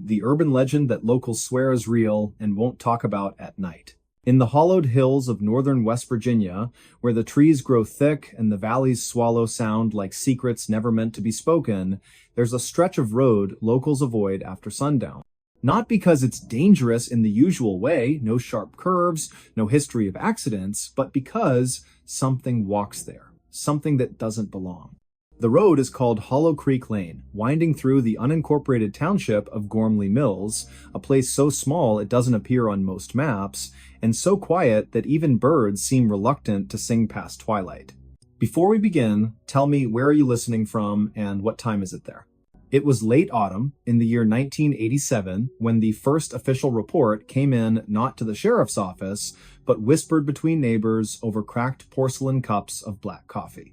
the urban legend that locals swear is real and won't talk about at night. In the hollowed hills of northern West Virginia, where the trees grow thick and the valleys swallow sound like secrets never meant to be spoken, there's a stretch of road locals avoid after sundown. Not because it's dangerous in the usual way, no sharp curves, no history of accidents, but because something walks there, something that doesn't belong. The road is called Hollow Creek Lane, winding through the unincorporated township of Gormley Mills, a place so small it doesn't appear on most maps, and so quiet that even birds seem reluctant to sing past twilight. Before we begin, tell me, where are you listening from and what time is it there? It was late autumn in the year 1987 when the first official report came in, not to the sheriff's office, but whispered between neighbors over cracked porcelain cups of black coffee.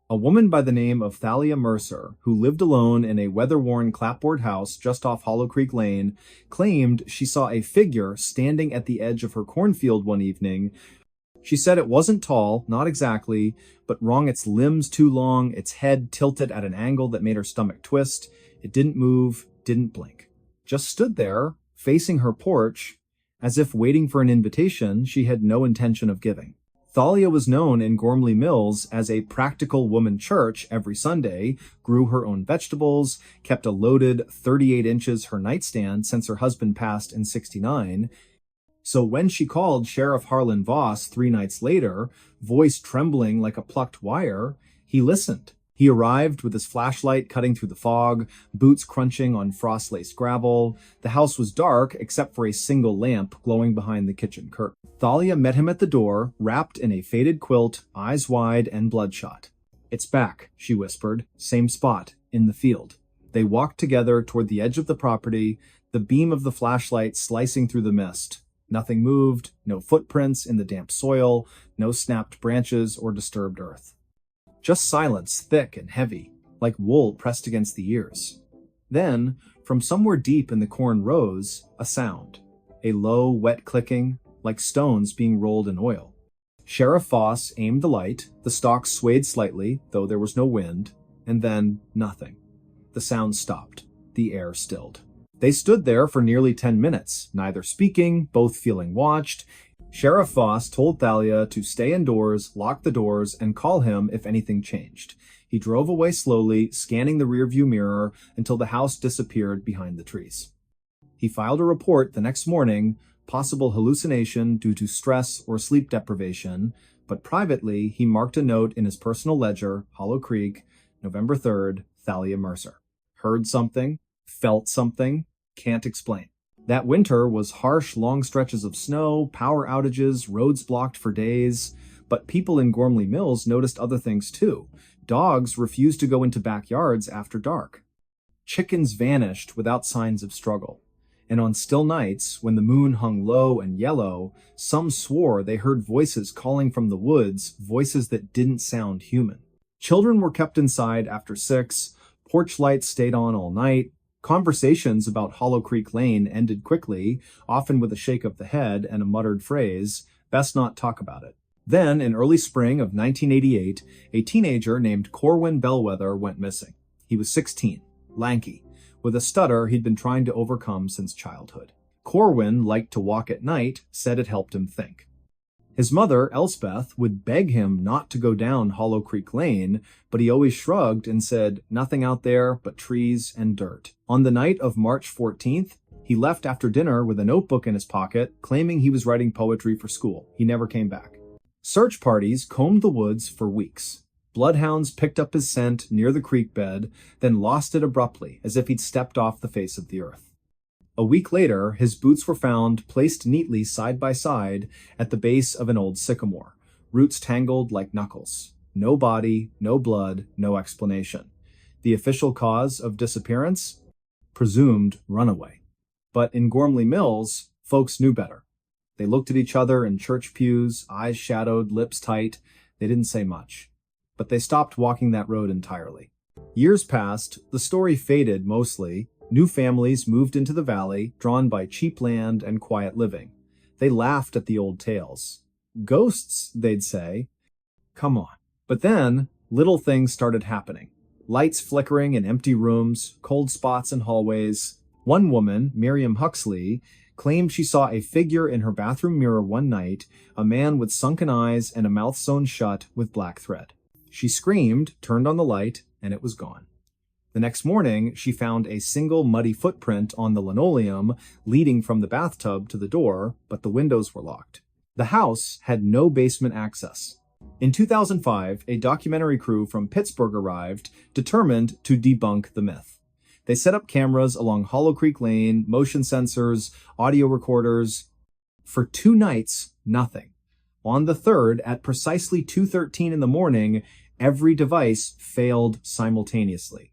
A woman by the name of Thalia Mercer, who lived alone in a weather-worn clapboard house just off Hollow Creek Lane, claimed she saw a figure standing at the edge of her cornfield one evening. She said it wasn't tall, not exactly, but wrong its limbs too long, its head tilted at an angle that made her stomach twist. It didn't move, didn't blink. Just stood there, facing her porch, as if waiting for an invitation she had no intention of giving. Thalia was known in Gormley Mills as a practical woman church every Sunday, grew her own vegetables, kept a loaded 38 inches her nightstand since her husband passed in '69. So when she called Sheriff Harlan Voss 3 nights later, voice trembling like a plucked wire, he listened. He arrived with his flashlight cutting through the fog, boots crunching on frost-laced gravel. The house was dark except for a single lamp glowing behind the kitchen curtain. Thalia met him at the door, wrapped in a faded quilt, eyes wide and bloodshot. "It's back," she whispered. "Same spot, in the field." They walked together toward the edge of the property, the beam of the flashlight slicing through the mist. Nothing moved, no footprints in the damp soil, no snapped branches or disturbed earth. Just silence, thick and heavy, like wool pressed against the ears. Then, from somewhere deep in the corn rows, a sound. A low, wet clicking, like stones being rolled in oil. Sheriff Voss aimed the light, the stalks swayed slightly, though there was no wind, and then nothing. The sound stopped. The air stilled. They stood there for nearly 10 minutes, neither speaking, both feeling watched. Sheriff Voss told Thalia to stay indoors, lock the doors, and call him if anything changed. He drove away slowly, scanning the rearview mirror until the house disappeared behind the trees. He filed a report the next morning, possible hallucination due to stress or sleep deprivation, but privately he marked a note in his personal ledger, Hollow Creek, November 3rd, Thalia Mercer. Heard something, felt something, can't explain. That winter was harsh, long stretches of snow, power outages, roads blocked for days. But people in Gormley Mills noticed other things too. Dogs refused to go into backyards after dark. Chickens vanished without signs of struggle. And on still nights, when the moon hung low and yellow, some swore they heard voices calling from the woods, voices that didn't sound human. Children were kept inside after 6, porch lights stayed on all night. Conversations about Hollow Creek Lane ended quickly, often with a shake of the head and a muttered phrase, "Best not talk about it." Then, in early spring of 1988, a teenager named Corwin Bellwether went missing. He was 16, lanky, with a stutter he'd been trying to overcome since childhood. Corwin liked to walk at night, said it helped him think. His mother, Elspeth, would beg him not to go down Hollow Creek Lane, but he always shrugged and said, "Nothing out there but trees and dirt." On the night of March 14th, he left after dinner with a notebook in his pocket, claiming he was writing poetry for school. He never came back. Search parties combed the woods for weeks. Bloodhounds picked up his scent near the creek bed, then lost it abruptly, as if he'd stepped off the face of the earth. A week later, his boots were found placed neatly side by side at the base of an old sycamore, roots tangled like knuckles. No body, no blood, no explanation. The official cause of disappearance? Presumed runaway. But in Gormley Mills, folks knew better. They looked at each other in church pews, eyes shadowed, lips tight. They didn't say much. But they stopped walking that road entirely. Years passed, the story faded mostly. New families moved into the valley, drawn by cheap land and quiet living. They laughed at the old tales. Ghosts, they'd say. Come on. But then, little things started happening. Lights flickering in empty rooms, cold spots in hallways. One woman, Miriam Huxley, claimed she saw a figure in her bathroom mirror one night, a man with sunken eyes and a mouth sewn shut with black thread. She screamed, turned on the light, and it was gone. The next morning, she found a single muddy footprint on the linoleum leading from the bathtub to the door, but the windows were locked. The house had no basement access. In 2005, a documentary crew from Pittsburgh arrived, determined to debunk the myth. They set up cameras along Hollow Creek Lane, motion sensors, audio recorders. For 2 nights, nothing. On the third, at precisely 2:13 in the morning, every device failed simultaneously.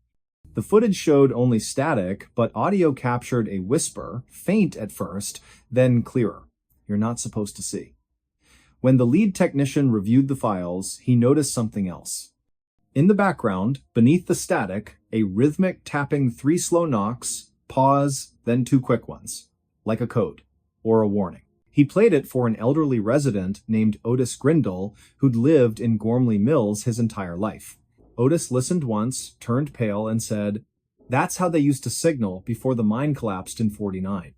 The footage showed only static, but audio captured a whisper, faint at first, then clearer. You're not supposed to see. When the lead technician reviewed the files, he noticed something else. In the background, beneath the static, a rhythmic tapping 3 slow knocks, pause, then 2 quick ones, like a code or a warning. He played it for an elderly resident named Otis Grindle, who'd lived in Gormley Mills his entire life. Otis listened once, turned pale, and said, "That's how they used to signal before the mine collapsed in '49.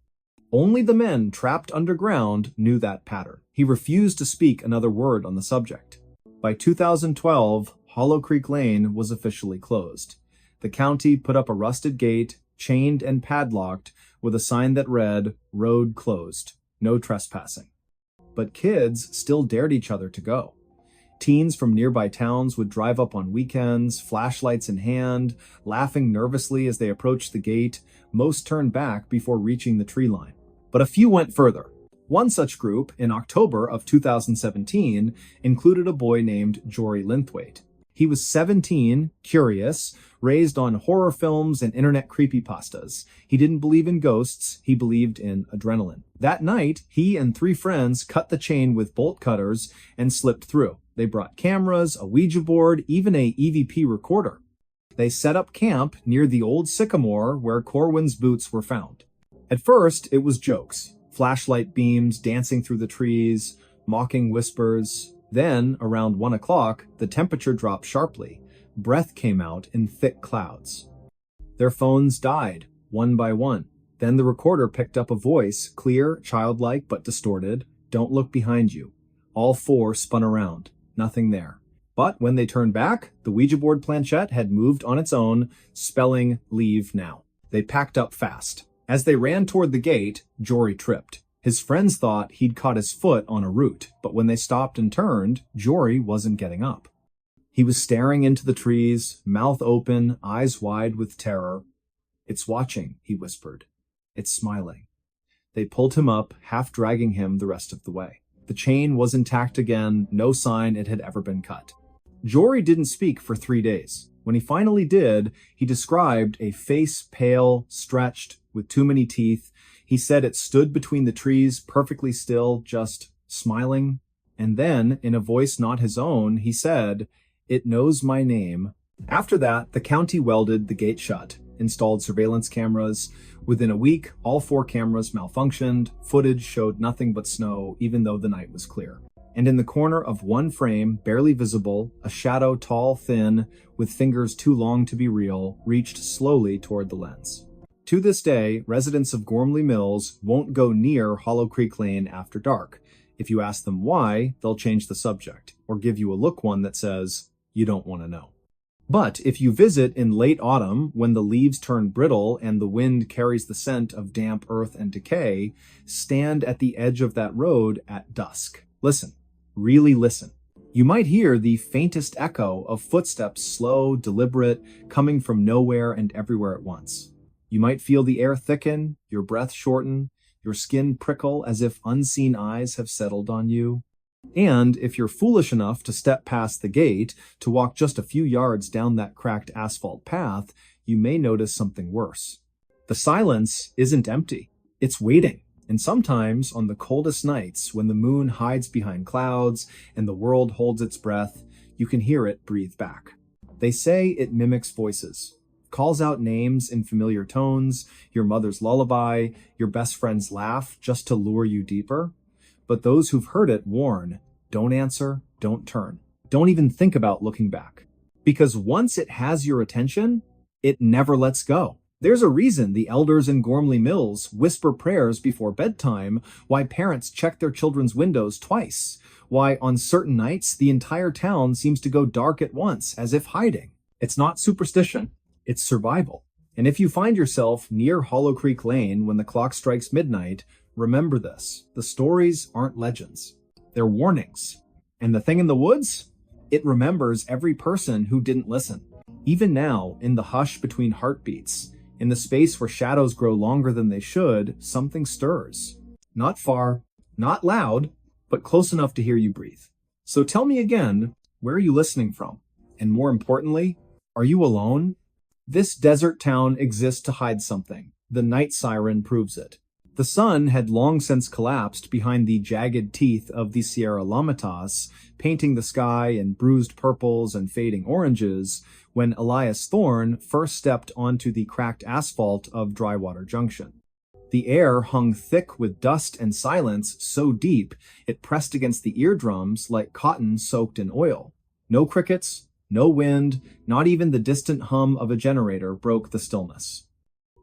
Only the men trapped underground knew that pattern." He refused to speak another word on the subject. By 2012, Hollow Creek Lane was officially closed. The county put up a rusted gate, chained and padlocked, with a sign that read, "Road closed, no trespassing." But kids still dared each other to go. Teens from nearby towns would drive up on weekends, flashlights in hand, laughing nervously as they approached the gate. Most turned back before reaching the tree line. But a few went further. One such group, in October of 2017, included a boy named Jory Linthwaite. He was 17, curious, raised on horror films and internet creepypastas. He didn't believe in ghosts, he believed in adrenaline. That night, he and 3 friends cut the chain with bolt cutters and slipped through. They brought cameras, a Ouija board, even a EVP recorder. They set up camp near the old sycamore where Corwin's boots were found. At first, it was jokes. Flashlight beams dancing through the trees, mocking whispers. Then, around 1 o'clock, the temperature dropped sharply. Breath came out in thick clouds. Their phones died, one by one. Then the recorder picked up a voice, clear, childlike, but distorted. "Don't look behind you." All 4 spun around. Nothing there. But when they turned back, the Ouija board planchette had moved on its own, spelling "Leave now." They packed up fast. As they ran toward the gate, Jory tripped. His friends thought he'd caught his foot on a root, but when they stopped and turned, Jory wasn't getting up. He was staring into the trees, mouth open, eyes wide with terror. "It's watching," he whispered. "It's smiling." They pulled him up, half dragging him the rest of the way. The chain was intact again, no sign it had ever been cut. Jory didn't speak for 3 days. When he finally did, he described a face pale, stretched, with too many teeth. He said it stood between the trees, perfectly still, just smiling. And then, in a voice not his own, he said, "It knows my name." After that, the county welded the gate shut, installed surveillance cameras. Within a week, all 4 cameras malfunctioned. Footage showed nothing but snow, even though the night was clear. And in the corner of one frame, barely visible, a shadow tall, thin, with fingers too long to be real, reached slowly toward the lens. To this day, residents of Gormley Mills won't go near Hollow Creek Lane after dark. If you ask them why, they'll change the subject, or give you a look one that says, "You don't want to know." But if you visit in late autumn, when the leaves turn brittle and the wind carries the scent of damp earth and decay, stand at the edge of that road at dusk. Listen, really listen. You might hear the faintest echo of footsteps, slow, deliberate, coming from nowhere and everywhere at once. You might feel the air thicken, your breath shorten, your skin prickle as if unseen eyes have settled on you. And if you're foolish enough to step past the gate, to walk just a few yards down that cracked asphalt path, you may notice something worse. The silence isn't empty. It's waiting. And sometimes, on the coldest nights, when the moon hides behind clouds and the world holds its breath, you can hear it breathe back. They say it mimics voices, calls out names in familiar tones, your mother's lullaby, your best friend's laugh, just to lure you deeper. But those who've heard it warn, don't answer, don't turn. Don't even think about looking back. Because once it has your attention, it never lets go. There's a reason the elders in Gormley Mills whisper prayers before bedtime, why parents check their children's windows twice, why on certain nights the entire town seems to go dark at once, as if hiding. It's not superstition, it's survival. And if you find yourself near Hollow Creek Lane when the clock strikes midnight, remember this. The stories aren't legends. They're warnings. And the thing in the woods? It remembers every person who didn't listen. Even now, in the hush between heartbeats, in the space where shadows grow longer than they should, something stirs. Not far, not loud, but close enough to hear you breathe. So tell me again, where are you listening from? And more importantly, are you alone? This desert town exists to hide something. The night siren proves it. The sun had long since collapsed behind the jagged teeth of the Sierra Lamitas, painting the sky in bruised purples and fading oranges, when Elias Thorne first stepped onto the cracked asphalt of Drywater Junction. The air hung thick with dust and silence so deep it pressed against the eardrums like cotton soaked in oil. No crickets, no wind, not even the distant hum of a generator broke the stillness.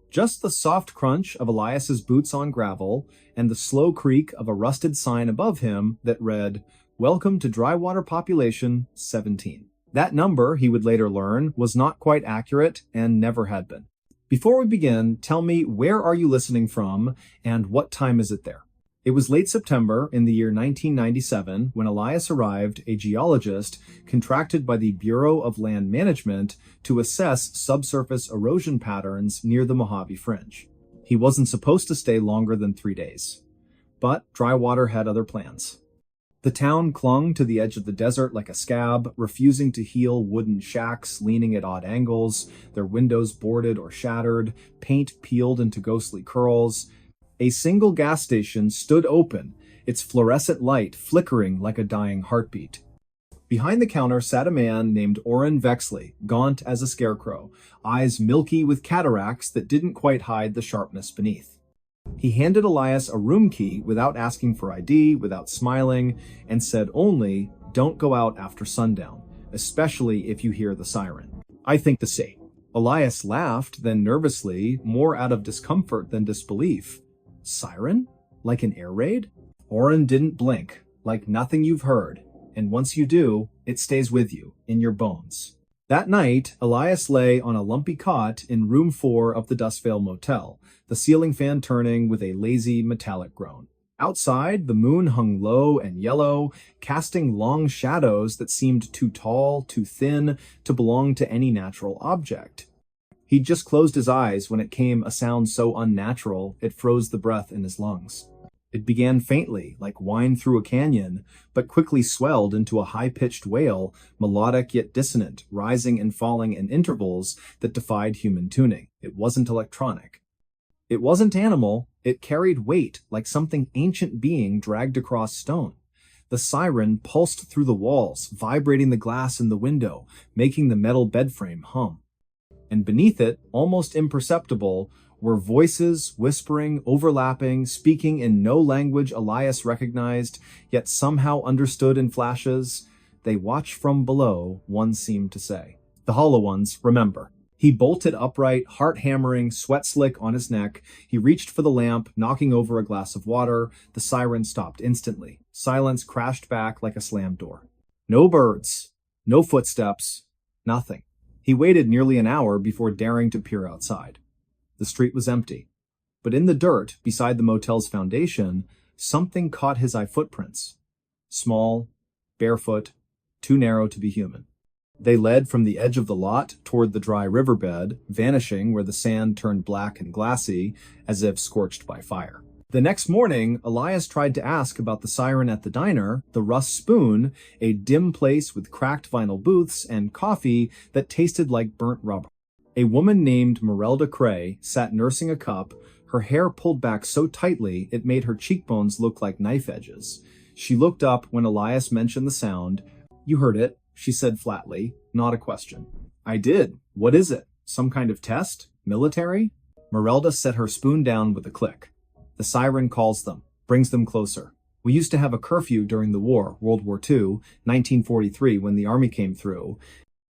Just the soft crunch of Elias's boots on gravel and the slow creak of a rusted sign above him that read, "Welcome to Drywater Population 17." That number, he would later learn, was not quite accurate and never had been. Before we begin, tell me, where are you listening from and what time is it there? It was late September in the year 1997 when Elias arrived, a geologist contracted by the Bureau of Land Management to assess subsurface erosion patterns near the Mojave Fringe. He wasn't supposed to stay longer than 3 days. But Drywater had other plans. The town clung to the edge of the desert like a scab, refusing to heal wooden shacks leaning at odd angles, their windows boarded or shattered, paint peeled into ghostly curls. A single gas station stood open, its fluorescent light flickering like a dying heartbeat. Behind the counter sat a man named Orrin Vexley, gaunt as a scarecrow, eyes milky with cataracts that didn't quite hide the sharpness beneath. He handed Elias a room key without asking for ID, without smiling, and said only, "Don't go out after sundown, especially if you hear the siren." "I think the same." Elias laughed, then nervously, more out of discomfort than disbelief. "Siren? Like an air raid?" Orrin didn't blink, like nothing you've heard, and once you do, it stays with you, in your bones. That night, Elias lay on a lumpy cot in room 4 of the Dustvale Motel, the ceiling fan turning with a lazy metallic groan. Outside, the moon hung low and yellow, casting long shadows that seemed too tall, too thin, to belong to any natural object. He'd just closed his eyes when it came a sound so unnatural it froze the breath in his lungs. It began faintly, like whine through a canyon, but quickly swelled into a high-pitched wail, melodic yet dissonant, rising and falling in intervals that defied human tuning. It wasn't electronic. It wasn't animal. It carried weight, like something ancient being dragged across stone. The siren pulsed through the walls, vibrating the glass in the window, making the metal bedframe hum. And beneath it, almost imperceptible, were voices whispering, overlapping, speaking in no language Elias recognized, yet somehow understood in flashes. "They watch from below," one seemed to say. The hollow ones, remember. He bolted upright, heart hammering, sweat slick on his neck. He reached for the lamp, knocking over a glass of water. The siren stopped instantly. Silence crashed back like a slammed door. No birds, no footsteps, nothing. He waited nearly an hour before daring to peer outside. The street was empty, but in the dirt beside the motel's foundation, something caught his eye: footprints. Small, barefoot, too narrow to be human. They led from the edge of the lot toward the dry riverbed, vanishing where the sand turned black and glassy, as if scorched by fire. The next morning, Elias tried to ask about the siren at the diner, the Rust Spoon, a dim place with cracked vinyl booths and coffee that tasted like burnt rubber. A woman named Merelda Cray sat nursing a cup, her hair pulled back so tightly it made her cheekbones look like knife edges. She looked up when Elias mentioned the sound. "You heard it," she said flatly, not a question. "I did. What is it? Some kind of test? Military?" Merelda set her spoon down with a click. "The siren calls them, brings them closer. We used to have a curfew during the war, World War II, 1943, when the army came through.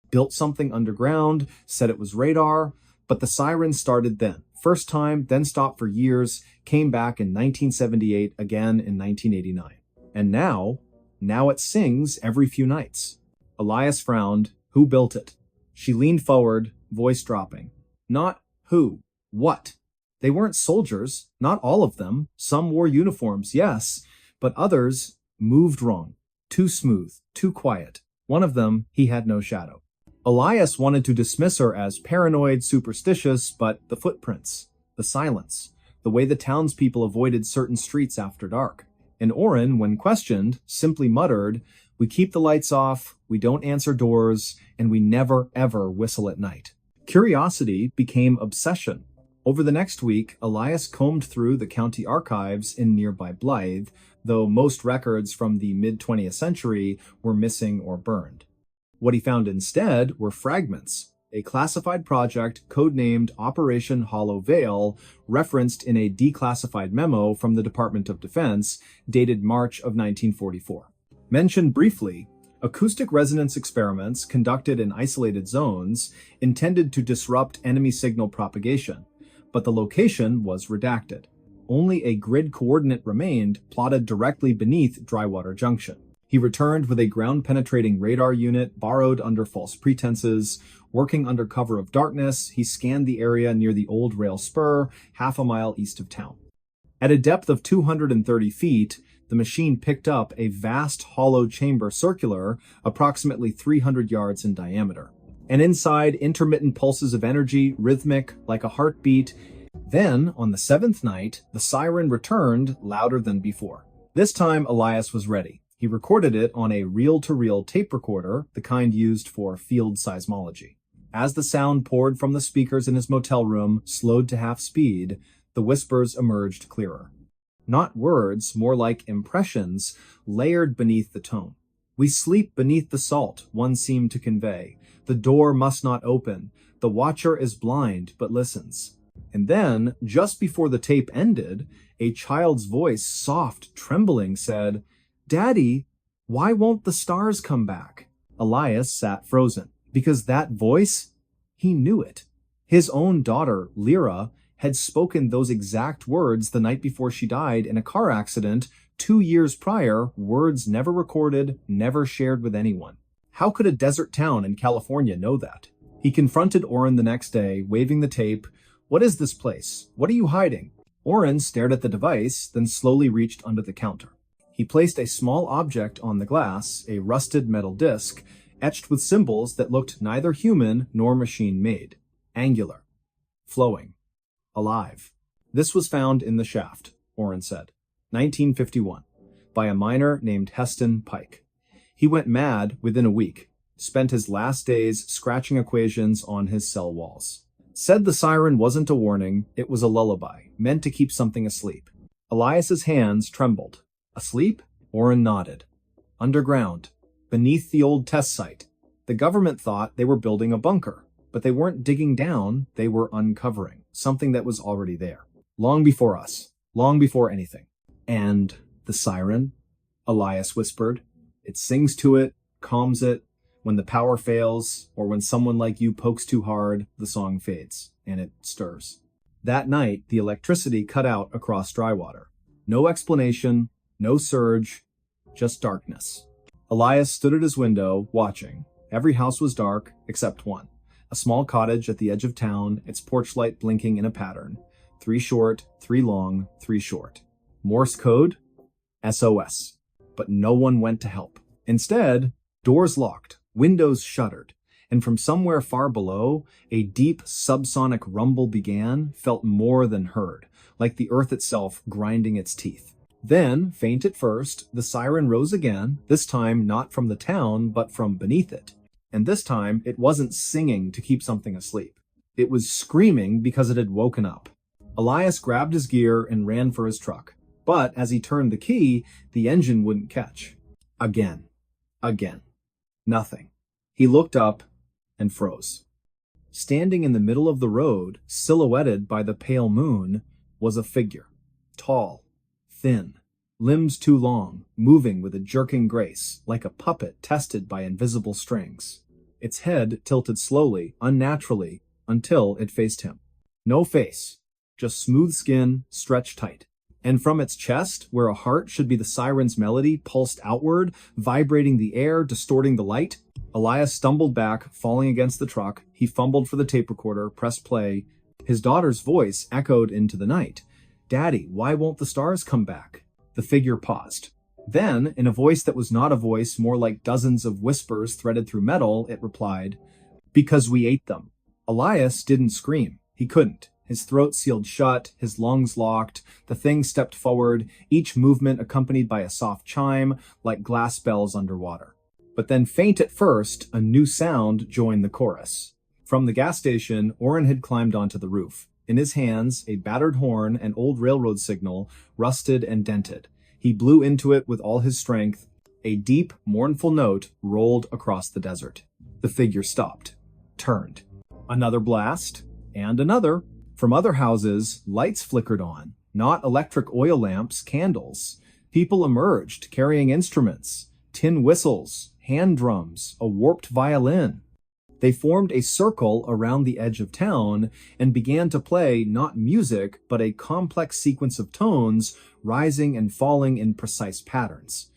Built something underground, said it was radar, But the siren started then. First time, then stopped for years, came back in 1978, again in 1989. And now it sings every few nights. Elias frowned. Who built it? She leaned forward, voice dropping. Not who, what? They weren't soldiers, not all of them. Some wore uniforms, yes, but others moved wrong. Too smooth, too quiet. One of them, he had no shadow. Elias wanted to dismiss her as paranoid, superstitious, but the footprints, the silence, the way the townspeople avoided certain streets after dark. And Oren, when questioned, simply muttered, "We keep the lights off, we don't answer doors, and we never ever whistle at night." Curiosity became obsession. Over the next week, Elias combed through the county archives in nearby Blythe, though most records from the mid-20th century were missing or burned. What he found instead were fragments, a classified project codenamed Operation Hollow Veil, referenced in a declassified memo from the Department of Defense dated March of 1944. Mentioned briefly, acoustic resonance experiments conducted in isolated zones intended to disrupt enemy signal propagation, but the location was redacted. Only a grid coordinate remained, plotted directly beneath Drywater Junction. He returned with a ground-penetrating radar unit borrowed under false pretenses. Working under cover of darkness, he scanned the area near the old rail spur, half a mile east of town. At a depth of 230 feet, the machine picked up a vast hollow chamber circular, approximately 300 yards in diameter. And inside, intermittent pulses of energy, rhythmic, like a heartbeat. Then, on the seventh night, the siren returned, louder than before. This time, Elias was ready. He recorded it on a reel-to-reel tape recorder, the kind used for field seismology. As the sound poured from the speakers in his motel room, slowed to half speed, the whispers emerged clearer. Not words, more like impressions, layered beneath the tone. "We sleep beneath the salt," one seemed to convey. "The door must not open. The watcher is blind, but listens." And then, just before the tape ended, a child's voice, soft, trembling, said, "Daddy, why won't the stars come back?" Elias sat frozen, because that voice, he knew it. His own daughter, Lyra, had spoken those exact words the night before she died in a car accident 2 years prior, words never recorded, never shared with anyone. How could a desert town in California know that? He confronted Oren the next day, waving the tape. "What is this place? What are you hiding?" Oren stared at the device, then slowly reached under the counter. He placed a small object on the glass, a rusted metal disc, etched with symbols that looked neither human nor machine-made. Angular. Flowing. Alive. "This was found in the shaft," Oren said. 1951. By a miner named Heston Pike. He went mad within a week. Spent his last days scratching equations on his cell walls. Said the siren wasn't a warning, it was a lullaby, meant to keep something asleep. Elias's hands trembled. Asleep? Oren nodded. Underground. Beneath the old test site. The government thought they were building a bunker, but they weren't digging down, they were uncovering something that was already there. Long before us. Long before anything. And the siren? Elias whispered. It sings to it, calms it. When the power fails, or when someone like you pokes too hard, the song fades, and it stirs. That night, the electricity cut out across Drywater. No explanation, no surge, just darkness. Elias stood at his window, watching. Every house was dark, except one. A small cottage at the edge of town, its porch light blinking in a pattern. 3 short, 3 long, 3 short. Morse code? SOS. But no one went to help. Instead, doors locked, windows shuttered, and from somewhere far below, a deep subsonic rumble began, felt more than heard, like the earth itself grinding its teeth. Then, faint at first, the siren rose again, this time not from the town, but from beneath it. And this time, it wasn't singing to keep something asleep. It was screaming because it had woken up. Elias grabbed his gear and ran for his truck. But as he turned the key, the engine wouldn't catch. Again. Again. Nothing. He looked up and froze. Standing in the middle of the road, silhouetted by the pale moon, was a figure. Tall. Thin. Limbs too long, moving with a jerking grace, like a puppet tested by invisible strings. Its head tilted slowly, unnaturally, until it faced him. No face, just smooth skin stretched tight. And from its chest, where a heart should be the siren's melody, pulsed outward, vibrating the air, distorting the light. Elias stumbled back, falling against the truck. He fumbled for the tape recorder, pressed play. His daughter's voice echoed into the night. "Daddy, why won't the stars come back?" The figure paused. Then, in a voice that was not a voice, more like dozens of whispers threaded through metal, it replied, "Because we ate them." Elias didn't scream. He couldn't. His throat sealed shut, his lungs locked. The thing stepped forward, each movement accompanied by a soft chime, like glass bells underwater. But then, faint at first, a new sound joined the chorus. From the gas station, Oren had climbed onto the roof. In his hands, a battered horn, an old railroad signal, rusted and dented. He blew into it with all his strength. A deep, mournful note rolled across the desert. The figure stopped, turned. Another blast, and another. From other houses, lights flickered on, not electric oil lamps, candles. People emerged, carrying instruments, tin whistles, hand drums, a warped violin. They formed a circle around the edge of town and began to play not music, but a complex sequence of tones, rising and falling in precise patterns.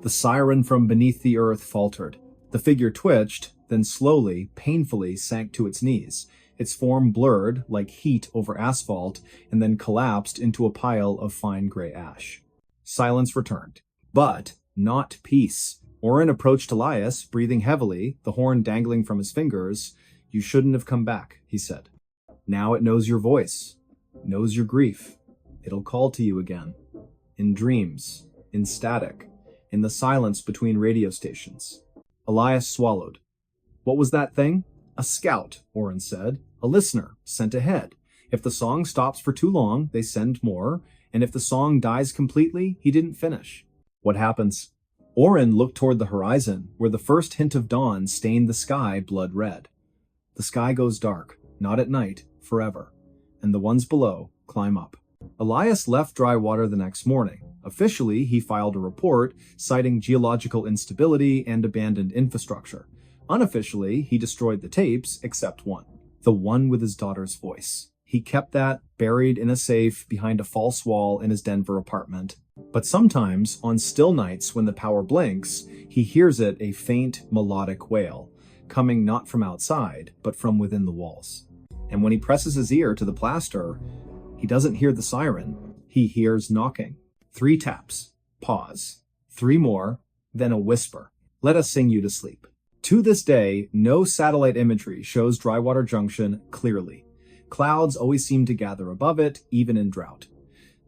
The siren from beneath the earth faltered. The figure twitched, then slowly, painfully sank to its knees. Its form blurred, like heat over asphalt, and then collapsed into a pile of fine gray ash. Silence returned. But not peace. Oren approached Elias, breathing heavily, the horn dangling from his fingers. "You shouldn't have come back," he said. "Now it knows your voice, knows your grief. It'll call to you again. In dreams, in static, in the silence between radio stations." Elias swallowed. "What was that thing?" "A scout," Oren said. "A listener, sent ahead. If the song stops for too long, they send more, and if the song dies completely, he didn't finish." "What happens?" Oren looked toward the horizon, where the first hint of dawn stained the sky blood red. "The sky goes dark, not at night, forever, and the ones below climb up." Elias left Drywater the next morning. Officially, he filed a report citing geological instability and abandoned infrastructure. Unofficially, he destroyed the tapes, except one. The one with his daughter's voice. He kept that buried in a safe behind a false wall in his Denver apartment. But sometimes, on still nights when the power blinks, he hears it, a faint, melodic wail, coming not from outside, but from within the walls. And when he presses his ear to the plaster, he doesn't hear the siren. He hears knocking. 3 taps. Pause. 3 more. Then a whisper. "Let us sing you to sleep." To this day, no satellite imagery shows Drywater Junction clearly. Clouds always seem to gather above it, even in drought.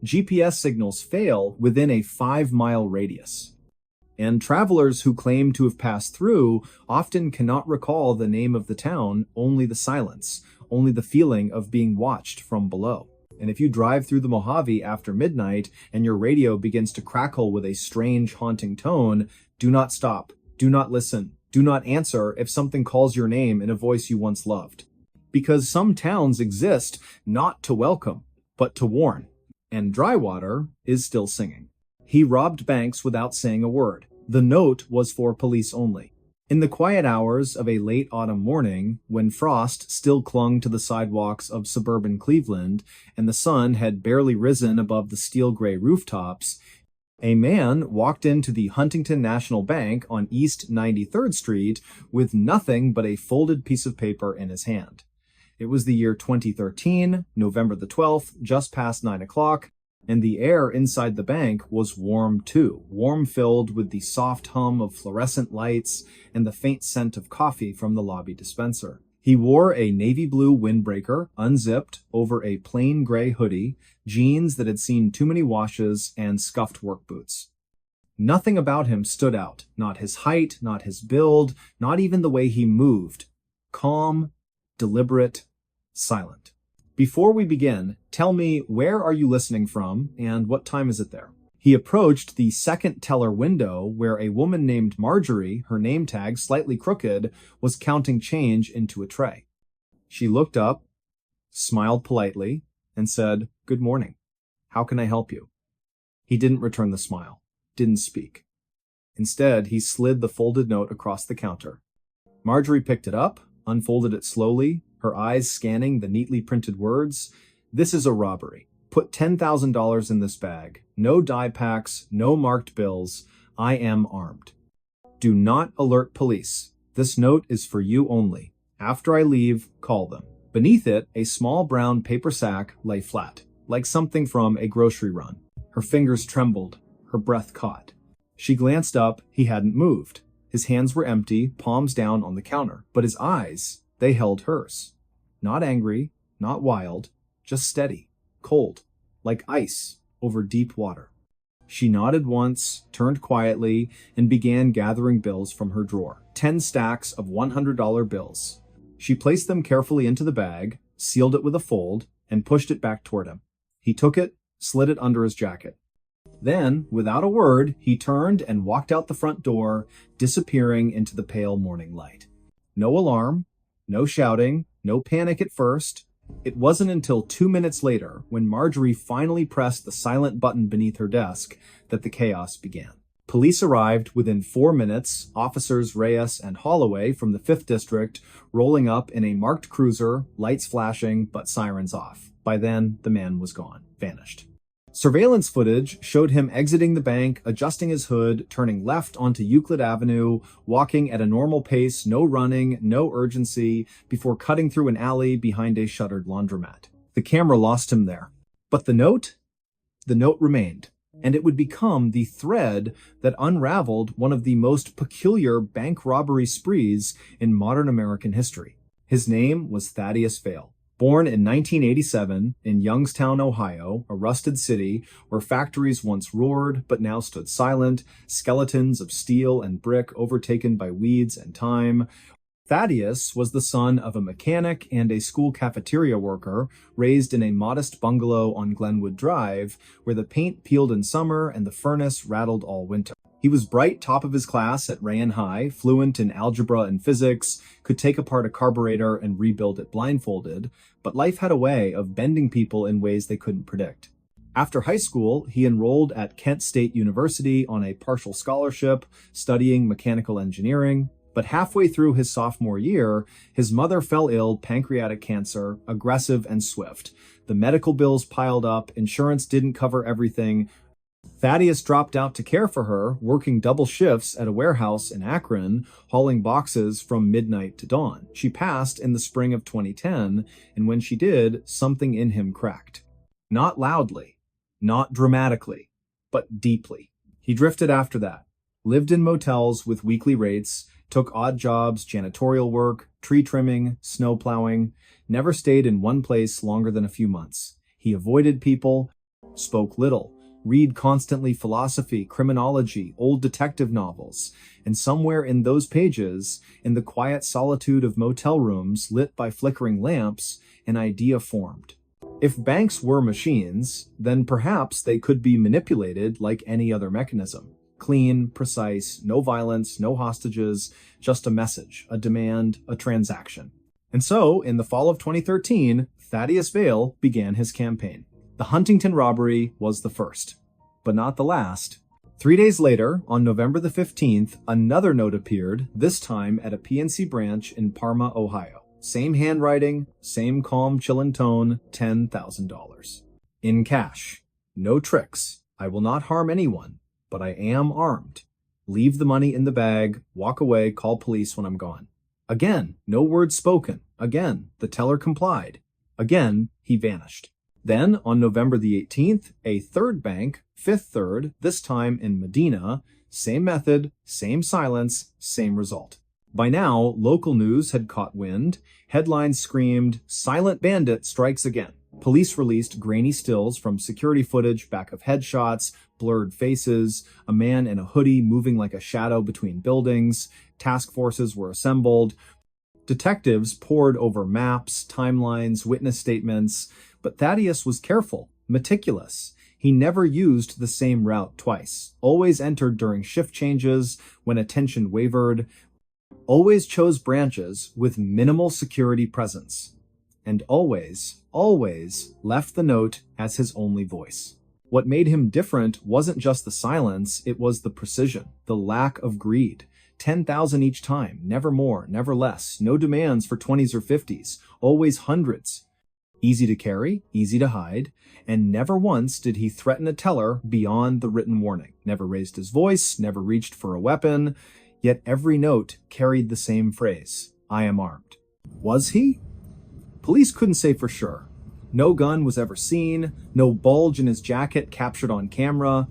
GPS signals fail within a 5-mile radius. And travelers who claim to have passed through often cannot recall the name of the town, only the silence, only the feeling of being watched from below. And if you drive through the Mojave after midnight and your radio begins to crackle with a strange, haunting tone, do not stop, do not listen, do not answer if something calls your name in a voice you once loved. Because some towns exist not to welcome, but to warn. And Drywater is still singing. He robbed banks without saying a word. The note was for police only. In the quiet hours of a late autumn morning, when frost still clung to the sidewalks of suburban Cleveland and the sun had barely risen above the steel-gray rooftops, a man walked into the Huntington National Bank on East 93rd Street with nothing but a folded piece of paper in his hand. It was the year 2013, November the 12th, just past 9 o'clock, and the air inside the bank was warm too, warm-filled with the soft hum of fluorescent lights and the faint scent of coffee from the lobby dispenser. He wore a navy blue windbreaker, unzipped, over a plain gray hoodie, jeans that had seen too many washes, and scuffed work boots. Nothing about him stood out, not his height, not his build, not even the way he moved. Calm, deliberate, silent. Before we begin, tell me, where are you listening from, and what time is it there? He approached the second teller window where a woman named Marjorie, her name tag slightly crooked, was counting change into a tray. She looked up, smiled politely, and said, "Good morning. How can I help you?" He didn't return the smile, didn't speak. Instead, he slid the folded note across the counter. Marjorie picked it up, unfolded it slowly, her eyes scanning the neatly printed words. "This is a robbery. Put $10,000 in this bag. No die packs, no marked bills. I am armed. Do not alert police. This note is for you only. After I leave, call them." Beneath it, a small brown paper sack lay flat, like something from a grocery run. Her fingers trembled, her breath caught. She glanced up. He hadn't moved. His hands were empty, palms down on the counter, but his eyes, they held hers. Not angry, not wild, just steady, cold, like ice over deep water. She nodded once, turned quietly, and began gathering bills from her drawer. 10 stacks of $100 bills. She placed them carefully into the bag, sealed it with a fold, and pushed it back toward him. He took it, slid it under his jacket. Then, without a word, he turned and walked out the front door, disappearing into the pale morning light. No alarm, no shouting, no panic at first. It wasn't until 2 minutes later, when Marjorie finally pressed the silent button beneath her desk, that the chaos began. Police arrived within 4 minutes, officers Reyes and Holloway from the 5th District rolling up in a marked cruiser, lights flashing but sirens off. By then, the man was gone, vanished. Surveillance footage showed him exiting the bank, adjusting his hood, turning left onto Euclid Avenue, walking at a normal pace, no running, no urgency, before cutting through an alley behind a shuttered laundromat. The camera lost him there. But the note? The note remained, and it would become the thread that unraveled one of the most peculiar bank robbery sprees in modern American history. His name was Thaddeus Vale. Born in 1987 in Youngstown, Ohio, a rusted city where factories once roared but now stood silent, skeletons of steel and brick overtaken by weeds and time, Thaddeus was the son of a mechanic and a school cafeteria worker, raised in a modest bungalow on Glenwood Drive, where the paint peeled in summer and the furnace rattled all winter. He was bright, top of his class at Rayen High, fluent in algebra and physics, could take apart a carburetor and rebuild it blindfolded, but life had a way of bending people in ways they couldn't predict. After high school, he enrolled at Kent State University on a partial scholarship, studying mechanical engineering. But halfway through his sophomore year, his mother fell ill, pancreatic cancer, aggressive and swift. The medical bills piled up, insurance didn't cover everything. Thaddeus dropped out to care for her, working double shifts at a warehouse in Akron, hauling boxes from midnight to dawn. She passed in the spring of 2010, and when she did, something in him cracked. Not loudly, not dramatically, but deeply. He drifted after that, lived in motels with weekly rates, took odd jobs, janitorial work, tree trimming, snow plowing, never stayed in one place longer than a few months. He avoided people, spoke little, read constantly philosophy, criminology, old detective novels, and somewhere in those pages, in the quiet solitude of motel rooms lit by flickering lamps, an idea formed. If banks were machines, then perhaps they could be manipulated like any other mechanism. Clean, precise, no violence, no hostages, just a message, a demand, a transaction. And so, in the fall of 2013, Thaddeus Vale began his campaign. The Huntington robbery was the first, but not the last. 3 days later, on November the 15th, another note appeared, this time at a PNC branch in Parma, Ohio. Same handwriting, same calm, chillin' tone, $10,000. In cash. No tricks. I will not harm anyone, but I am armed. Leave the money in the bag, walk away, call police when I'm gone. Again, no words spoken. Again, the teller complied. Again, he vanished. Then, on November the 18th, a third bank, Fifth Third, this time in Medina, same method, same silence, same result. By now, local news had caught wind. Headlines screamed, "Silent Bandit strikes again." Police released grainy stills from security footage back of headshots, blurred faces, a man in a hoodie moving like a shadow between buildings. Task forces were assembled. Detectives pored over maps, timelines, witness statements, but Thaddeus was careful, meticulous. He never used the same route twice, always entered during shift changes, when attention wavered, always chose branches with minimal security presence, and always left the note as his only voice. What made him different wasn't just the silence, it was the precision, the lack of greed. 10,000 each time, never more, never less. No demands for 20s or 50s, always hundreds. Easy to carry, easy to hide, and never once did he threaten a teller beyond the written warning. Never raised his voice, never reached for a weapon, yet every note carried the same phrase, I am armed. Was he? Police couldn't say for sure. No gun was ever seen, no bulge in his jacket captured on camera,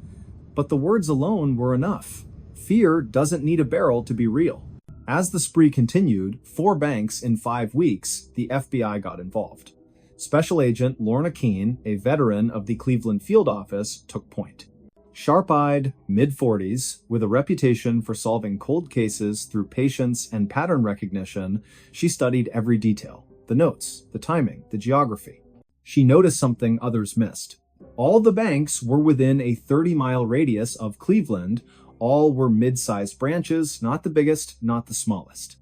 but the words alone were enough. Fear doesn't need a barrel to be real. As the spree continued, 4 banks in 5 weeks, the FBI got involved. Special Agent Lorna Keene, a veteran of the Cleveland field office, took point. Sharp-eyed, mid-40s, with a reputation for solving cold cases through patience and pattern recognition, she studied every detail. The notes, the timing, the geography. She noticed something others missed. All the banks were within a 30-mile radius of Cleveland. All were mid-sized branches, not the biggest, not the smallest.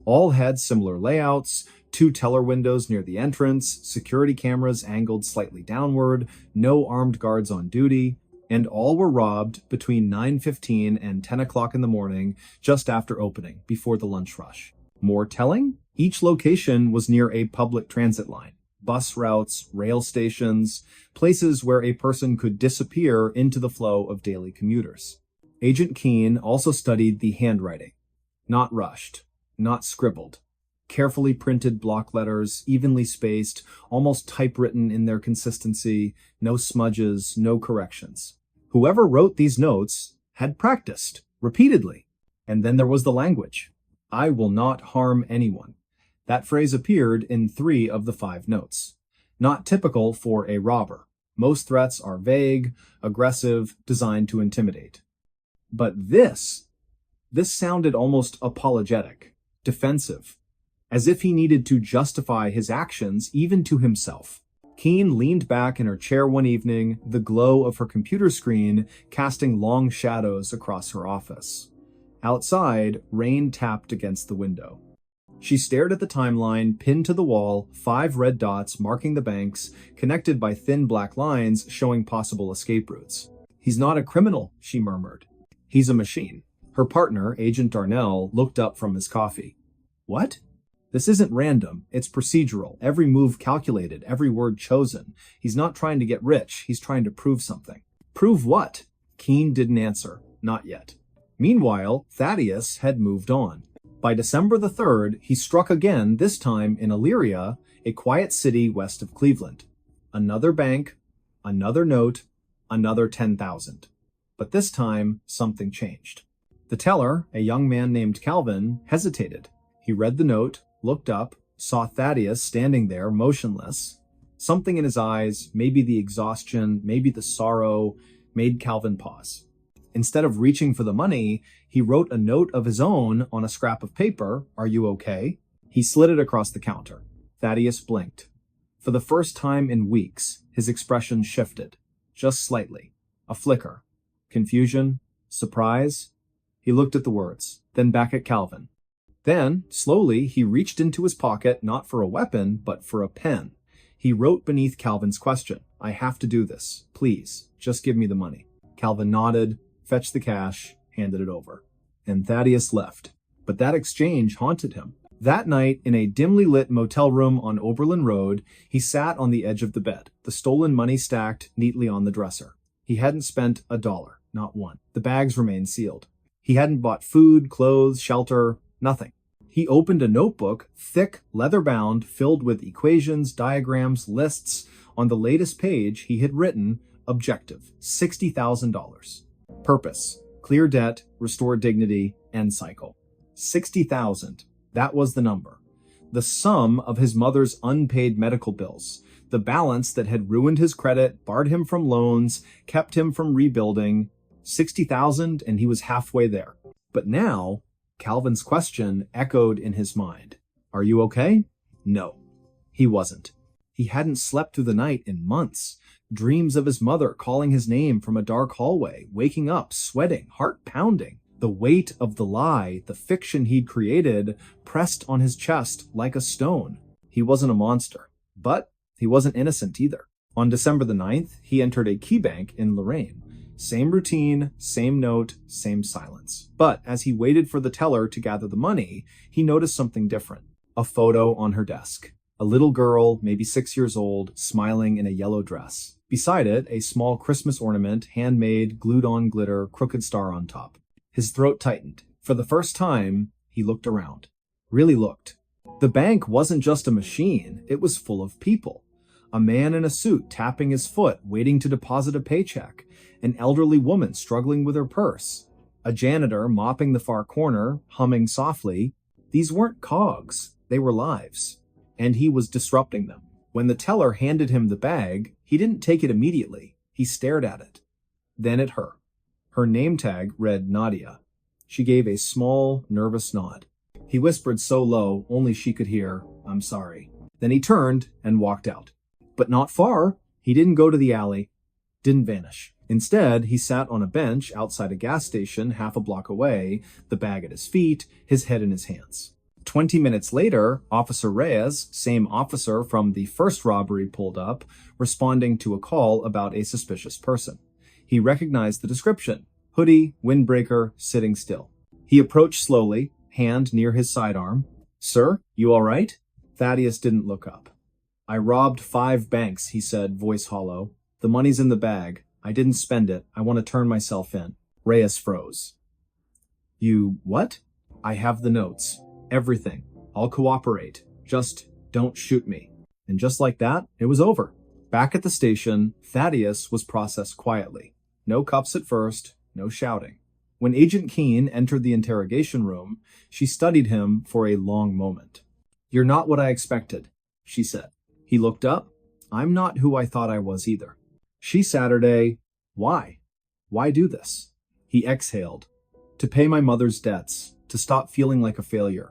All had similar layouts, 2 teller windows near the entrance, security cameras angled slightly downward, no armed guards on duty, and all were robbed between 9:15 and 10 o'clock in the morning, just after opening, before the lunch rush. More telling? Each location was near a public transit line. Bus routes, rail stations, places where a person could disappear into the flow of daily commuters. Agent Keene also studied the handwriting. Not rushed, not scribbled. Carefully printed block letters, evenly spaced, almost typewritten in their consistency, no smudges, no corrections. Whoever wrote these notes had practiced, repeatedly. And then there was the language. I will not harm anyone. That phrase appeared in 3 of the 5 notes. Not typical for a robber. Most threats are vague, aggressive, designed to intimidate. But this sounded almost apologetic, defensive, as if he needed to justify his actions even to himself. Keene leaned back in her chair one evening, the glow of her computer screen casting long shadows across her office. Outside, rain tapped against the window. She stared at the timeline pinned to the wall, 5 red dots marking the banks, connected by thin black lines showing possible escape routes. He's not a criminal, she murmured. He's a machine. Her partner, Agent Darnell, looked up from his coffee. What? This isn't random, it's procedural, every move calculated, every word chosen. He's not trying to get rich, he's trying to prove something. Prove what? Keene didn't answer, not yet. Meanwhile, Thaddeus had moved on. By December the 3rd, he struck again, this time in Elyria, a quiet city west of Cleveland. Another bank, another note, another 10,000. But this time, something changed. The teller, a young man named Calvin, hesitated. He read the note, looked up, saw Thaddeus standing there, motionless. Something in his eyes, maybe the exhaustion, maybe the sorrow, made Calvin pause. Instead of reaching for the money, he wrote a note of his own on a scrap of paper. Are you okay? He slid it across the counter. Thaddeus blinked. For the first time in weeks, his expression shifted. Just slightly. A flicker. Confusion. Surprise. He looked at the words, then back at Calvin. Then, slowly, he reached into his pocket, not for a weapon, but for a pen. He wrote beneath Calvin's question, I have to do this. Please, just give me the money. Calvin nodded, fetched the cash, handed it over. And Thaddeus left. But that exchange haunted him. That night, in a dimly lit motel room on Oberlin Road, he sat on the edge of the bed, the stolen money stacked neatly on the dresser. He hadn't spent $1, not one. The bags remained sealed. He hadn't bought food, clothes, shelter, nothing. He opened a notebook, thick, leather-bound, filled with equations, diagrams, lists. On the latest page, he had written, Objective, $60,000. Purpose, clear debt, restore dignity, end cycle. 60,000. That was the number. The sum of his mother's unpaid medical bills. The balance that had ruined his credit, barred him from loans, kept him from rebuilding. 60,000, and he was halfway there. But now, Calvin's question echoed in his mind. Are you okay? No, he wasn't. He hadn't slept through the night in months. Dreams of his mother calling his name from a dark hallway, waking up, sweating, heart pounding. The weight of the lie, the fiction he'd created, pressed on his chest like a stone. He wasn't a monster, but he wasn't innocent either. On December the 9th, he entered a key bank in Lorraine. Same routine, same note, same silence. But as he waited for the teller to gather the money, he noticed something different. A photo on her desk. A little girl, maybe 6 years old, smiling in a yellow dress. Beside it, a small Christmas ornament, handmade, glued on glitter, crooked star on top. His throat tightened. For the first time, he looked around. Really looked. The bank wasn't just a machine, it was full of people. A man in a suit tapping his foot, waiting to deposit a paycheck. An elderly woman struggling with her purse. A janitor mopping the far corner, humming softly. These weren't cogs, they were lives. And he was disrupting them. When the teller handed him the bag, he didn't take it immediately. He stared at it. Then at her. Her name tag read Nadia. She gave a small, nervous nod. He whispered so low, only she could hear, "I'm sorry." Then he turned and walked out. But not far. He didn't go to the alley. Didn't vanish. Instead, he sat on a bench outside a gas station half a block away, the bag at his feet, his head in his hands. 20 minutes later, Officer Reyes, same officer from the first robbery, pulled up, responding to a call about a suspicious person. He recognized the description. Hoodie, windbreaker, sitting still. He approached slowly, hand near his sidearm. "Sir, you all right?" Thaddeus didn't look up. "I robbed 5 banks," he said, voice hollow. "The money's in the bag. I didn't spend it. I want to turn myself in." Reyes froze. "You what?" "I have the notes. Everything. I'll cooperate. Just don't shoot me." And just like that, it was over. Back at the station, Thaddeus was processed quietly. No cuffs at first, no shouting. When Agent Keene entered the interrogation room, she studied him for a long moment. "You're not what I expected," she said. He looked up. "I'm not who I thought I was either." She Saturday, "Why? Why do this?" He exhaled. "To pay my mother's debts, to stop feeling like a failure.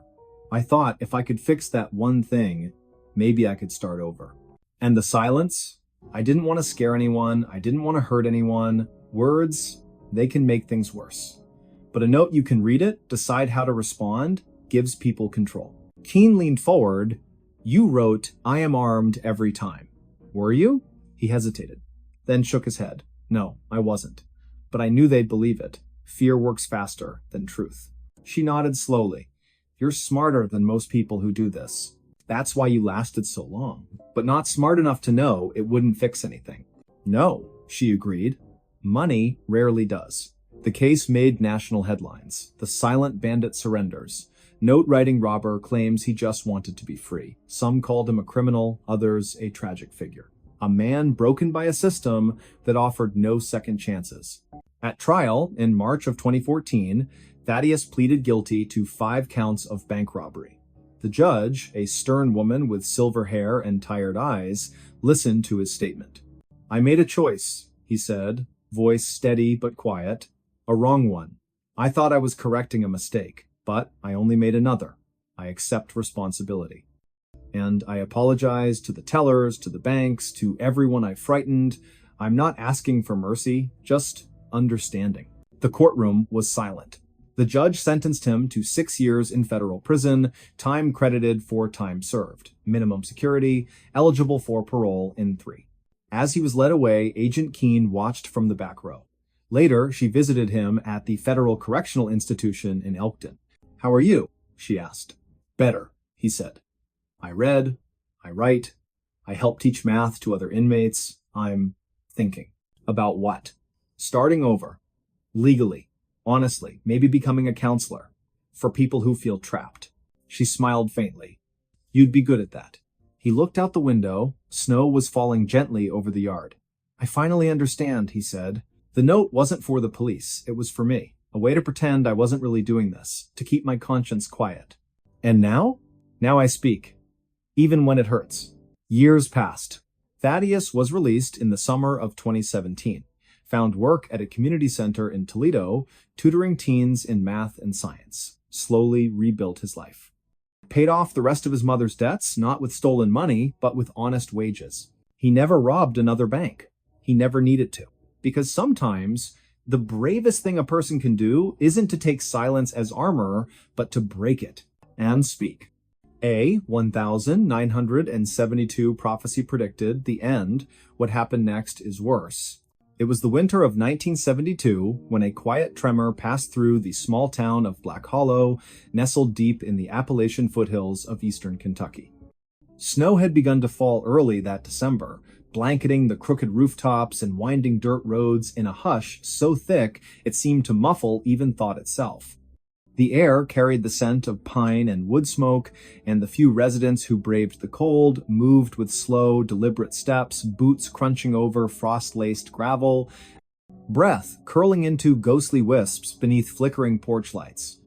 I thought if I could fix that one thing, maybe I could start over." And the silence? "I didn't want to scare anyone. I didn't want to hurt anyone. Words, they can make things worse. But a note, you can read it, decide how to respond, gives people control." Keene leaned forward. "You wrote, 'I am armed' every time. Were you?" He hesitated, then shook his head. "No, I wasn't. But I knew they'd believe it. Fear works faster than truth." She nodded slowly. "You're smarter than most people who do this. That's why you lasted so long. But not smart enough to know it wouldn't fix anything." "No," she agreed. "Money rarely does." The case made national headlines. The silent bandit surrenders. Note-writing robber claims he just wanted to be free. Some called him a criminal, others a tragic figure. A man broken by a system that offered no second chances. At trial, in March of 2014, Thaddeus pleaded guilty to 5 counts of bank robbery. The judge, a stern woman with silver hair and tired eyes, listened to his statement. "I made a choice," he said, voice steady but quiet. "A wrong one. I thought I was correcting a mistake, but I only made another. I accept responsibility. And I apologize to the tellers, to the banks, to everyone I frightened. I'm not asking for mercy, just understanding." The courtroom was silent. The judge sentenced him to 6 years in federal prison, time credited for time served, minimum security, eligible for parole in 3. As he was led away, Agent Keene watched from the back row. Later, she visited him at the Federal Correctional Institution in Elkton. "How are you?" she asked. "Better," he said. "I read, I write, I help teach math to other inmates. I'm thinking." "About what?" "Starting over. Legally. Honestly, maybe becoming a counselor. For people who feel trapped." She smiled faintly. "You'd be good at that." He looked out the window. Snow was falling gently over the yard. "I finally understand," he said. "The note wasn't for the police. It was for me. A way to pretend I wasn't really doing this. To keep my conscience quiet. And now? Now I speak. Even when it hurts." Years passed. Thaddeus was released in the summer of 2017. Found work at a community center in Toledo, tutoring teens in math and science. Slowly rebuilt his life. Paid off the rest of his mother's debts, not with stolen money, but with honest wages. He never robbed another bank. He never needed to. Because sometimes, the bravest thing a person can do isn't to take silence as armor, but to break it and speak. 1972 prophecy predicted the end. What happened next is worse. It was the winter of 1972 when a quiet tremor passed through the small town of Black Hollow, nestled deep in the Appalachian foothills of eastern Kentucky. Snow had begun to fall early that December, blanketing the crooked rooftops and winding dirt roads in a hush so thick it seemed to muffle even thought itself. The air carried the scent of pine and wood smoke, and the few residents who braved the cold moved with slow, deliberate steps, boots crunching over frost-laced gravel, breath curling into ghostly wisps beneath flickering porch lights.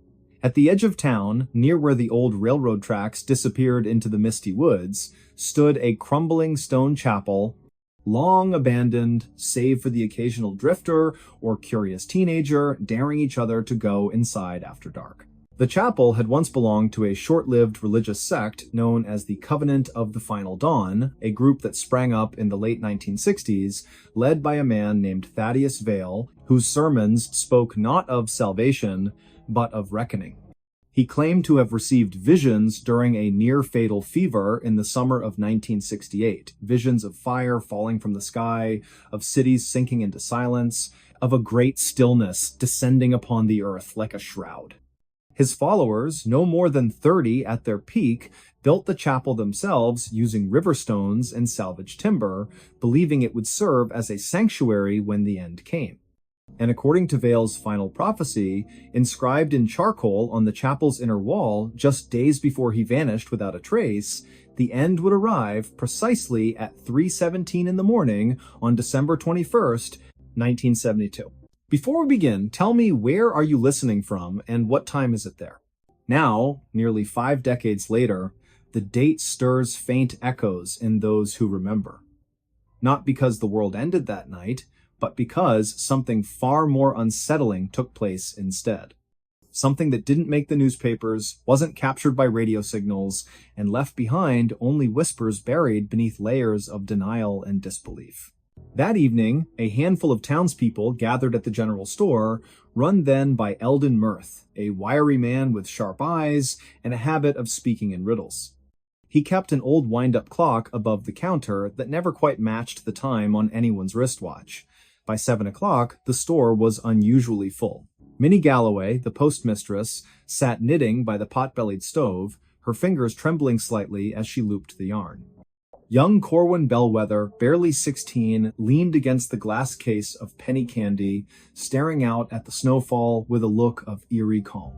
At the edge of town, near where the old railroad tracks disappeared into the misty woods, stood a crumbling stone chapel, long abandoned, save for the occasional drifter or curious teenager daring each other to go inside after dark. The chapel had once belonged to a short-lived religious sect known as the Covenant of the Final Dawn, a group that sprang up in the late 1960s, led by a man named Thaddeus Vale, whose sermons spoke not of salvation, but of reckoning. He claimed to have received visions during a near-fatal fever in the summer of 1968, visions of fire falling from the sky, of cities sinking into silence, of a great stillness descending upon the earth like a shroud. His followers, no more than 30 at their peak, built the chapel themselves using river stones and salvaged timber, believing it would serve as a sanctuary when the end came. And according to Vale's final prophecy, inscribed in charcoal on the chapel's inner wall just days before he vanished without a trace, the end would arrive precisely at 3:17 in the morning on December 21st, 1972. Before we begin, tell me, where are you listening from and what time is it there? Now, nearly 5 decades later, the date stirs faint echoes in those who remember. Not because the world ended that night, but because something far more unsettling took place instead. Something that didn't make the newspapers, wasn't captured by radio signals, and left behind only whispers buried beneath layers of denial and disbelief. That evening, a handful of townspeople gathered at the general store, run then by Eldon Mirth, a wiry man with sharp eyes and a habit of speaking in riddles. He kept an old wind-up clock above the counter that never quite matched the time on anyone's wristwatch. By 7 o'clock, the store was unusually full. Minnie Galloway, the postmistress, sat knitting by the pot-bellied stove, her fingers trembling slightly as she looped the yarn. Young Corwin Bellwether, barely 16, leaned against the glass case of penny candy, staring out at the snowfall with a look of eerie calm.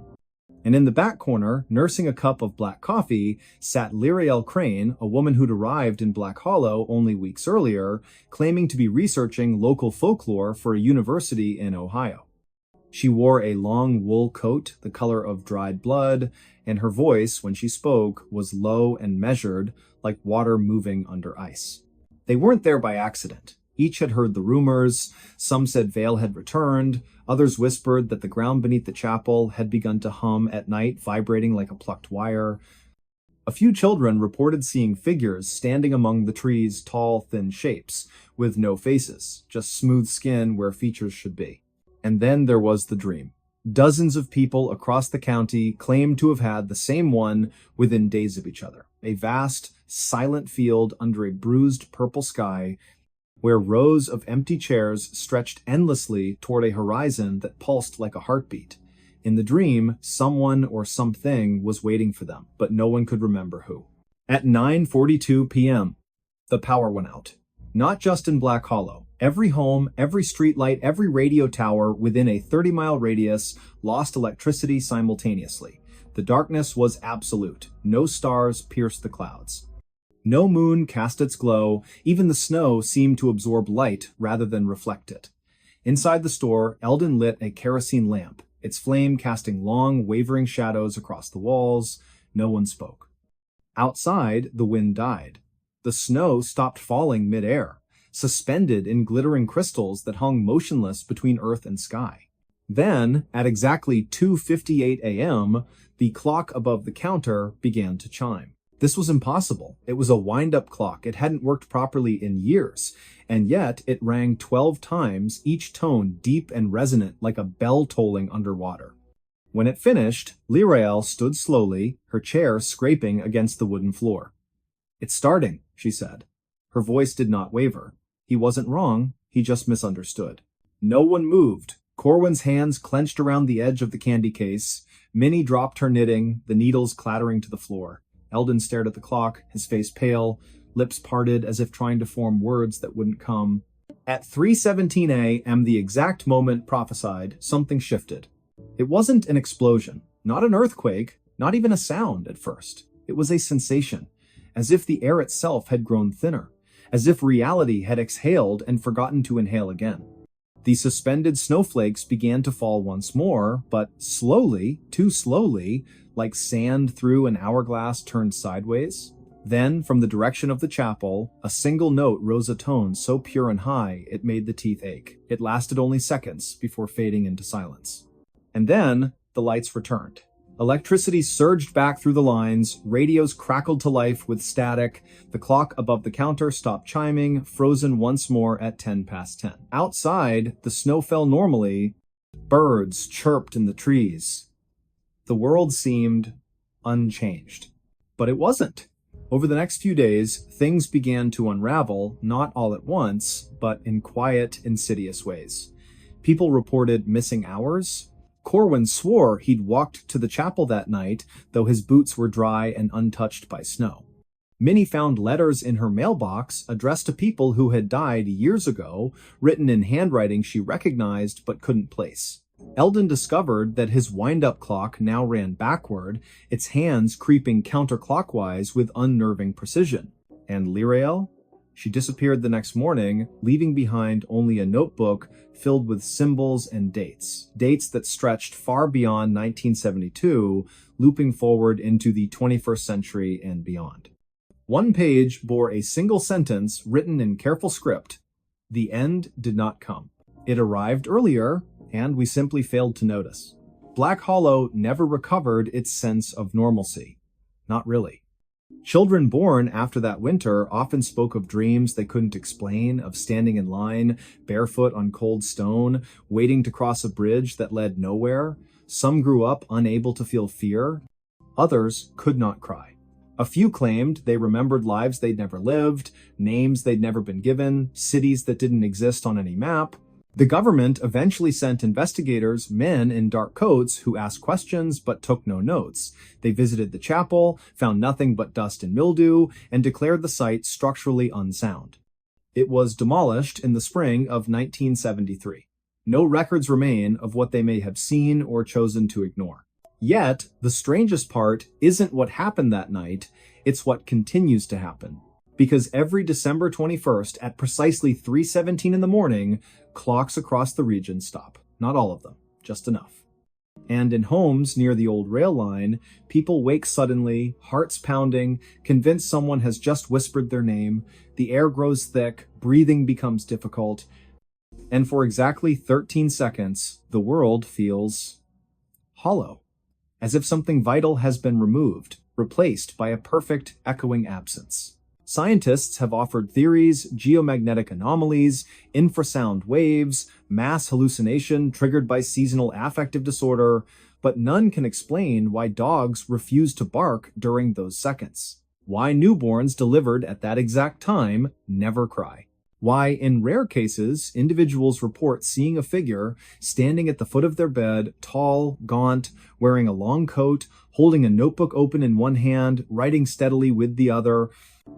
And in the back corner, nursing a cup of black coffee, sat Lyrael Crane, a woman who'd arrived in Black Hollow only weeks earlier, claiming to be researching local folklore for a university in Ohio. She wore a long wool coat, the color of dried blood, and her voice, when she spoke, was low and measured, like water moving under ice. They weren't there by accident. Each had heard the rumors. Some said Vale had returned. Others whispered that the ground beneath the chapel had begun to hum at night, vibrating like a plucked wire. A few children reported seeing figures standing among the trees' tall, thin shapes, with no faces, just smooth skin where features should be. And then there was the dream. Dozens of people across the county claimed to have had the same one within days of each other. A vast, silent field under a bruised purple sky, where rows of empty chairs stretched endlessly toward a horizon that pulsed like a heartbeat. In the dream, someone or something was waiting for them, but no one could remember who. At 9:42 p.m., the power went out. Not just in Black Hollow. Every home, every streetlight, every radio tower within a 30-mile radius lost electricity simultaneously. The darkness was absolute. No stars pierced the clouds. No moon cast its glow. Even the snow seemed to absorb light rather than reflect it. Inside the store, Eldon lit a kerosene lamp, its flame casting long, wavering shadows across the walls. No one spoke. Outside, the wind died. The snow stopped falling mid-air, suspended in glittering crystals that hung motionless between earth and sky. Then, at exactly 2:58 a.m., the clock above the counter began to chime. This was impossible. It was a wind-up clock. It hadn't worked properly in years, and yet it rang 12 times, each tone deep and resonant like a bell tolling underwater. When it finished, Lyrael stood slowly, her chair scraping against the wooden floor. "It's starting," she said. Her voice did not waver. He wasn't wrong. he just misunderstood. No one moved. Corwin's hands clenched around the edge of the candy case. Minnie dropped her knitting, the needles clattering to the floor. Eldon stared at the clock, his face pale, lips parted as if trying to form words that wouldn't come. At 3:17 a.m., the exact moment prophesied, something shifted. It wasn't an explosion, not an earthquake, not even a sound at first. It was a sensation, as if the air itself had grown thinner, as if reality had exhaled and forgotten to inhale again. The suspended snowflakes began to fall once more, but slowly, too slowly, like sand through an hourglass turned sideways. Then, from the direction of the chapel, a single note rose a tone so pure and high it made the teeth ache. It lasted only seconds before fading into silence. And then, the lights returned. Electricity surged back through the lines, radios crackled to life with static, the clock above the counter stopped chiming, frozen once more at 10 past 10. Outside, the snow fell normally, birds chirped in the trees. The world seemed unchanged. But it wasn't. Over the next few days, things began to unravel, not all at once, but in quiet, insidious ways. People reported missing hours. Corwin swore he'd walked to the chapel that night, though his boots were dry and untouched by snow. Minnie found letters in her mailbox addressed to people who had died years ago, written in handwriting she recognized but couldn't place. Eldon discovered that his wind-up clock now ran backward, its hands creeping counterclockwise with unnerving precision. And Lirael? She disappeared the next morning, leaving behind only a notebook filled with symbols and dates. Dates that stretched far beyond 1972, looping forward into the 21st century and beyond. One page bore a single sentence written in careful script. The end did not come. It arrived earlier, and we simply failed to notice. Black Hollow never recovered its sense of normalcy. Not really. Children born after that winter often spoke of dreams they couldn't explain, of standing in line, barefoot on cold stone, waiting to cross a bridge that led nowhere. Some grew up unable to feel fear. Others could not cry. A few claimed they remembered lives they'd never lived, names they'd never been given, cities that didn't exist on any map. The government eventually sent investigators, men in dark coats, who asked questions but took no notes. They visited the chapel, found nothing but dust and mildew, and declared the site structurally unsound. It was demolished in the spring of 1973. No records remain of what they may have seen or chosen to ignore. Yet, the strangest part isn't what happened that night, it's what continues to happen. Because every December 21st at precisely 3:17 in the morning, clocks across the region stop. Not all of them, just enough. And in homes near the old rail line, people wake suddenly, hearts pounding, convinced someone has just whispered their name, the air grows thick, breathing becomes difficult, and for exactly 13 seconds, the world feels hollow, as if something vital has been removed, replaced by a perfect, echoing absence. Scientists have offered theories, geomagnetic anomalies, infrasound waves, mass hallucination triggered by seasonal affective disorder, but none can explain why dogs refuse to bark during those seconds. Why newborns delivered at that exact time never cry. Why, in rare cases, individuals report seeing a figure standing at the foot of their bed, tall, gaunt, wearing a long coat, holding a notebook open in one hand, writing steadily with the other.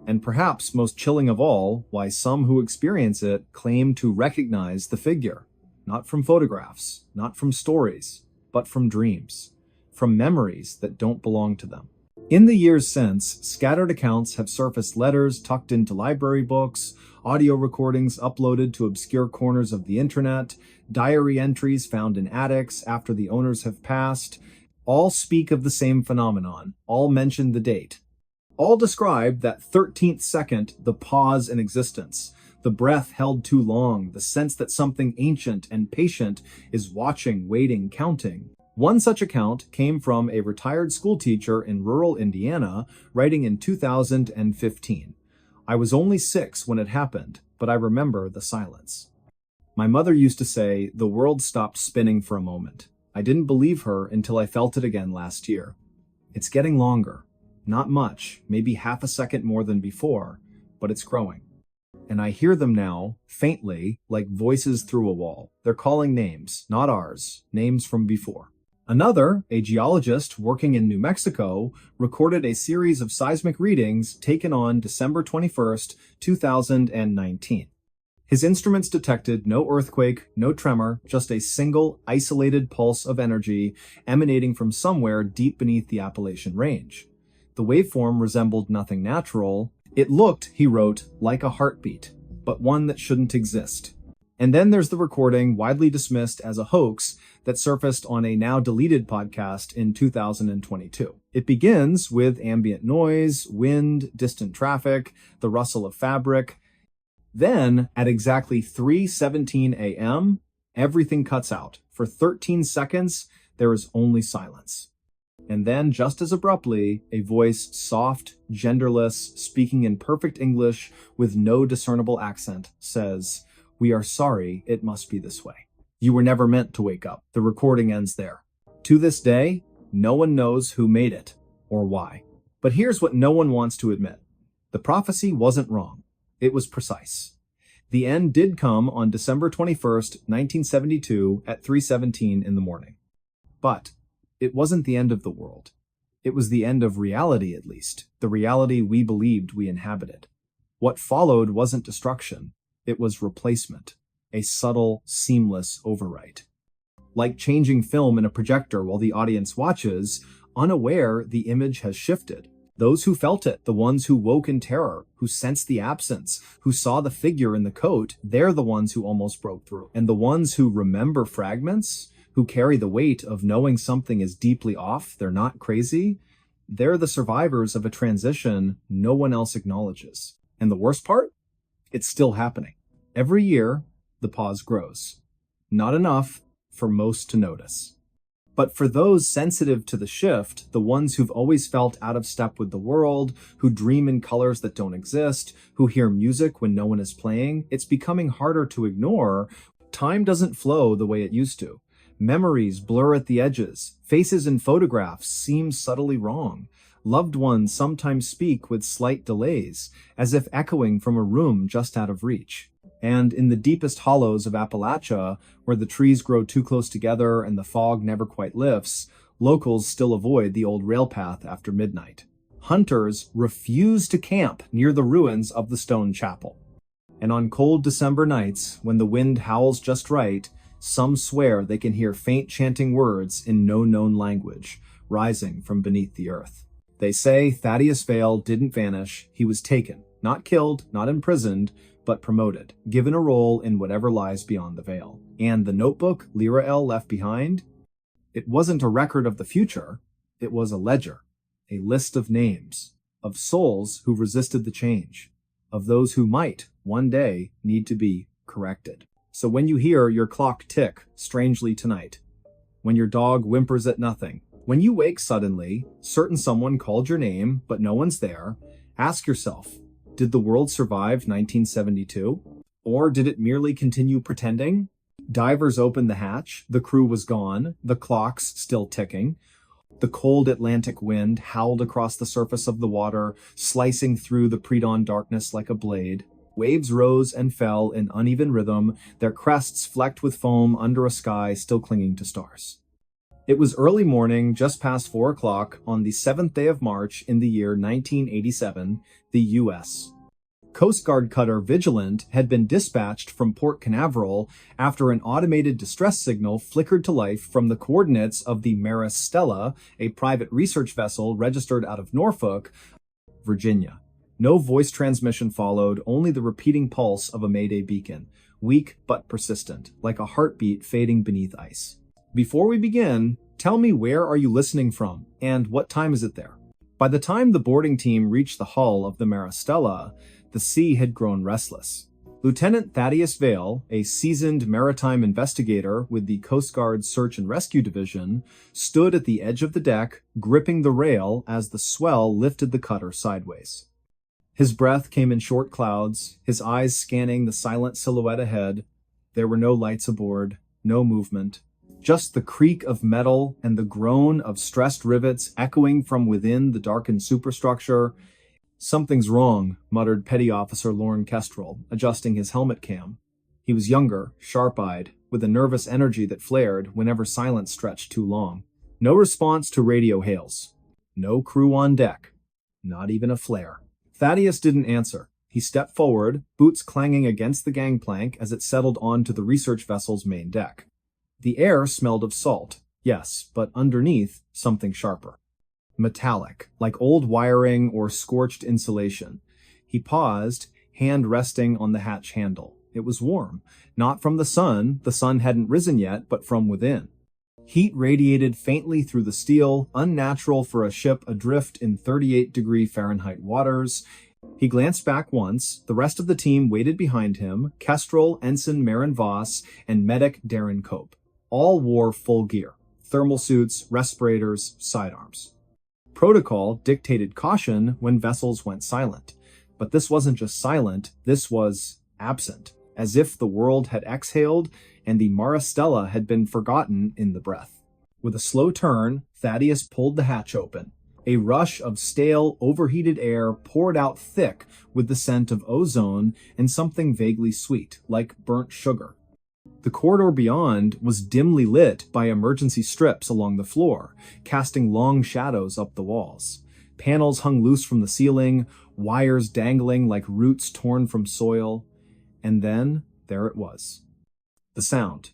And perhaps most chilling of all, why some who experience it claim to recognize the figure, not from photographs, not from stories, but from dreams, from memories that don't belong to them. In the years since, scattered accounts have surfaced, letters tucked into library books, audio recordings uploaded to obscure corners of the internet, diary entries found in attics after the owners have passed. All speak of the same phenomenon, all mention the date. All describe that 13th second, the pause in existence, the breath held too long, the sense that something ancient and patient is watching, waiting, counting. One such account came from a retired schoolteacher in rural Indiana, writing in 2015. I was only 6 when it happened, but I remember the silence. My mother used to say, the world stopped spinning for a moment. I didn't believe her until I felt it again last year. It's getting longer. Not much, maybe half a second more than before, but it's growing. and I hear them now, faintly, like voices through a wall. They're calling names, not ours, names from before. Another, a geologist working in New Mexico, recorded a series of seismic readings taken on December 21st, 2019. His instruments detected no earthquake, no tremor, just a single, isolated pulse of energy emanating from somewhere deep beneath the Appalachian Range. The waveform resembled nothing natural. It looked, he wrote, like a heartbeat, but one that shouldn't exist. And then there's the recording, widely dismissed as a hoax, that surfaced on a now-deleted podcast in 2022. It begins with ambient noise, wind, distant traffic, the rustle of fabric. Then, at exactly 3:17 a.m., everything cuts out. For 13 seconds, there is only silence. And then, just as abruptly, a voice, soft, genderless, speaking in perfect English with no discernible accent, says, "We are sorry, it must be this way. You were never meant to wake up." The recording ends there. To this day, no one knows who made it or why. But here's what no one wants to admit. The prophecy wasn't wrong. It was precise. The end did come on December 21st, 1972 at 3:17 in the morning. But it wasn't the end of the world. It was the end of reality, at least, the reality we believed we inhabited. What followed wasn't destruction. It was replacement, a subtle, seamless overwrite. Like changing film in a projector while the audience watches, unaware, the image has shifted. Those who felt it, the ones who woke in terror, who sensed the absence, who saw the figure in the coat, they're the ones who almost broke through. And the ones who remember fragments, who carry the weight of knowing something is deeply off, they're not crazy, they're the survivors of a transition no one else acknowledges. And the worst part? It's still happening. Every year, the pause grows. Not enough for most to notice. But for those sensitive to the shift, the ones who've always felt out of step with the world, who dream in colors that don't exist, who hear music when no one is playing, it's becoming harder to ignore. Time doesn't flow the way it used to. Memories blur at the edges. Faces in photographs seem subtly wrong. Loved ones sometimes speak with slight delays, as if echoing from a room just out of reach. And in the deepest hollows of Appalachia, where the trees grow too close together and the fog never quite lifts, locals still avoid the old rail path after midnight. Hunters refuse to camp near the ruins of the stone chapel. And on cold December nights, when the wind howls just right, some swear they can hear faint chanting words in no known language, rising from beneath the earth. They say Thaddeus Vale didn't vanish, he was taken, not killed, not imprisoned, but promoted, given a role in whatever lies beyond the veil. And the notebook Lyra L left behind? It wasn't a record of the future, it was a ledger, a list of names, of souls who resisted the change, of those who might, one day, need to be corrected. So when you hear your clock tick strangely tonight, when your dog whimpers at nothing, when you wake suddenly, certain someone called your name, but no one's there, ask yourself, did the world survive 1972? Or did it merely continue pretending? Divers opened the hatch, the crew was gone, the clocks still ticking. The cold Atlantic wind howled across the surface of the water, slicing through the pre-dawn darkness like a blade. Waves rose and fell in uneven rhythm, their crests flecked with foam under a sky still clinging to stars. It was early morning, just past 4 o'clock, on the 7th day of March in the year 1987, the U.S. Coast Guard cutter Vigilant had been dispatched from Port Canaveral after an automated distress signal flickered to life from the coordinates of the Stella, a private research vessel registered out of Norfolk, Virginia. No voice transmission followed, only the repeating pulse of a Mayday beacon, weak but persistent, like a heartbeat fading beneath ice. Before we begin, tell me, where are you listening from, and what time is it there? By the time the boarding team reached the hull of the Stella, the sea had grown restless. Lieutenant Thaddeus Vale, a seasoned maritime investigator with the Coast Guard's Search and Rescue Division, stood at the edge of the deck, gripping the rail as the swell lifted the cutter sideways. His breath came in short clouds, his eyes scanning the silent silhouette ahead. There were no lights aboard, no movement. Just the creak of metal and the groan of stressed rivets echoing from within the darkened superstructure. Something's wrong, muttered Petty Officer Lorne Kestrel, adjusting his helmet cam. He was younger, sharp-eyed, with a nervous energy that flared whenever silence stretched too long. No response to radio hails. No crew on deck. Not even a flare. Thaddeus didn't answer. He stepped forward, boots clanging against the gangplank as it settled onto the research vessel's main deck. The air smelled of salt, yes, but underneath, something sharper. Metallic, like old wiring or scorched insulation. He paused, hand resting on the hatch handle. It was warm, not from the sun hadn't risen yet, but from within. Heat radiated faintly through the steel, unnatural for a ship adrift in 38-degree Fahrenheit waters. He glanced back once. The rest of the team waited behind him, Kestrel, Ensign Marin Voss, and Medic Darren Cope. All wore full gear, thermal suits, respirators, sidearms. Protocol dictated caution when vessels went silent. But this wasn't just silent, this was absent, as if the world had exhaled and the Maristella had been forgotten in the breath. With a slow turn, Thaddeus pulled the hatch open. A rush of stale, overheated air poured out thick with the scent of ozone and something vaguely sweet, like burnt sugar. The corridor beyond was dimly lit by emergency strips along the floor, casting long shadows up the walls. Panels hung loose from the ceiling, wires dangling like roots torn from soil. And then, there it was. The sound.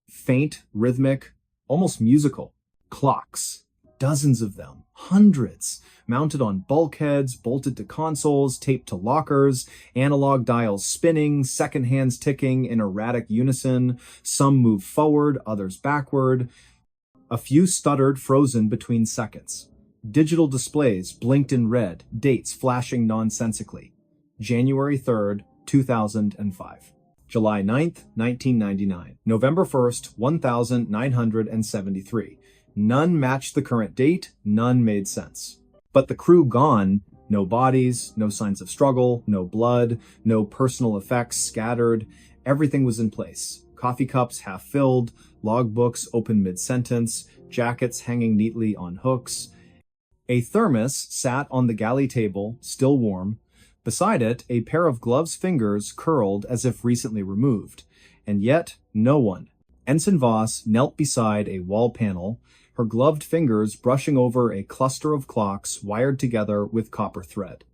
Faint, rhythmic, almost musical. Clocks. Dozens of them. Hundreds. Mounted on bulkheads, bolted to consoles, taped to lockers, analog dials spinning, second hands ticking in erratic unison. Some moved forward, others backward. A few stuttered, frozen between seconds. Digital displays blinked in red, dates flashing nonsensically. January 3rd, 2005. July 9th, 1999. November 1st, 1973. None matched the current date, none made sense. But the crew gone, no bodies, no signs of struggle, no blood, no personal effects scattered. Everything was in place. Coffee cups half filled, logbooks open mid-sentence, jackets hanging neatly on hooks. A thermos sat on the galley table, still warm. Beside it, a pair of gloves' fingers curled as if recently removed. And yet, no one. Ensign Voss knelt beside a wall panel, her gloved fingers brushing over a cluster of clocks wired together with copper thread.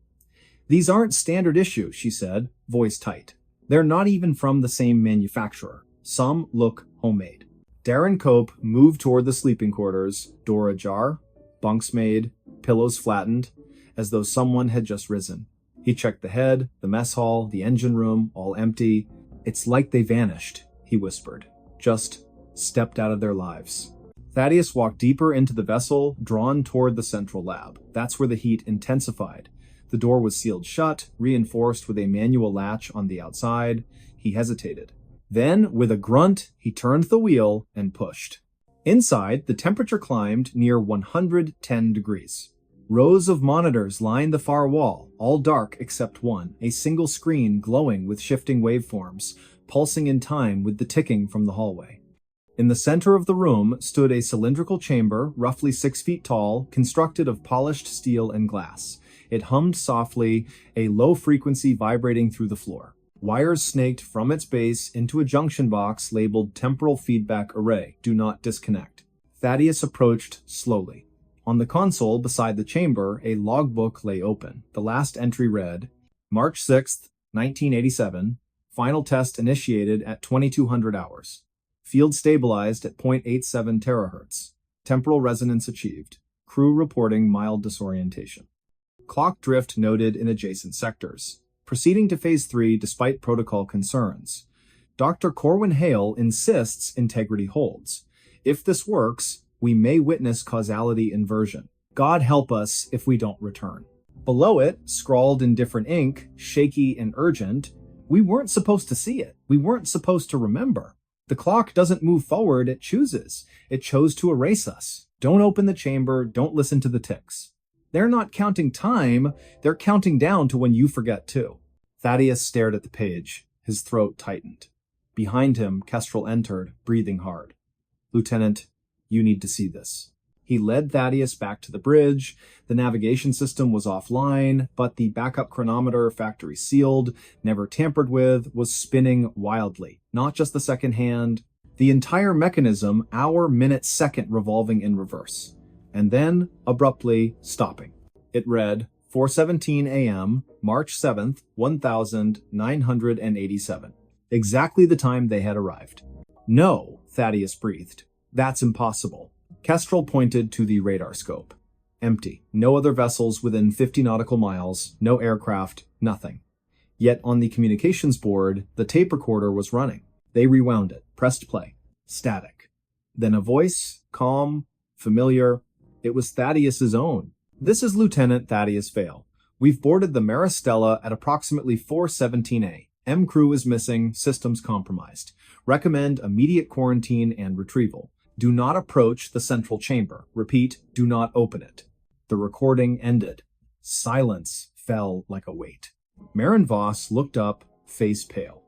"These aren't standard issue," she said, voice tight. "They're not even from the same manufacturer. Some look homemade." Darren Cope moved toward the sleeping quarters, door ajar, bunks made, pillows flattened, as though someone had just risen. He checked the head, the mess hall, the engine room, all empty. "It's like they vanished," he whispered. "Just stepped out of their lives." Thaddeus walked deeper into the vessel, drawn toward the central lab. That's where the heat intensified. The door was sealed shut, reinforced with a manual latch on the outside. He hesitated. Then, with a grunt, he turned the wheel and pushed. Inside, the temperature climbed near 110 degrees. Rows of monitors lined the far wall, all dark except one, a single screen glowing with shifting waveforms, pulsing in time with the ticking from the hallway. In the center of the room stood a cylindrical chamber, roughly 6 feet tall, constructed of polished steel and glass. It hummed softly, a low frequency vibrating through the floor. Wires snaked from its base into a junction box labeled Temporal Feedback Array. Do not disconnect. Thaddeus approached slowly. On the console beside the chamber, a logbook lay open. The last entry read, March 6th, 1987, final test initiated at 2200 hours. Field stabilized at 0.87 terahertz. Temporal resonance achieved. Crew reporting mild disorientation. Clock drift noted in adjacent sectors. Proceeding to Phase 3 despite protocol concerns. Dr. Corwin Hale insists integrity holds. If this works, we may witness causality inversion. God help us if we don't return. Below it, scrawled in different ink, shaky and urgent, we weren't supposed to see it. We weren't supposed to remember. The clock doesn't move forward, it chooses. It chose to erase us. Don't open the chamber, don't listen to the ticks. They're not counting time, they're counting down to when you forget too. Thaddeus stared at the page. His throat tightened. Behind him, Kestrel entered, breathing hard. Lieutenant, you need to see this. He led Thaddeus back to the bridge. The navigation system was offline, but the backup chronometer, factory sealed, never tampered with, was spinning wildly. Not just the second hand, the entire mechanism, hour, minute, second revolving in reverse. And then, abruptly, stopping. It read, 4:17 a.m., March 7th, 1987. Exactly the time they had arrived. No, Thaddeus breathed. That's impossible. Kestrel pointed to the radar scope. Empty. No other vessels within 50 nautical miles, no aircraft, nothing. Yet on the communications board, the tape recorder was running. They rewound it, pressed play. Static. Then a voice, calm, familiar. It was Thaddeus's own. This is Lieutenant Thaddeus Vale. We've boarded the Maristella at approximately 4:17 a.m. M crew is missing, systems compromised. Recommend immediate quarantine and retrieval. Do not approach the central chamber. Repeat, do not open it. The recording ended. Silence fell like a weight. Marin Voss looked up, face pale.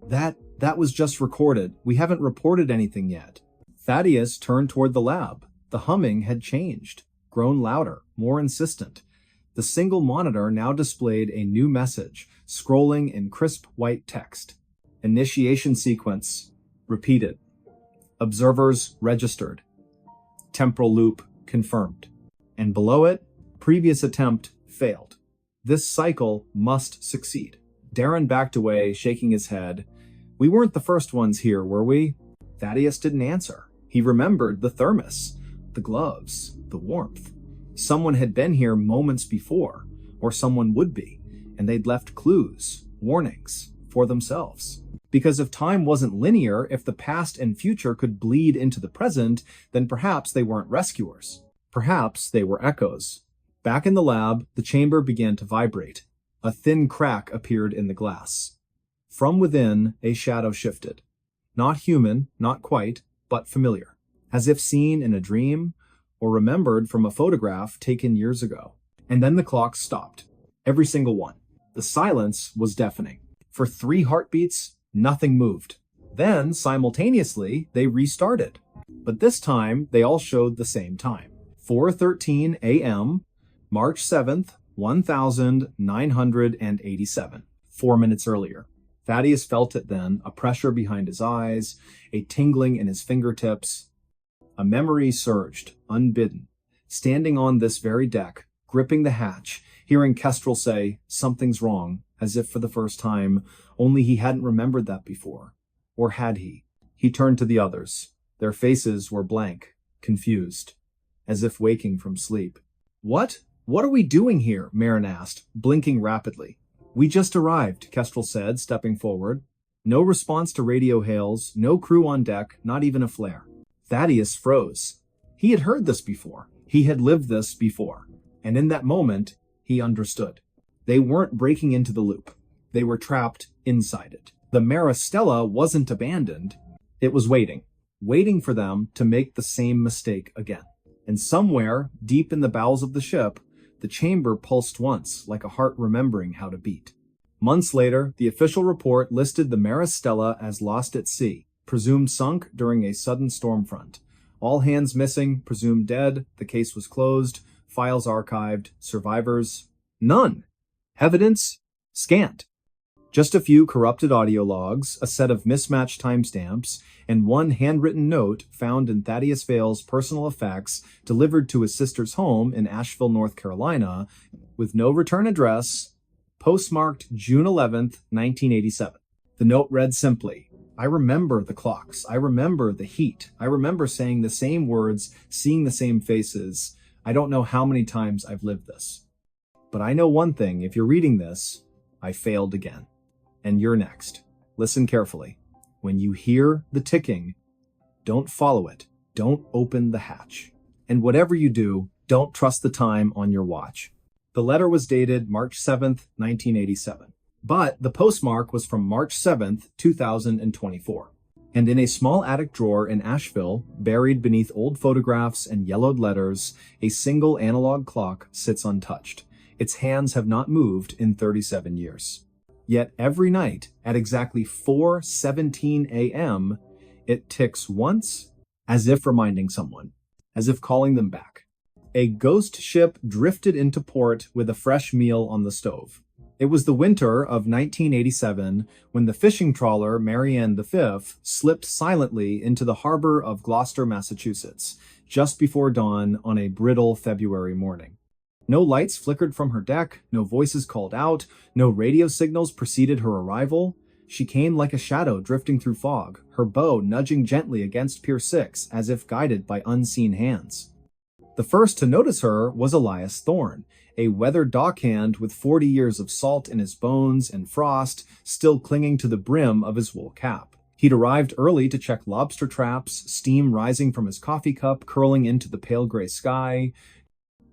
That was just recorded. We haven't reported anything yet. Thaddeus turned toward the lab. The humming had changed, grown louder, more insistent. The single monitor now displayed a new message, scrolling in crisp white text. Initiation sequence repeated. Observers registered. Temporal loop confirmed. And below it, previous attempt failed. This cycle must succeed. Darren backed away, shaking his head. We weren't the first ones here, were we? Thaddeus didn't answer. He remembered the thermos, the gloves, the warmth. Someone had been here moments before, or someone would be, and they'd left clues, warnings, for themselves. Because if time wasn't linear, if the past and future could bleed into the present, then perhaps they weren't rescuers. Perhaps they were echoes. Back in the lab, the chamber began to vibrate. A thin crack appeared in the glass. From within, a shadow shifted. Not human, not quite, but familiar. As if seen in a dream, or remembered from a photograph taken years ago. And then the clock stopped. Every single one. The silence was deafening. For 3 heartbeats, nothing moved. Then, simultaneously, they restarted. But this time, they all showed the same time. 4:13 a.m., March 7th, 1987. 4 minutes earlier. Thaddeus felt it then, a pressure behind his eyes, a tingling in his fingertips. A memory surged, unbidden. Standing on this very deck, gripping the hatch, hearing Kestrel say, something's wrong, as if for the first time, only he hadn't remembered that before. Or had he? He turned to the others. Their faces were blank, confused, as if waking from sleep. What? What are we doing here? Marin asked, blinking rapidly. We just arrived, Kestrel said, stepping forward. No response to radio hails, no crew on deck, not even a flare. Thaddeus froze. He had heard this before. He had lived this before. And in that moment, he understood. They weren't breaking into the loop. They were trapped inside it. The Maristella wasn't abandoned. It was waiting for them to make the same mistake again. And somewhere, deep in the bowels of the ship, the chamber pulsed once, like a heart remembering how to beat. Months later, the official report listed the Maristella as lost at sea, presumed sunk during a sudden storm front. All hands missing, presumed dead, the case was closed, files archived, survivors, none. Evidence, scant. Just a few corrupted audio logs, a set of mismatched timestamps, and one handwritten note found in Thaddeus Vale's personal effects delivered to his sister's home in Asheville, North Carolina, with no return address, postmarked June 11th, 1987. The note read simply, I remember the clocks. I remember the heat. I remember saying the same words, seeing the same faces. I don't know how many times I've lived this. But I know one thing, if you're reading this, I failed again. And you're next. Listen carefully. When you hear the ticking, don't follow it. Don't open the hatch. And whatever you do, don't trust the time on your watch. The letter was dated March 7th, 1987. But the postmark was from March 7th, 2024. And in a small attic drawer in Asheville, buried beneath old photographs and yellowed letters, a single analog clock sits untouched. Its hands have not moved in 37 years. Yet every night, at exactly 4:17 a.m., it ticks once, as if reminding someone. as if calling them back. A ghost ship drifted into port with a fresh meal on the stove. It was the winter of 1987 when the fishing trawler Marianne V slipped silently into the harbor of Gloucester, Massachusetts, just before dawn on a brittle February morning. No lights flickered from her deck, no voices called out, no radio signals preceded her arrival. She came like a shadow drifting through fog, her bow nudging gently against Pier 6 as if guided by unseen hands. The first to notice her was Elias Thorne, a weathered dockhand with 40 years of salt in his bones and frost still clinging to the brim of his wool cap. He'd arrived early to check lobster traps, steam rising from his coffee cup curling into the pale gray sky.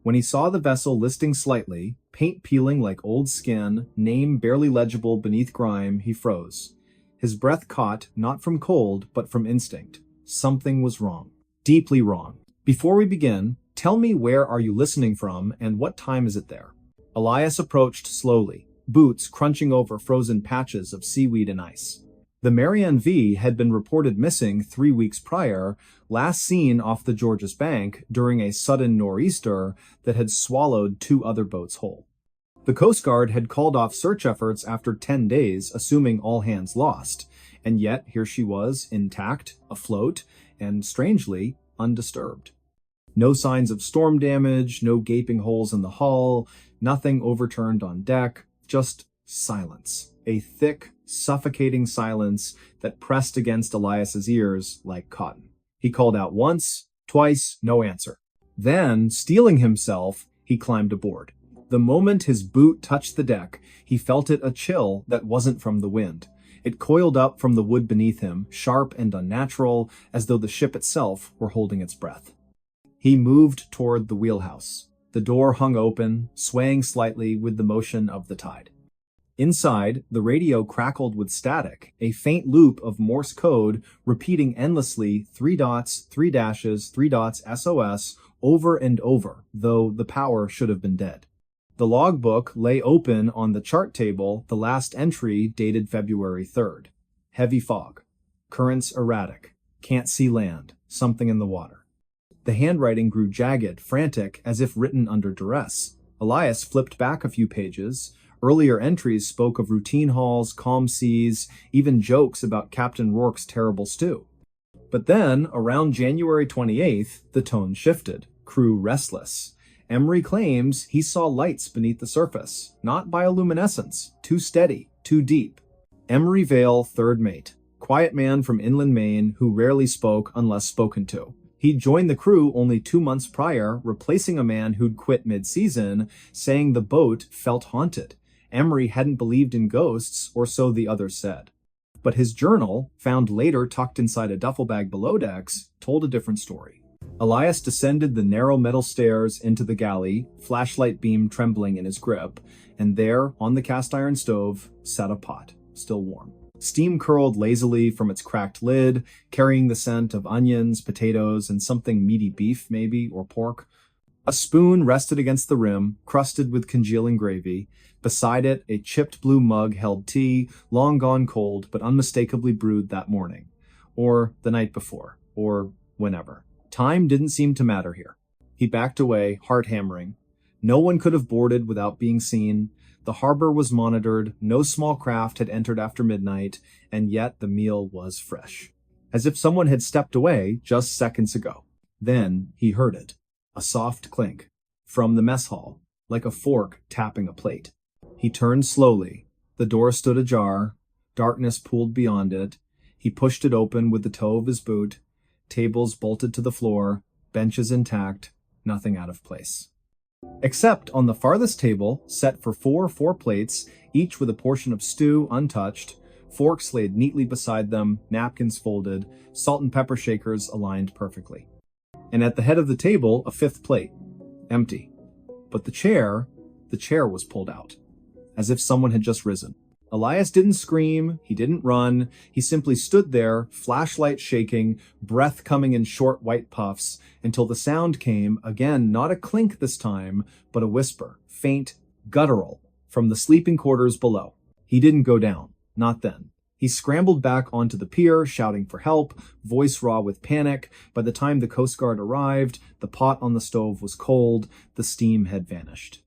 When he saw the vessel listing slightly, paint peeling like old skin, name barely legible beneath grime, he froze. His breath caught, not from cold, but from instinct. Something was wrong. Deeply wrong. Before we begin, tell me where are you listening from and what time is it there? Elias approached slowly, boots crunching over frozen patches of seaweed and ice. The Marianne V had been reported missing 3 weeks prior, last seen off the Georges Bank during a sudden nor'easter that had swallowed 2 other boats whole. The Coast Guard had called off search efforts after 10 days, assuming all hands lost, and yet here she was, intact, afloat, and strangely, undisturbed. No signs of storm damage, no gaping holes in the hull, nothing overturned on deck, just silence. A thick, suffocating silence that pressed against Elias's ears like cotton. He called out once, twice, no answer. Then, steeling himself, he climbed aboard. The moment his boot touched the deck, he felt it a chill that wasn't from the wind. It coiled up from the wood beneath him, sharp and unnatural, as though the ship itself were holding its breath. He moved toward the wheelhouse. The door hung open, swaying slightly with the motion of the tide. Inside, the radio crackled with static, a faint loop of Morse code repeating endlessly 3 dots, 3 dashes, 3 dots, SOS, over and over, though the power should have been dead. The logbook lay open on the chart table, the last entry dated February 3rd. Heavy fog. Currents erratic. Can't see land. Something in the water. The handwriting grew jagged, frantic, as if written under duress. Elias flipped back a few pages. Earlier entries spoke of routine hauls, calm seas, even jokes about Captain Rourke's terrible stew. But then, around January 28th, the tone shifted. Crew restless. Emery claims he saw lights beneath the surface, not bioluminescence, too steady, too deep. Emery Vale, third mate, quiet man from inland Maine who rarely spoke unless spoken to. He'd joined the crew only 2 months prior, replacing a man who'd quit mid-season, saying the boat felt haunted. Emery hadn't believed in ghosts, or so the others said. But his journal, found later tucked inside a duffel bag below decks, told a different story. Elias descended the narrow metal stairs into the galley, flashlight beam trembling in his grip, and there, on the cast iron stove, sat a pot, still warm. Steam curled lazily from its cracked lid, carrying the scent of onions, potatoes, and something meaty beef, maybe, or pork. A spoon rested against the rim, crusted with congealing gravy. Beside it, a chipped blue mug held tea, long gone cold, but unmistakably brewed that morning. Or the night before. Or whenever. Time didn't seem to matter here. He backed away, heart hammering. No one could have boarded without being seen. The harbor was monitored, no small craft had entered after midnight, and yet the meal was fresh. As if someone had stepped away just seconds ago. Then he heard it. A soft clink. From the mess hall, like a fork tapping a plate. He turned slowly. The door stood ajar. Darkness pooled beyond it. He pushed it open with the toe of his boot. Tables bolted to the floor. Benches intact. Nothing out of place. Except on the farthest table, set for four plates, each with a portion of stew untouched, forks laid neatly beside them, napkins folded, salt and pepper shakers aligned perfectly. And at the head of the table, a fifth plate. Empty. But the chair was pulled out. As if someone had just risen. Elias didn't scream, he didn't run, he simply stood there, flashlight shaking, breath coming in short white puffs, until the sound came, again not a clink this time, but a whisper, faint, guttural, from the sleeping quarters below. He didn't go down, not then. He scrambled back onto the pier, shouting for help, voice raw with panic. By the time the Coast Guard arrived, the pot on the stove was cold, the steam had vanished.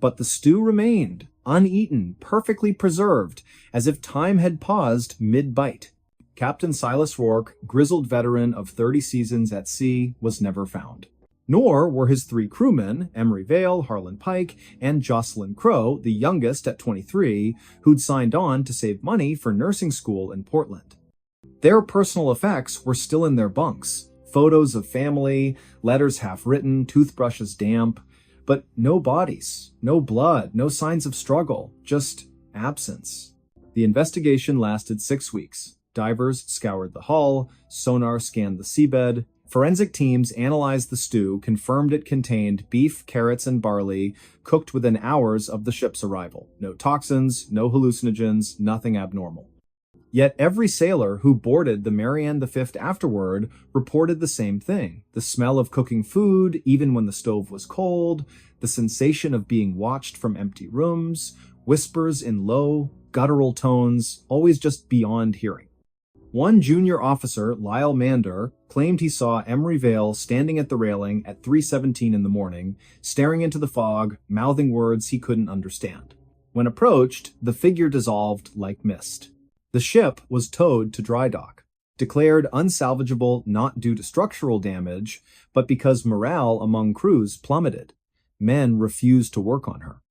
But the stew remained, uneaten, perfectly preserved, as if time had paused mid-bite. Captain Silas Rourke, grizzled veteran of 30 seasons at sea, was never found. Nor were his 3 crewmen, Emery Vale, Harlan Pike, and Jocelyn Crow, the youngest at 23, who'd signed on to save money for nursing school in Portland. Their personal effects were still in their bunks. Photos of family, letters half-written, toothbrushes damp, but no bodies, no blood, no signs of struggle, just absence. The investigation lasted 6 weeks. Divers scoured the hull, sonar scanned the seabed. Forensic teams analyzed the stew, confirmed it contained beef, carrots, and barley, cooked within hours of the ship's arrival. No toxins, no hallucinogens, nothing abnormal. Yet every sailor who boarded the Marianne V afterward reported the same thing. The smell of cooking food, even when the stove was cold, the sensation of being watched from empty rooms, whispers in low, guttural tones, always just beyond hearing. One junior officer, Lyle Mander, claimed he saw Emery Vale standing at the railing at 3:17 in the morning, staring into the fog, mouthing words he couldn't understand. When approached, the figure dissolved like mist. The ship was towed to dry dock, declared unsalvageable not due to structural damage, but because morale among crews plummeted. Men refused to work on her.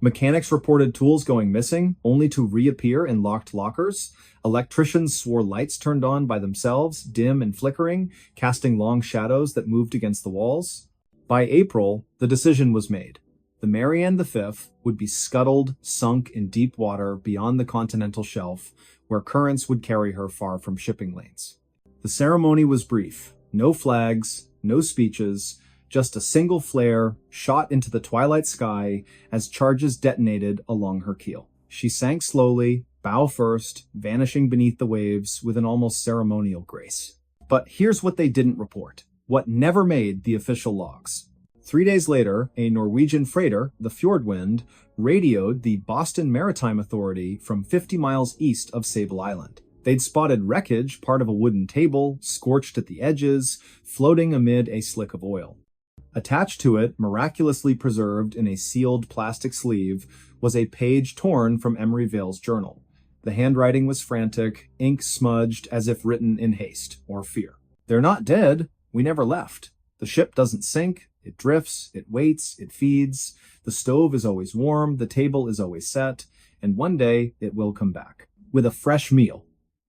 Mechanics reported tools going missing, only to reappear in locked lockers. Electricians swore lights turned on by themselves, dim and flickering, casting long shadows that moved against the walls. By April, the decision was made. The Marianne V would be scuttled, sunk in deep water beyond the continental shelf, where currents would carry her far from shipping lanes. The ceremony was brief. No flags, no speeches, just a single flare shot into the twilight sky as charges detonated along her keel. She sank slowly, bow first, vanishing beneath the waves with an almost ceremonial grace. But here's what they didn't report, what never made the official logs. 3 days later, a Norwegian freighter, the Fjordwind, radioed the Boston Maritime Authority from 50 miles east of Sable Island. They'd spotted wreckage, part of a wooden table, scorched at the edges, floating amid a slick of oil. Attached to it, miraculously preserved in a sealed plastic sleeve, was a page torn from Emery Vale's journal. The handwriting was frantic, ink smudged as if written in haste or fear. "They're not dead. We never left. The ship doesn't sink. It drifts, it waits, it feeds. The stove is always warm, the table is always set, and one day it will come back. With a fresh meal.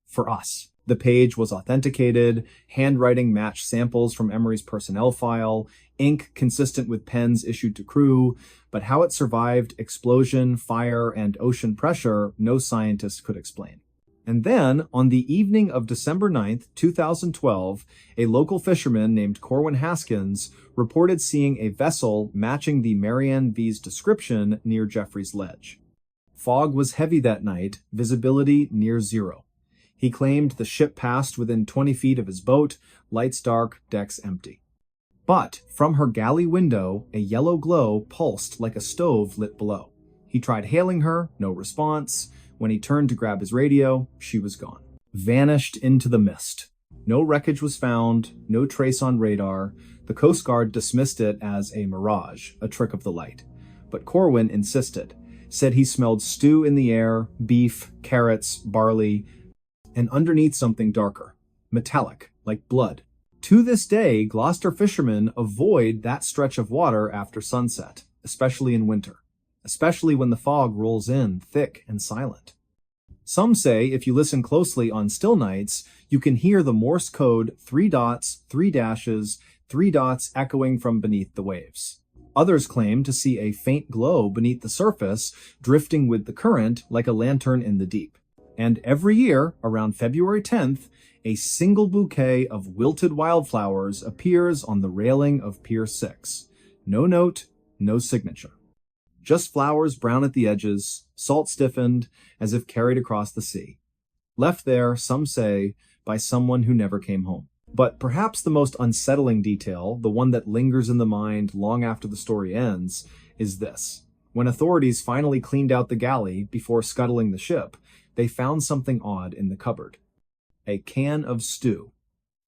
For us." The page was authenticated, handwriting matched samples from Emery's personnel file, ink consistent with pens issued to crew, but how it survived explosion, fire, and ocean pressure, no scientist could explain. And then, on the evening of December 9th, 2012, a local fisherman named Corwin Haskins reported seeing a vessel matching the Marianne V's description near Jeffrey's Ledge. Fog was heavy that night, visibility near zero. He claimed the ship passed within 20 feet of his boat, lights dark, decks empty. But from her galley window, a yellow glow pulsed like a stove lit below. He tried hailing her, no response. When he turned to grab his radio, she was gone. Vanished into the mist. No wreckage was found, no trace on radar. The Coast Guard dismissed it as a mirage, a trick of the light. But Corwin insisted, said he smelled stew in the air, beef, carrots, barley, and underneath something darker, metallic, like blood. To this day, Gloucester fishermen avoid that stretch of water after sunset, especially in winter, especially when the fog rolls in thick and silent. Some say if you listen closely on still nights, you can hear the Morse code 3 dots, 3 dashes, 3 dots echoing from beneath the waves. Others claim to see a faint glow beneath the surface, drifting with the current like a lantern in the deep. And every year, around February 10th, a single bouquet of wilted wildflowers appears on the railing of Pier 6. No note, no signature. Just flowers brown at the edges, salt stiffened, as if carried across the sea. Left there, some say, by someone who never came home. But perhaps the most unsettling detail, the one that lingers in the mind long after the story ends, is this. When authorities finally cleaned out the galley before scuttling the ship, they found something odd in the cupboard. A can of stew.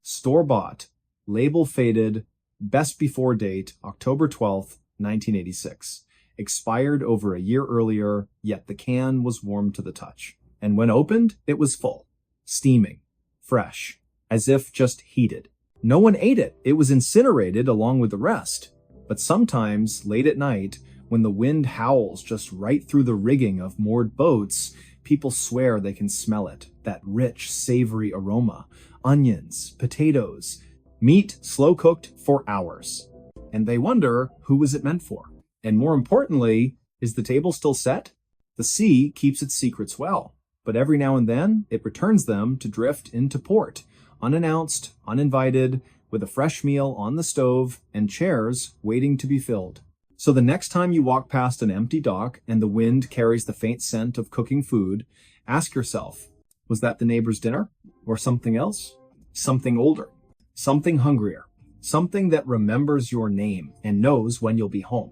Store-bought, label faded, best before date, October 12th, 1986. Expired over a year earlier, yet the can was warm to the touch. And when opened, it was full. Steaming. Fresh. As if just heated. No one ate it. It was incinerated along with the rest. But sometimes, late at night, when the wind howls just right through the rigging of moored boats, people swear they can smell it. That rich, savory aroma. Onions, potatoes, meat slow-cooked for hours. And they wonder, who was it meant for? And more importantly, is the table still set? The sea keeps its secrets well, but every now and then it returns them to drift into port, unannounced, uninvited, with a fresh meal on the stove and chairs waiting to be filled. So the next time you walk past an empty dock and the wind carries the faint scent of cooking food, ask yourself, was that the neighbor's dinner? Or something else? Something older? Something hungrier? Something that remembers your name and knows when you'll be home?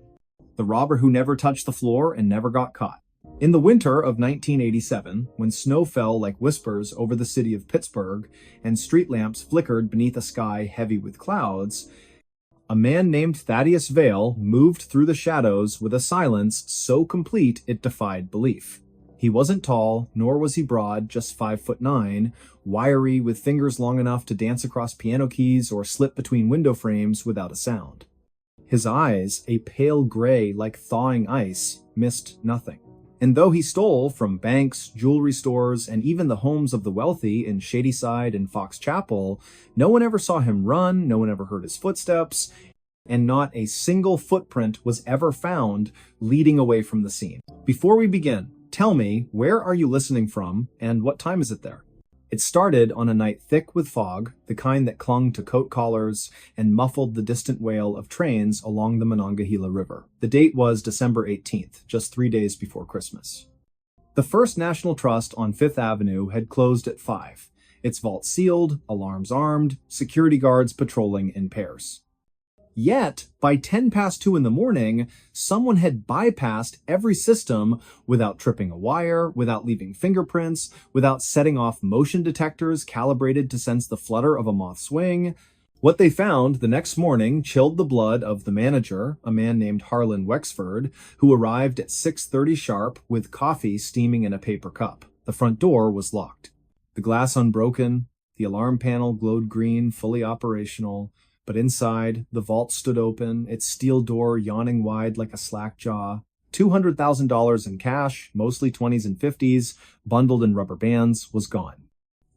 The robber who never touched the floor and never got caught. In the winter of 1987, when snow fell like whispers over the city of Pittsburgh and street lamps flickered beneath a sky heavy with clouds, a man named Thaddeus Vale moved through the shadows with a silence so complete it defied belief. He wasn't tall, nor was he broad, just 5'9", wiry with fingers long enough to dance across piano keys or slip between window frames without a sound. His eyes, a pale gray like thawing ice, missed nothing. And though he stole from banks, jewelry stores, and even the homes of the wealthy in Shadyside and Fox Chapel, no one ever saw him run, no one ever heard his footsteps, and not a single footprint was ever found leading away from the scene. Before we begin, tell me, where are you listening from, and what time is it there? It started on a night thick with fog, the kind that clung to coat collars and muffled the distant wail of trains along the Monongahela River. The date was December 18th, just 3 days before Christmas. The First National Trust on Fifth Avenue had closed at 5, its vault sealed, alarms armed, security guards patrolling in pairs. Yet, by 10 past 2 in the morning, someone had bypassed every system without tripping a wire, without leaving fingerprints, without setting off motion detectors calibrated to sense the flutter of a moth's wing. What they found the next morning chilled the blood of the manager, a man named Harlan Wexford, who arrived at 6:30 sharp with coffee steaming in a paper cup. The front door was locked. The glass unbroken, the alarm panel glowed green, fully operational. But inside, the vault stood open, its steel door yawning wide like a slack jaw. $200,000 in cash, mostly 20s and 50s, bundled in rubber bands, was gone.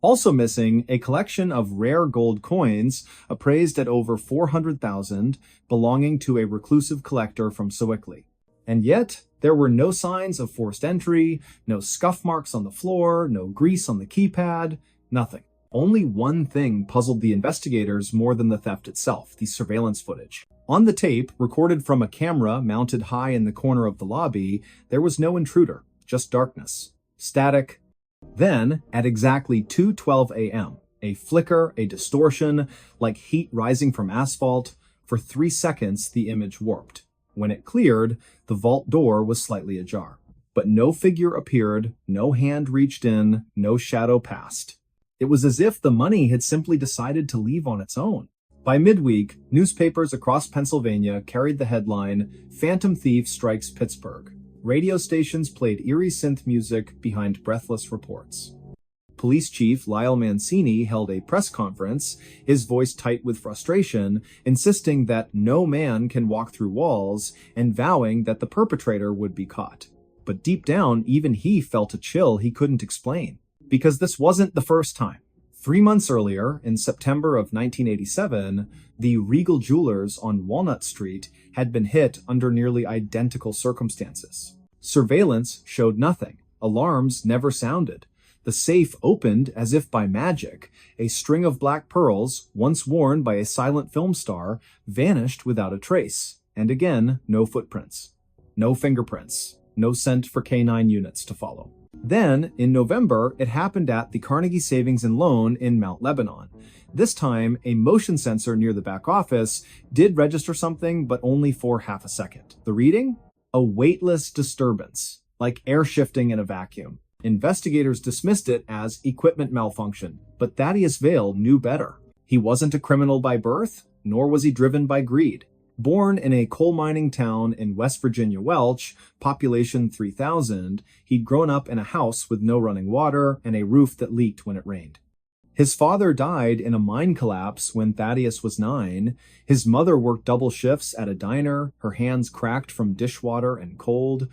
Also missing, a collection of rare gold coins, appraised at over $400,000, belonging to a reclusive collector from Sewickley. And yet, there were no signs of forced entry, no scuff marks on the floor, no grease on the keypad, nothing. Only one thing puzzled the investigators more than the theft itself, the surveillance footage. On the tape, recorded from a camera mounted high in the corner of the lobby, there was no intruder, just darkness. Static. Then, at exactly 2:12 a.m., a flicker, a distortion, like heat rising from asphalt. For 3 seconds, the image warped. When it cleared, the vault door was slightly ajar. But no figure appeared, no hand reached in, no shadow passed. It was as if the money had simply decided to leave on its own. By midweek, newspapers across Pennsylvania carried the headline, "Phantom Thief Strikes Pittsburgh." Radio stations played eerie synth music behind breathless reports. Police Chief Lyle Mancini held a press conference, his voice tight with frustration, insisting that no man can walk through walls and vowing that the perpetrator would be caught. But deep down, even he felt a chill he couldn't explain. Because this wasn't the first time. 3 months earlier, in September of 1987, the Regal Jewelers on Walnut Street had been hit under nearly identical circumstances. Surveillance showed nothing. Alarms never sounded. The safe opened as if by magic. A string of black pearls, once worn by a silent film star, vanished without a trace. And again, no footprints. No fingerprints. No scent for K9 units to follow. Then, in November, it happened at the Carnegie Savings and Loan in Mount Lebanon. This time, a motion sensor near the back office did register something, but only for half a second. The reading? A weightless disturbance, like air shifting in a vacuum. Investigators dismissed it as equipment malfunction, but Thaddeus Vale knew better. He wasn't a criminal by birth, nor was he driven by greed. Born in a coal mining town in West Virginia Welch, population 3,000, he'd grown up in a house with no running water and a roof that leaked when it rained. His father died in a mine collapse when Thaddeus was 9. His mother worked double shifts at a diner, her hands cracked from dishwater and cold.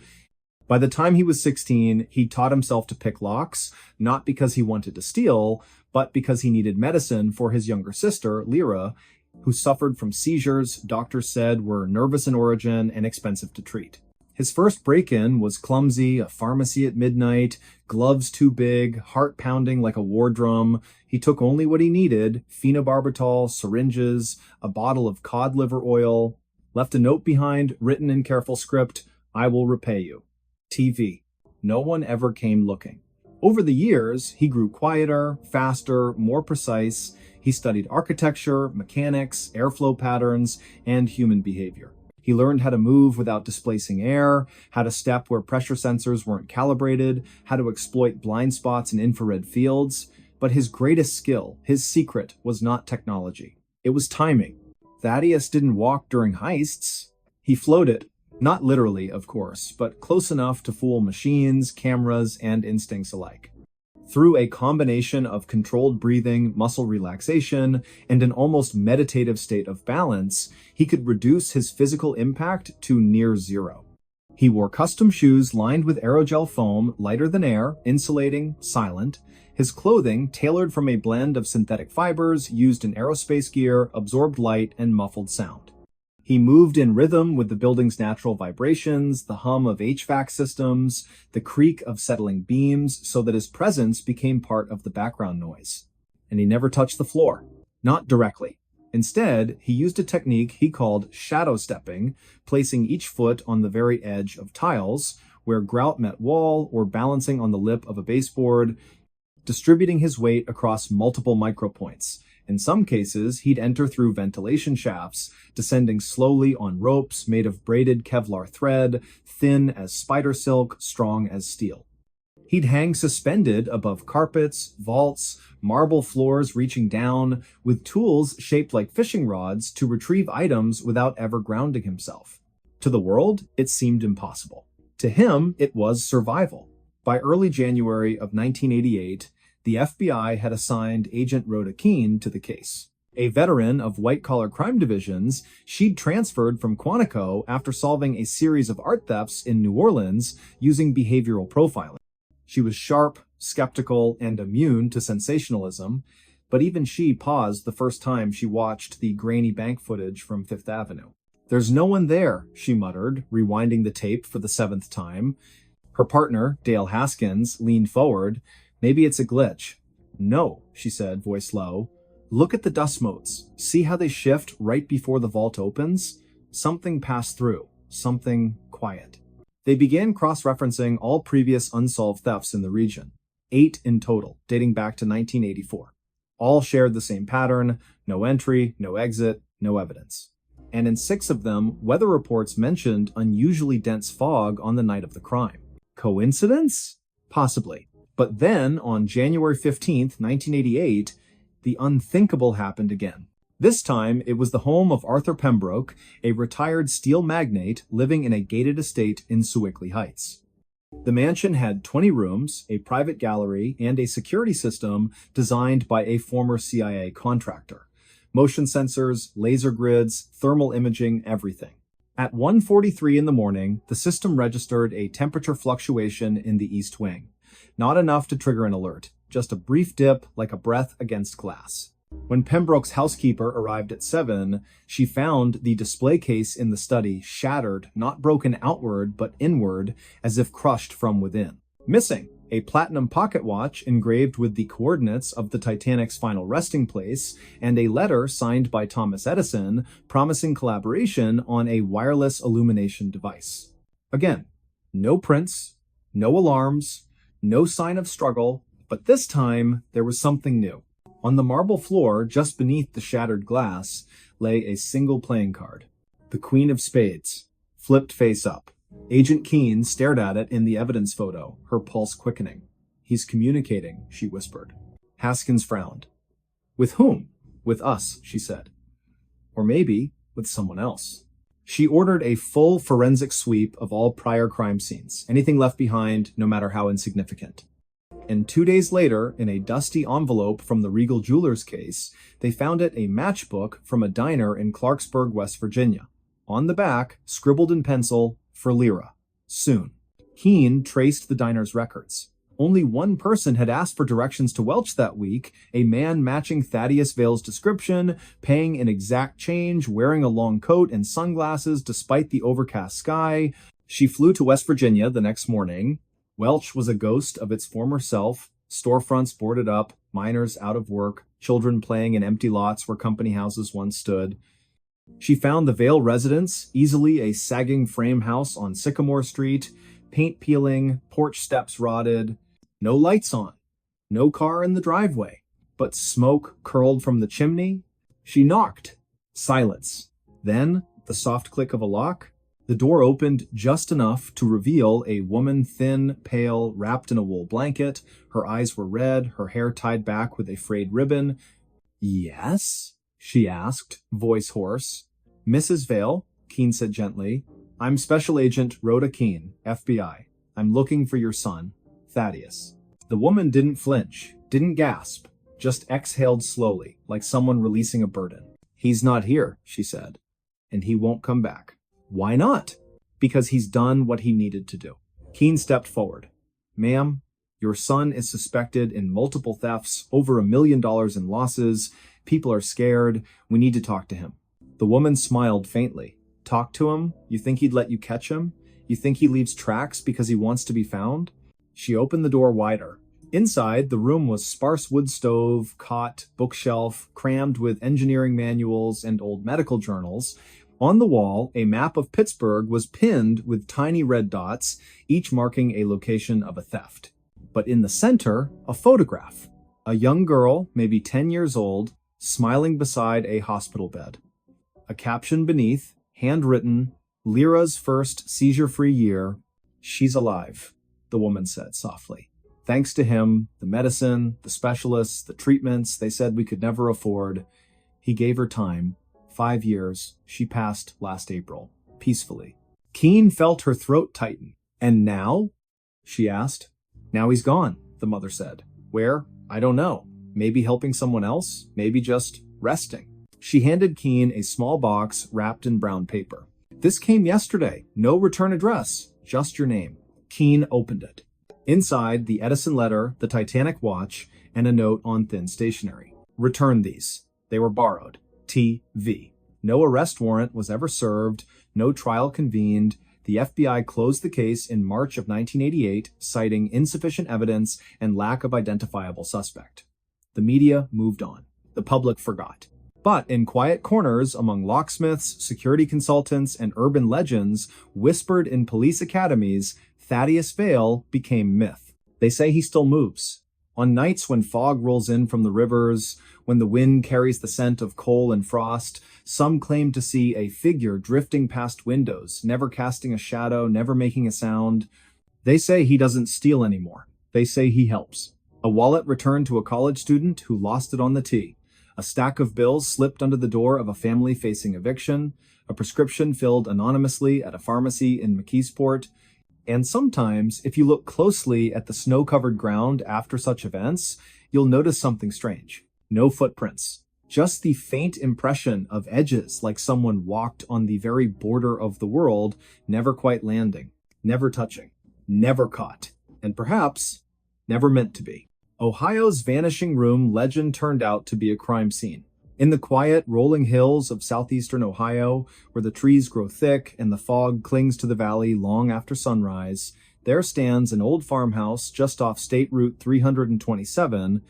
By the time he was 16, he taught himself to pick locks, not because he wanted to steal, but because he needed medicine for his younger sister, Lyra, who suffered from seizures doctors said were nervous in origin and expensive to treat. His first break-in was clumsy, a pharmacy at midnight, gloves too big, heart pounding like a war drum. He took only what he needed, phenobarbital, syringes, a bottle of cod liver oil, left a note behind, written in careful script, "I will repay you." TV. No one ever came looking. Over the years, he grew quieter, faster, more precise. He studied architecture, mechanics, airflow patterns, and human behavior. He learned how to move without displacing air, how to step where pressure sensors weren't calibrated, how to exploit blind spots in infrared fields. But his greatest skill, his secret, was not technology. It was timing. Thaddeus didn't walk during heists. He floated. Not literally, of course, but close enough to fool machines, cameras, and instincts alike. Through a combination of controlled breathing, muscle relaxation, and an almost meditative state of balance, he could reduce his physical impact to near zero. He wore custom shoes lined with aerogel foam, lighter than air, insulating, silent. His clothing, tailored from a blend of synthetic fibers used in aerospace gear, absorbed light and muffled sound. He moved in rhythm with the building's natural vibrations, the hum of HVAC systems, the creak of settling beams, so that his presence became part of the background noise. And he never touched the floor. Not directly. Instead, he used a technique he called shadow stepping, placing each foot on the very edge of tiles, where grout met wall, or balancing on the lip of a baseboard, distributing his weight across multiple micropoints. In some cases, he'd enter through ventilation shafts, descending slowly on ropes made of braided Kevlar thread, thin as spider silk, strong as steel. He'd hang suspended above carpets, vaults, marble floors reaching down, with tools shaped like fishing rods to retrieve items without ever grounding himself. To the world, it seemed impossible. To him, it was survival. By early January of 1988, the FBI had assigned Agent Rhoda Keene to the case. A veteran of white-collar crime divisions, she'd transferred from Quantico after solving a series of art thefts in New Orleans using behavioral profiling. She was sharp, skeptical, and immune to sensationalism, but even she paused the first time she watched the grainy bank footage from Fifth Avenue. "There's no one there," she muttered, rewinding the tape for the 7th time. Her partner, Dale Haskins, leaned forward. "Maybe it's a glitch." "No," she said, voice low. "Look at the dust motes. See how they shift right before the vault opens? Something passed through. Something quiet." They began cross-referencing all previous unsolved thefts in the region. 8 in total, dating back to 1984. All shared the same pattern: no entry, no exit, no evidence. And in 6 of them, weather reports mentioned unusually dense fog on the night of the crime. Coincidence? Possibly. But then, on January 15th, 1988, the unthinkable happened again. This time, it was the home of Arthur Pembroke, a retired steel magnate living in a gated estate in Sewickley Heights. The mansion had 20 rooms, a private gallery, and a security system designed by a former CIA contractor. Motion sensors, laser grids, thermal imaging, everything. At 1:43 in the morning, the system registered a temperature fluctuation in the east wing. Not enough to trigger an alert, just a brief dip like a breath against glass. When Pembroke's housekeeper arrived at 7, she found the display case in the study shattered, not broken outward, but inward, as if crushed from within. Missing, a platinum pocket watch engraved with the coordinates of the Titanic's final resting place, and a letter signed by Thomas Edison promising collaboration on a wireless illumination device. Again, no prints, no alarms, no sign of struggle, but this time there was something new. On the marble floor, just beneath the shattered glass, lay a single playing card. The Queen of Spades, flipped face up. Agent Keene stared at it in the evidence photo, her pulse quickening. He's communicating, she whispered. Haskins frowned. With whom? With us, she said. Or maybe with someone else. She ordered a full forensic sweep of all prior crime scenes, anything left behind, no matter how insignificant. And 2 days later, in a dusty envelope from the Regal Jewelers case, they found it a matchbook from a diner in Clarksburg, West Virginia. On the back, scribbled in pencil, for Lyra. Soon. Keene traced the diner's records. Only one person had asked for directions to Welch that week, a man matching Thaddeus Vale's description, paying an exact change, wearing a long coat and sunglasses despite the overcast sky. She flew to West Virginia the next morning. Welch was a ghost of its former self, storefronts boarded up, miners out of work, children playing in empty lots where company houses once stood. She found the Vale residence, easily a sagging frame house on Sycamore Street, paint peeling, porch steps rotted, no lights on, no car in the driveway, but smoke curled from the chimney. She knocked. Silence. Then, the soft click of a lock. The door opened just enough to reveal a woman, thin, pale, wrapped in a wool blanket. Her eyes were red, her hair tied back with a frayed ribbon. Yes? She asked, voice hoarse. Mrs. Vale, Keene said gently. I'm Special Agent Rhoda Keene, FBI. I'm looking for your son, Thaddeus. The woman didn't flinch, didn't gasp, just exhaled slowly, like someone releasing a burden. He's not here, she said, and he won't come back. Why not? Because he's done what he needed to do. Keene stepped forward. Ma'am, your son is suspected in multiple thefts, over $1 million in losses. People are scared. We need to talk to him. The woman smiled faintly. Talk to him? You think he'd let you catch him? You think he leaves tracks because he wants to be found? She opened the door wider. Inside, the room was sparse wood stove, cot, bookshelf, crammed with engineering manuals and old medical journals. On the wall, a map of Pittsburgh was pinned with tiny red dots, each marking a location of a theft. But in the center, a photograph. A young girl, maybe 10 years old, smiling beside a hospital bed. A caption beneath, handwritten, Lyra's first seizure-free year. She's alive, the woman said softly. Thanks to him, the medicine, the specialists, the treatments they said we could never afford. He gave her time. 5 years. She passed last April, peacefully. Keene felt her throat tighten. And now? She asked. Now he's gone, the mother said. Where? I don't know. Maybe helping someone else? Maybe just resting. She handed Keene a small box wrapped in brown paper. This came yesterday. No return address. Just your name. Keene opened it. Inside, the Edison letter, the Titanic watch, and a note on thin stationery. Return these. They were borrowed. T.V. No arrest warrant was ever served, no trial convened. The FBI closed the case in March of 1988, citing insufficient evidence and lack of identifiable suspect. The media moved on. The public forgot. But in quiet corners among locksmiths, security consultants, and urban legends whispered in police academies, Thaddeus Vale became myth. They say he still moves. On nights when fog rolls in from the rivers, when the wind carries the scent of coal and frost, some claim to see a figure drifting past windows, never casting a shadow, never making a sound. They say he doesn't steal anymore. They say he helps. A wallet returned to a college student who lost it on the tee. A stack of bills slipped under the door of a family facing eviction. A prescription filled anonymously at a pharmacy in McKeesport. And sometimes, if you look closely at the snow-covered ground after such events, you'll notice something strange. No footprints. Just the faint impression of edges like someone walked on the very border of the world, never quite landing, never touching, never caught, and perhaps never meant to be. Ohio's Vanishing Room legend turned out to be a crime scene. In the quiet, rolling hills of southeastern Ohio, where the trees grow thick and the fog clings to the valley long after sunrise, there stands an old farmhouse just off State Route 327,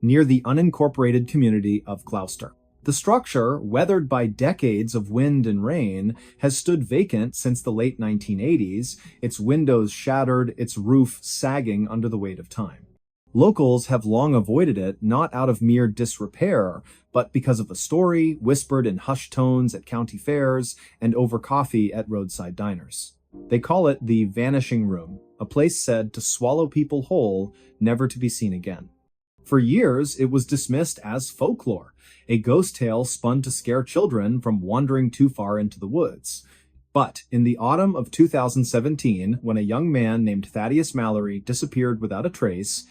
near the unincorporated community of Gloucester. The structure, weathered by decades of wind and rain, has stood vacant since the late 1980s, its windows shattered, its roof sagging under the weight of time. Locals have long avoided it, not out of mere disrepair, but because of a story whispered in hushed tones at county fairs and over coffee at roadside diners. They call it the Vanishing Room, a place said to swallow people whole, never to be seen again. For years, it was dismissed as folklore, a ghost tale spun to scare children from wandering too far into the woods. But in the autumn of 2017, when a young man named Thaddeus Mallory disappeared without a trace,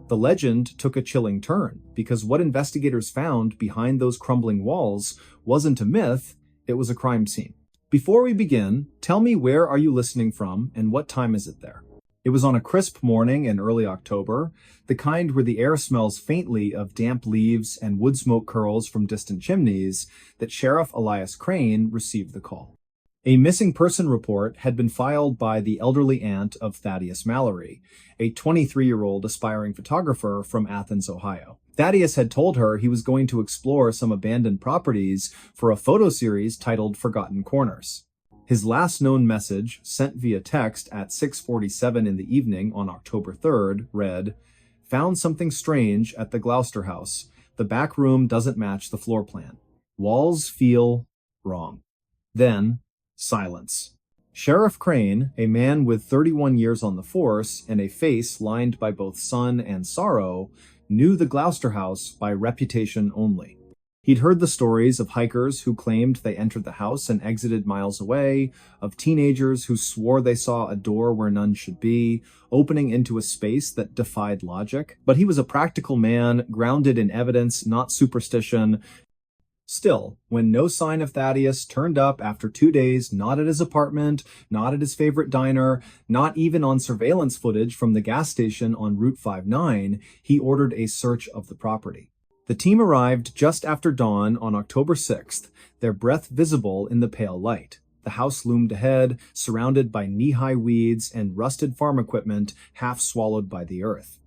the legend took a chilling turn, because what investigators found behind those crumbling walls wasn't a myth, it was a crime scene. Before we begin, tell me, where are you listening from and what time is it there? It was on a crisp morning in early October, the kind where the air smells faintly of damp leaves and wood smoke curls from distant chimneys, that Sheriff Elias Crane received the call. A missing person report had been filed by the elderly aunt of Thaddeus Mallory, a 23-year-old aspiring photographer from Athens, Ohio. Thaddeus had told her he was going to explore some abandoned properties for a photo series titled Forgotten Corners. His last known message, sent via text at 6:47 in the evening on October 3rd, read, "Found something strange at the Gloucester house. The back room doesn't match the floor plan. Walls feel wrong." Then, silence. Sheriff Crane, a man with 31 years on the force and a face lined by both sun and sorrow, knew the Gloucester house by reputation only. He'd heard the stories of hikers who claimed they entered the house and exited miles away, of teenagers who swore they saw a door where none should be, opening into a space that defied logic. But he was a practical man, grounded in evidence, not superstition. Still, when no sign of Thaddeus turned up after 2 days, not at his apartment, not at his favorite diner, not even on surveillance footage from the gas station on Route 59, he ordered a search of the property. The team arrived just after dawn on October 6th, their breath visible in the pale light. The house loomed ahead, surrounded by knee-high weeds and rusted farm equipment half swallowed by the earth.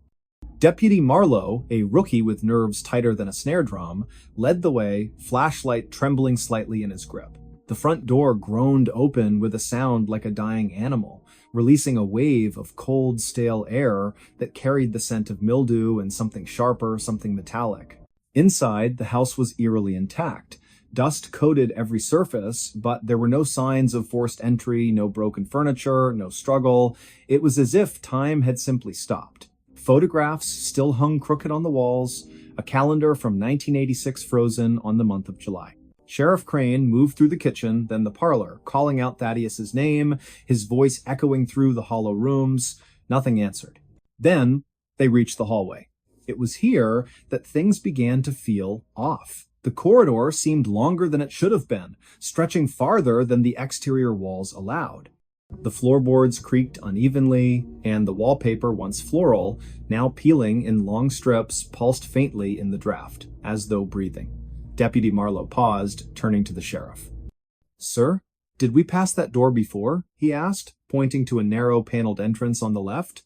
Deputy Marlowe, a rookie with nerves tighter than a snare drum, led the way, flashlight trembling slightly in his grip. The front door groaned open with a sound like a dying animal, releasing a wave of cold, stale air that carried the scent of mildew and something sharper, something metallic. Inside, the house was eerily intact. Dust coated every surface, but there were no signs of forced entry, no broken furniture, no struggle. It was as if time had simply stopped. Photographs still hung crooked on the walls, a calendar from 1986 frozen on the month of July. Sheriff Crane moved through the kitchen, then the parlor, calling out Thaddeus's name, his voice echoing through the hollow rooms. Nothing answered. Then they reached the hallway. It was here that things began to feel off. The corridor seemed longer than it should have been, stretching farther than the exterior walls allowed. The floorboards creaked unevenly, and the wallpaper, once floral, now peeling in long strips, pulsed faintly in the draft, as though breathing. Deputy Marlowe paused, turning to the sheriff. "Sir, did we pass that door before?" he asked, pointing to a narrow paneled entrance on the left.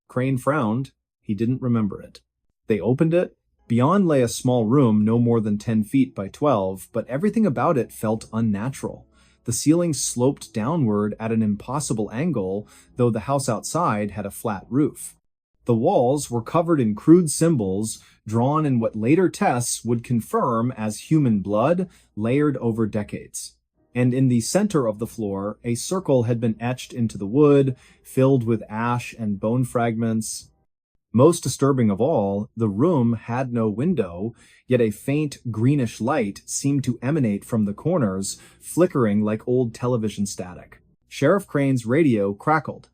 Crane frowned. He didn't remember it. They opened it. Beyond lay a small room no more than 10 feet by 12, but everything about it felt unnatural. The ceiling sloped downward at an impossible angle, though the house outside had a flat roof. The walls were covered in crude symbols, drawn in what later tests would confirm as human blood, layered over decades. And in the center of the floor, a circle had been etched into the wood, filled with ash and bone fragments. Most disturbing of all, the room had no window, yet a faint greenish light seemed to emanate from the corners, flickering like old television static. Sheriff Crane's radio crackled.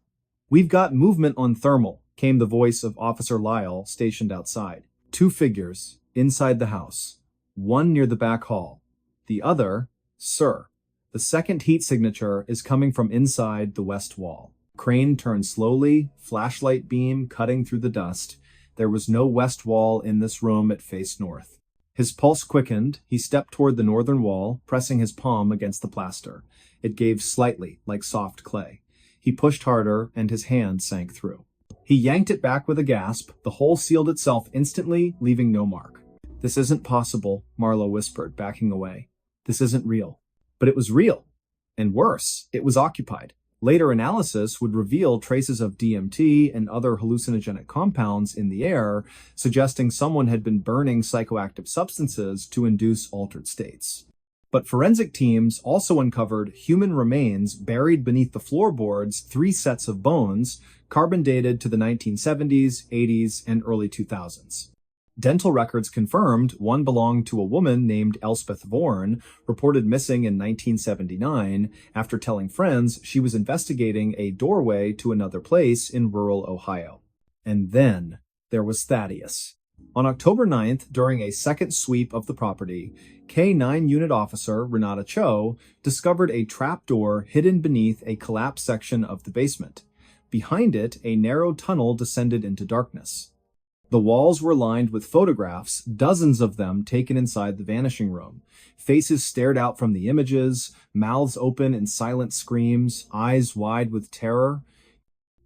"We've got movement on thermal," came the voice of Officer Lyle, stationed outside. "2 figures, inside the house. One near the back hall. The other, sir. The second heat signature is coming from inside the west wall." Crane turned slowly, flashlight beam cutting through the dust. There was no west wall in this room, it faced north. His pulse quickened. He stepped toward the northern wall, pressing his palm against the plaster. It gave slightly, like soft clay. He pushed harder, and his hand sank through. He yanked it back with a gasp. The hole sealed itself instantly, leaving no mark. "This isn't possible," Marlowe whispered, backing away. "This isn't real." But it was real. And worse, it was occupied. Later analysis would reveal traces of DMT and other hallucinogenic compounds in the air, suggesting someone had been burning psychoactive substances to induce altered states. But forensic teams also uncovered human remains buried beneath the floorboards, 3 sets of bones, carbon dated to the 1970s, 80s, and early 2000s. Dental records confirmed one belonged to a woman named Elspeth Vorn, reported missing in 1979 after telling friends she was investigating a doorway to another place in rural Ohio. And then there was Thaddeus. On October 9th, during a second sweep of the property, K-9 Unit Officer Renata Cho discovered a trapdoor hidden beneath a collapsed section of the basement. Behind it, a narrow tunnel descended into darkness. The walls were lined with photographs, dozens of them taken inside the vanishing room. Faces stared out from the images, mouths open in silent screams, eyes wide with terror.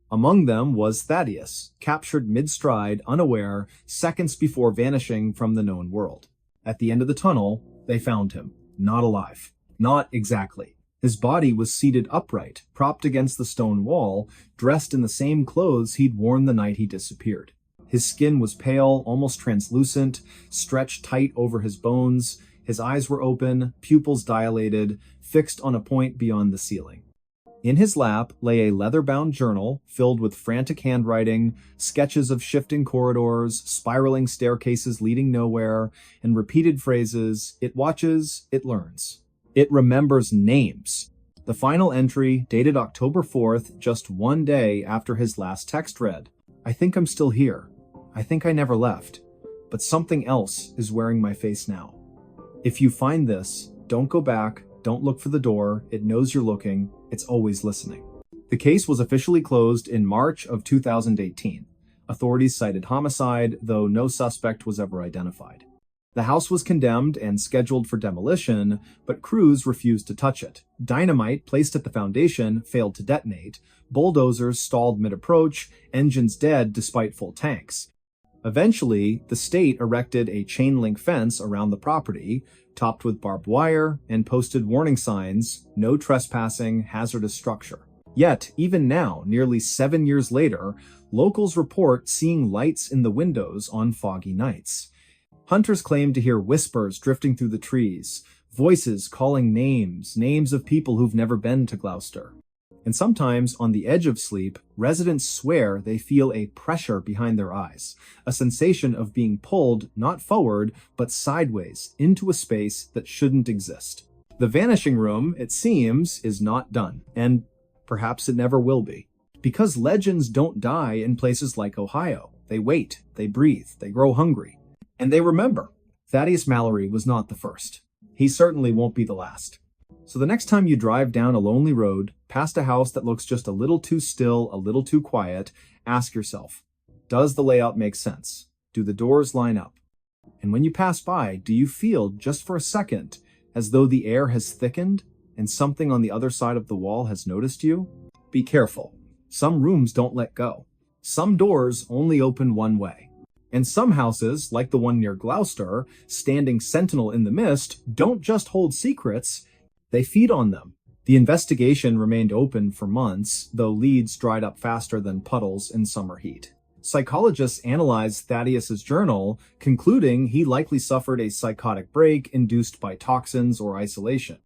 Among them was Thaddeus, captured mid-stride, unaware, seconds before vanishing from the known world. At the end of the tunnel, they found him, not alive. Not exactly. His body was seated upright, propped against the stone wall, dressed in the same clothes he'd worn the night he disappeared. His skin was pale, almost translucent, stretched tight over his bones. His eyes were open, pupils dilated, fixed on a point beyond the ceiling. In his lap lay a leather-bound journal filled with frantic handwriting, sketches of shifting corridors, spiraling staircases leading nowhere, and repeated phrases, "It watches, it learns. It remembers names." The final entry, dated October 4th, just one day after his last text read, "I think I'm still here. I think I never left. But something else is wearing my face now. If you find this, don't go back, don't look for the door, it knows you're looking, it's always listening." The case was officially closed in March of 2018. Authorities cited homicide, though no suspect was ever identified. The house was condemned and scheduled for demolition, but crews refused to touch it. Dynamite placed at the foundation failed to detonate. Bulldozers stalled mid-approach, engines dead despite full tanks. Eventually, the state erected a chain-link fence around the property, topped with barbed wire, and posted warning signs, "No trespassing, hazardous structure." Yet, even now, nearly 7 years later, locals report seeing lights in the windows on foggy nights. Hunters claim to hear whispers drifting through the trees, voices calling names of people who've never been to Gloucester. And sometimes, on the edge of sleep, residents swear they feel a pressure behind their eyes, a sensation of being pulled not forward, but sideways into a space that shouldn't exist. The vanishing room, it seems, is not done, and perhaps it never will be. Because legends don't die in places like Ohio. They wait, they breathe, they grow hungry. And they remember. Thaddeus Mallory was not the first. He certainly won't be the last. So the next time you drive down a lonely road, past a house that looks just a little too still, a little too quiet, ask yourself, does the layout make sense? Do the doors line up? And when you pass by, do you feel, just for a second, as though the air has thickened and something on the other side of the wall has noticed you? Be careful. Some rooms don't let go. Some doors only open one way. And some houses, like the one near Gloucester, standing sentinel in the mist, don't just hold secrets, they feed on them. The investigation remained open for months, though leads dried up faster than puddles in summer heat. Psychologists analyzed Thaddeus's journal, concluding he likely suffered a psychotic break induced by toxins or isolation.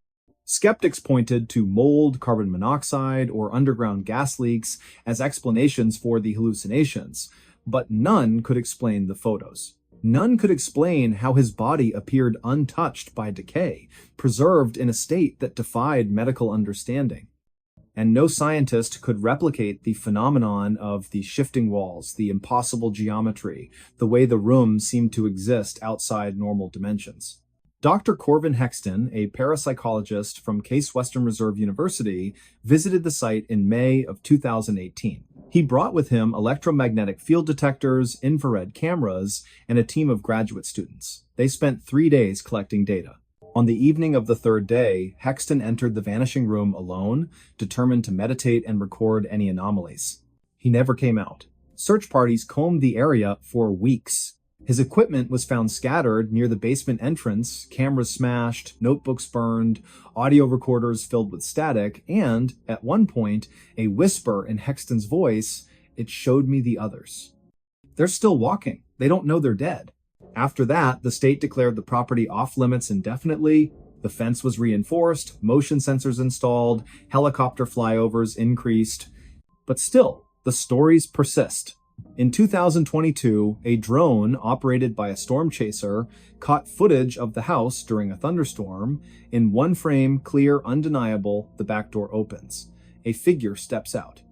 Skeptics pointed to mold, carbon monoxide, or underground gas leaks as explanations for the hallucinations, but none could explain the photos. None could explain how his body appeared untouched by decay, preserved in a state that defied medical understanding. And no scientist could replicate the phenomenon of the shifting walls, the impossible geometry, the way the room seemed to exist outside normal dimensions. Dr. Corvin Hexton, a parapsychologist from Case Western Reserve University, visited the site in May of 2018. He brought with him electromagnetic field detectors, infrared cameras, and a team of graduate students. They spent 3 days collecting data. On the evening of the third day, Hexton entered the vanishing room alone, determined to meditate and record any anomalies. He never came out. Search parties combed the area for weeks. His equipment was found scattered near the basement entrance, cameras smashed, notebooks burned, audio recorders filled with static, and, at one point, a whisper in Hexton's voice, "It showed me the others." They're still walking. They don't know they're dead. After that, the state declared the property off limits indefinitely, The fence was reinforced, motion sensors installed, helicopter flyovers increased. But still, the stories persist. In 2022, a drone operated by a storm chaser caught footage of the house during a thunderstorm. In one frame, clear, undeniable, the back door opens. A figure steps out.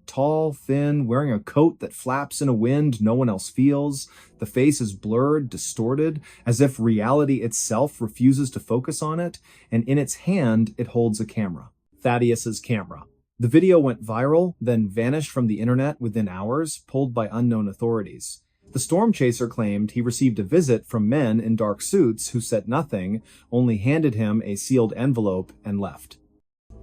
Tall, thin, wearing a coat that flaps in a wind no one else feels. The face is blurred, distorted, as if reality itself refuses to focus on it, and in its hand, it holds a camera. Thaddeus's camera. The video went viral, then vanished from the internet within hours, pulled by unknown authorities. The storm chaser claimed he received a visit from men in dark suits who said nothing, only handed him a sealed envelope and left.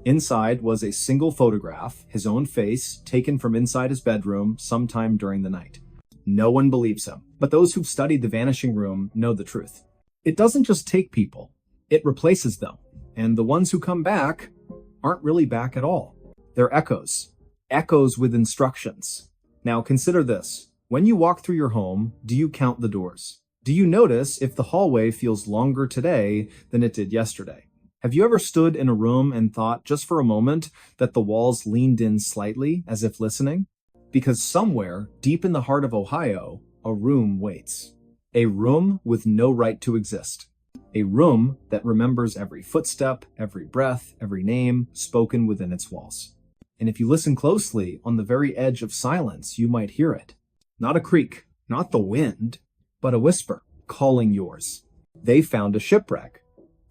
Inside was a single photograph, his own face, taken from inside his bedroom sometime during the night. No one believes him, but those who've studied the vanishing room know the truth. It doesn't just take people, it replaces them, and the ones who come back aren't really back at all. They're echoes with instructions. Now consider this. When you walk through your home, do you count the doors? Do you notice if the hallway feels longer today than it did yesterday? Have you ever stood in a room and thought, just for a moment, that the walls leaned in slightly, as if listening? Because somewhere, deep in the heart of Ohio, a room waits. A room with no right to exist. A room that remembers every footstep, every breath, every name spoken within its walls. And if you listen closely, on the very edge of silence, you might hear it. Not a creak, not the wind, but a whisper, calling yours. They found a shipwreck,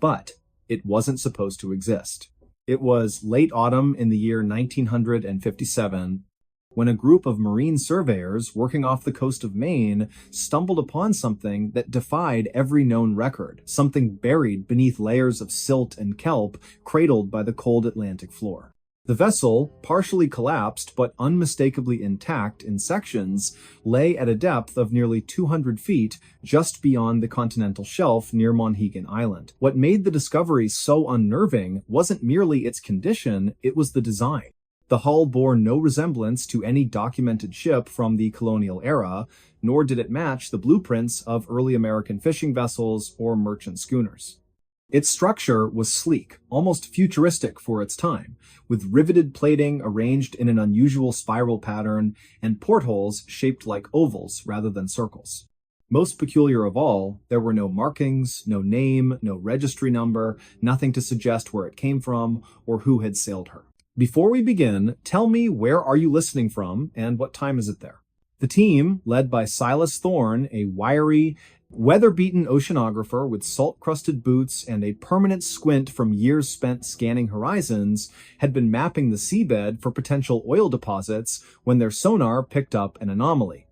but it wasn't supposed to exist. It was late autumn in the year 1957 when a group of marine surveyors working off the coast of Maine stumbled upon something that defied every known record, something buried beneath layers of silt and kelp cradled by the cold Atlantic floor. The vessel, partially collapsed but unmistakably intact in sections, lay at a depth of nearly 200 feet just beyond the continental shelf near Monhegan Island. What made the discovery so unnerving wasn't merely its condition, it was the design. The hull bore no resemblance to any documented ship from the colonial era, nor did it match the blueprints of early American fishing vessels or merchant schooners. Its structure was sleek, almost futuristic for its time, with riveted plating arranged in an unusual spiral pattern and portholes shaped like ovals rather than circles. Most peculiar of all, there were no markings, no name, no registry number, nothing to suggest where it came from or who had sailed her. Before we begin, tell me, where are you listening from and what time is it there? The team, led by Silas Thorne, a wiry, weather-beaten oceanographer with salt-crusted boots and a permanent squint from years spent scanning horizons, had been mapping the seabed for potential oil deposits when their sonar picked up an anomaly.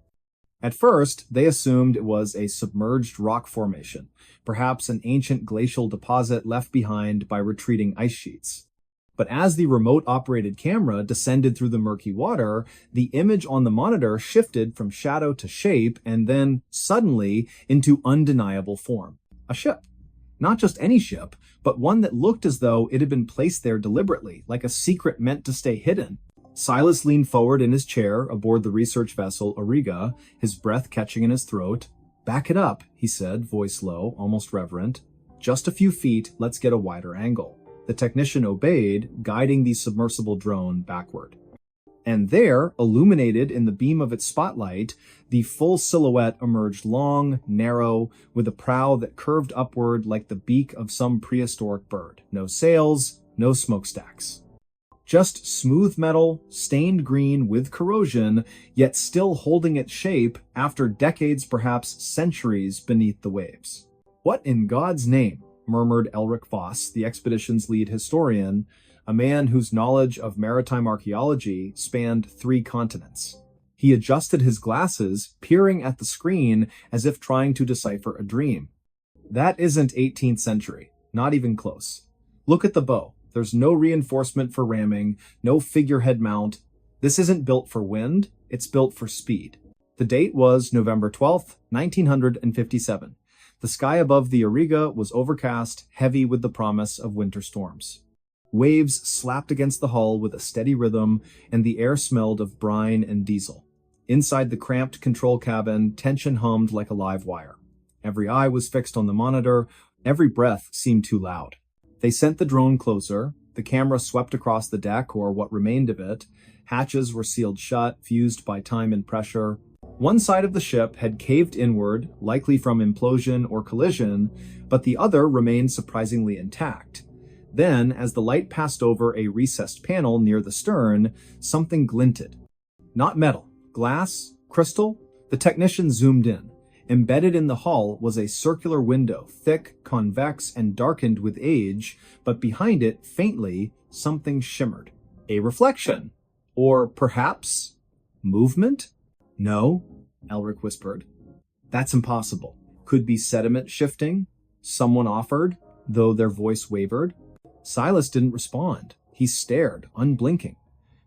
At first, they assumed it was a submerged rock formation, perhaps an ancient glacial deposit left behind by retreating ice sheets. But as the remote-operated camera descended through the murky water, the image on the monitor shifted from shadow to shape and then, suddenly, into undeniable form. A ship. Not just any ship, but one that looked as though it had been placed there deliberately, like a secret meant to stay hidden. Silas leaned forward in his chair aboard the research vessel Auriga, his breath catching in his throat. "Back it up," he said, voice low, almost reverent. "Just a few feet, let's get a wider angle." The technician obeyed, guiding the submersible drone backward. And there, illuminated in the beam of its spotlight, the full silhouette emerged long, narrow, with a prow that curved upward like the beak of some prehistoric bird. No sails, no smokestacks. Just smooth metal, stained green with corrosion, yet still holding its shape after decades, perhaps centuries, beneath the waves. "What in God's name?" murmured Elric Voss, the expedition's lead historian, a man whose knowledge of maritime archaeology spanned 3 continents. He adjusted his glasses, peering at the screen as if trying to decipher a dream. "That isn't 18th century, not even close. Look at the bow. There's no reinforcement for ramming, no figurehead mount. This isn't built for wind, it's built for speed." The date was November 12th, 1957. The sky above the Auriga was overcast, heavy with the promise of winter storms. Waves slapped against the hull with a steady rhythm, and the air smelled of brine and diesel. Inside the cramped control cabin, tension hummed like a live wire. Every eye was fixed on the monitor, every breath seemed too loud. They sent the drone closer. The camera swept across the deck, or what remained of it. Hatches were sealed shut, fused by time and pressure. One side of the ship had caved inward, likely from implosion or collision, but the other remained surprisingly intact. Then, as the light passed over a recessed panel near the stern, something glinted. Not metal, glass, crystal. The technician zoomed in. Embedded in the hull was a circular window, thick, convex, and darkened with age, but behind it, faintly, something shimmered. A reflection. Or perhaps movement? No, Elric whispered. That's impossible. Could be sediment shifting? Someone offered, though their voice wavered. Silas didn't respond. He stared, unblinking.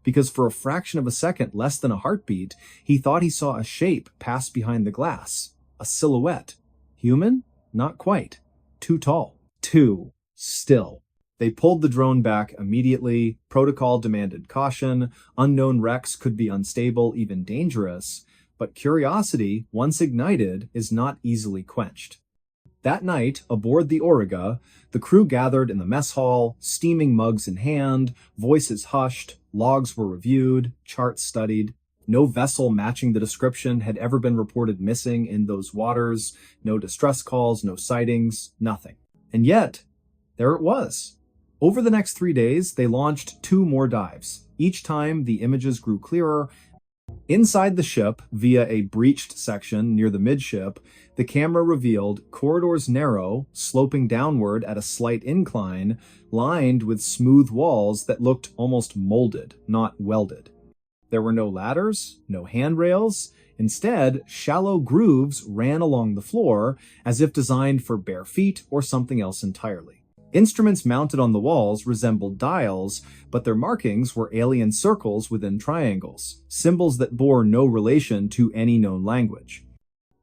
Because for a fraction of a second, less than a heartbeat, he thought he saw a shape pass behind the glass. A silhouette. Human? Not quite. Too tall. Too still. They pulled the drone back immediately. Protocol demanded caution. Unknown wrecks could be unstable, even dangerous. But curiosity, once ignited, is not easily quenched. That night, aboard the Auriga, the crew gathered in the mess hall, steaming mugs in hand, voices hushed, logs were reviewed, charts studied. No vessel matching the description had ever been reported missing in those waters. No distress calls, no sightings, nothing. And yet, there it was. Over the next 3 days, they launched 2 more dives. Each time, the images grew clearer. Inside the ship, via a breached section near the midship, the camera revealed corridors narrow, sloping downward at a slight incline, lined with smooth walls that looked almost molded, not welded. There were no ladders, no handrails. Instead, shallow grooves ran along the floor, as if designed for bare feet or something else entirely. Instruments mounted on the walls resembled dials, but their markings were alien circles within triangles, symbols that bore no relation to any known language.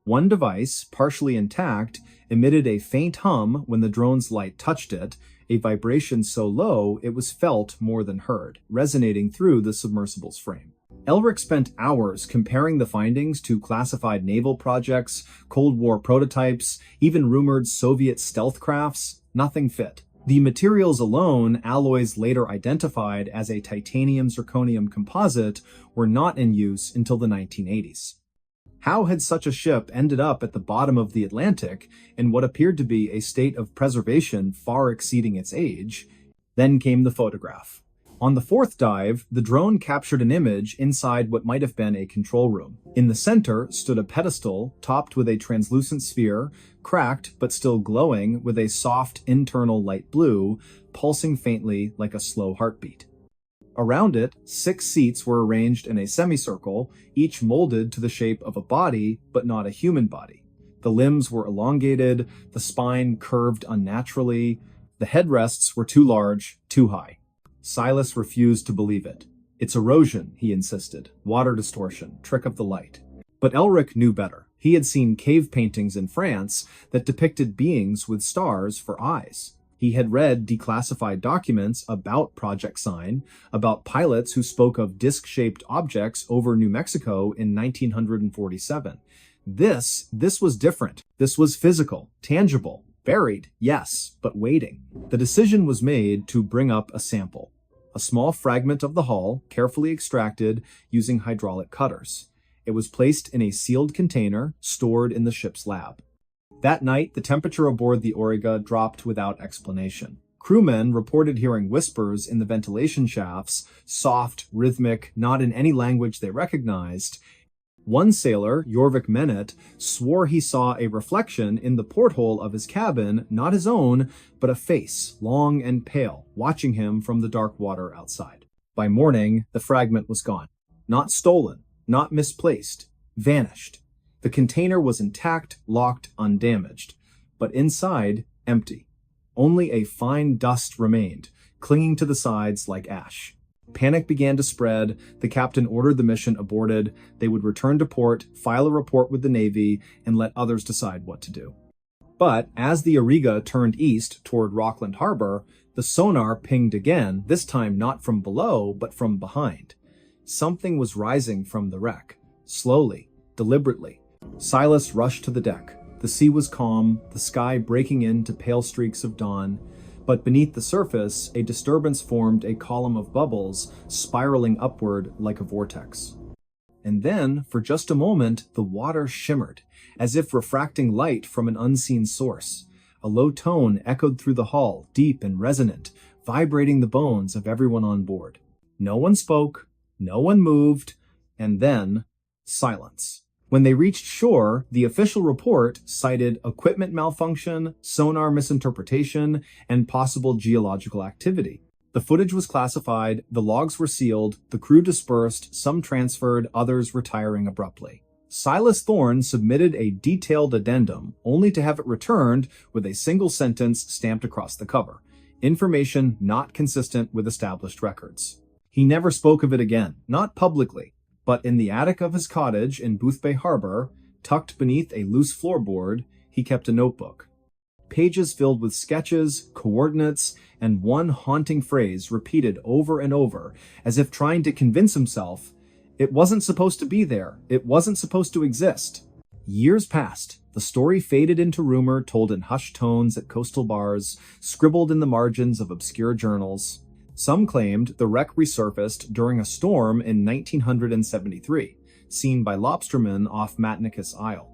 One device, partially intact, emitted a faint hum when the drone's light touched it, a vibration so low it was felt more than heard, resonating through the submersible's frame. Elric spent hours comparing the findings to classified naval projects, Cold War prototypes, even rumored Soviet stealth crafts. Nothing fit. The materials alone, alloys later identified as a titanium-zirconium composite, were not in use until the 1980s. How had such a ship ended up at the bottom of the Atlantic in what appeared to be a state of preservation far exceeding its age? Then came the photograph. On the 4th dive, the drone captured an image inside what might have been a control room. In the center stood a pedestal topped with a translucent sphere, cracked but still glowing with a soft internal light blue, pulsing faintly like a slow heartbeat. Around it, 6 seats were arranged in a semicircle, each molded to the shape of a body, but not a human body. The limbs were elongated, the spine curved unnaturally, the headrests were too large, too high. Silas refused to believe it. It's erosion, he insisted. Water distortion, trick of the light. But Elric knew better. He had seen cave paintings in France that depicted beings with stars for eyes. He had read declassified documents about Project Sign, about pilots who spoke of disc-shaped objects over New Mexico in 1947. This was different. This was physical, tangible, buried, yes, but waiting. The decision was made to bring up a sample. A small fragment of the hull, carefully extracted using hydraulic cutters. It was placed in a sealed container, stored in the ship's lab. That night, the temperature aboard the Auriga dropped without explanation. Crewmen reported hearing whispers in the ventilation shafts, soft, rhythmic, not in any language they recognized. One sailor, Jorvik Menet, swore he saw a reflection in the porthole of his cabin, not his own, but a face, long and pale, watching him from the dark water outside. By morning, the fragment was gone. Not stolen, not misplaced, vanished. The container was intact, locked, undamaged, but inside, empty. Only a fine dust remained, clinging to the sides like ash. Panic began to spread. The captain ordered the mission aborted. They would return to port, file a report with the Navy, and let others decide what to do. But as the Auriga turned east toward Rockland Harbor, the sonar pinged again, this time not from below, but from behind. Something was rising from the wreck, slowly, deliberately. Silas rushed to the deck. The sea was calm, the sky breaking into pale streaks of dawn. But beneath the surface, a disturbance formed a column of bubbles, spiraling upward like a vortex. And then, for just a moment, the water shimmered, as if refracting light from an unseen source. A low tone echoed through the hall, deep and resonant, vibrating the bones of everyone on board. No one spoke, no one moved, and then silence. When they reached shore, the official report cited equipment malfunction, sonar misinterpretation, and possible geological activity. The footage was classified, the logs were sealed, the crew dispersed, some transferred, others retiring abruptly. Silas Thorne submitted a detailed addendum, only to have it returned with a single sentence stamped across the cover. Information not consistent with established records. He never spoke of it again, not publicly, but in the attic of his cottage in Boothbay Harbor, tucked beneath a loose floorboard, he kept a notebook. Pages filled with sketches, coordinates, and one haunting phrase repeated over and over, as if trying to convince himself it wasn't supposed to be there, it wasn't supposed to exist. Years passed. The story faded into rumor told in hushed tones at coastal bars, scribbled in the margins of obscure journals. Some claimed the wreck resurfaced during a storm in 1973, seen by lobstermen off Matnicus Isle.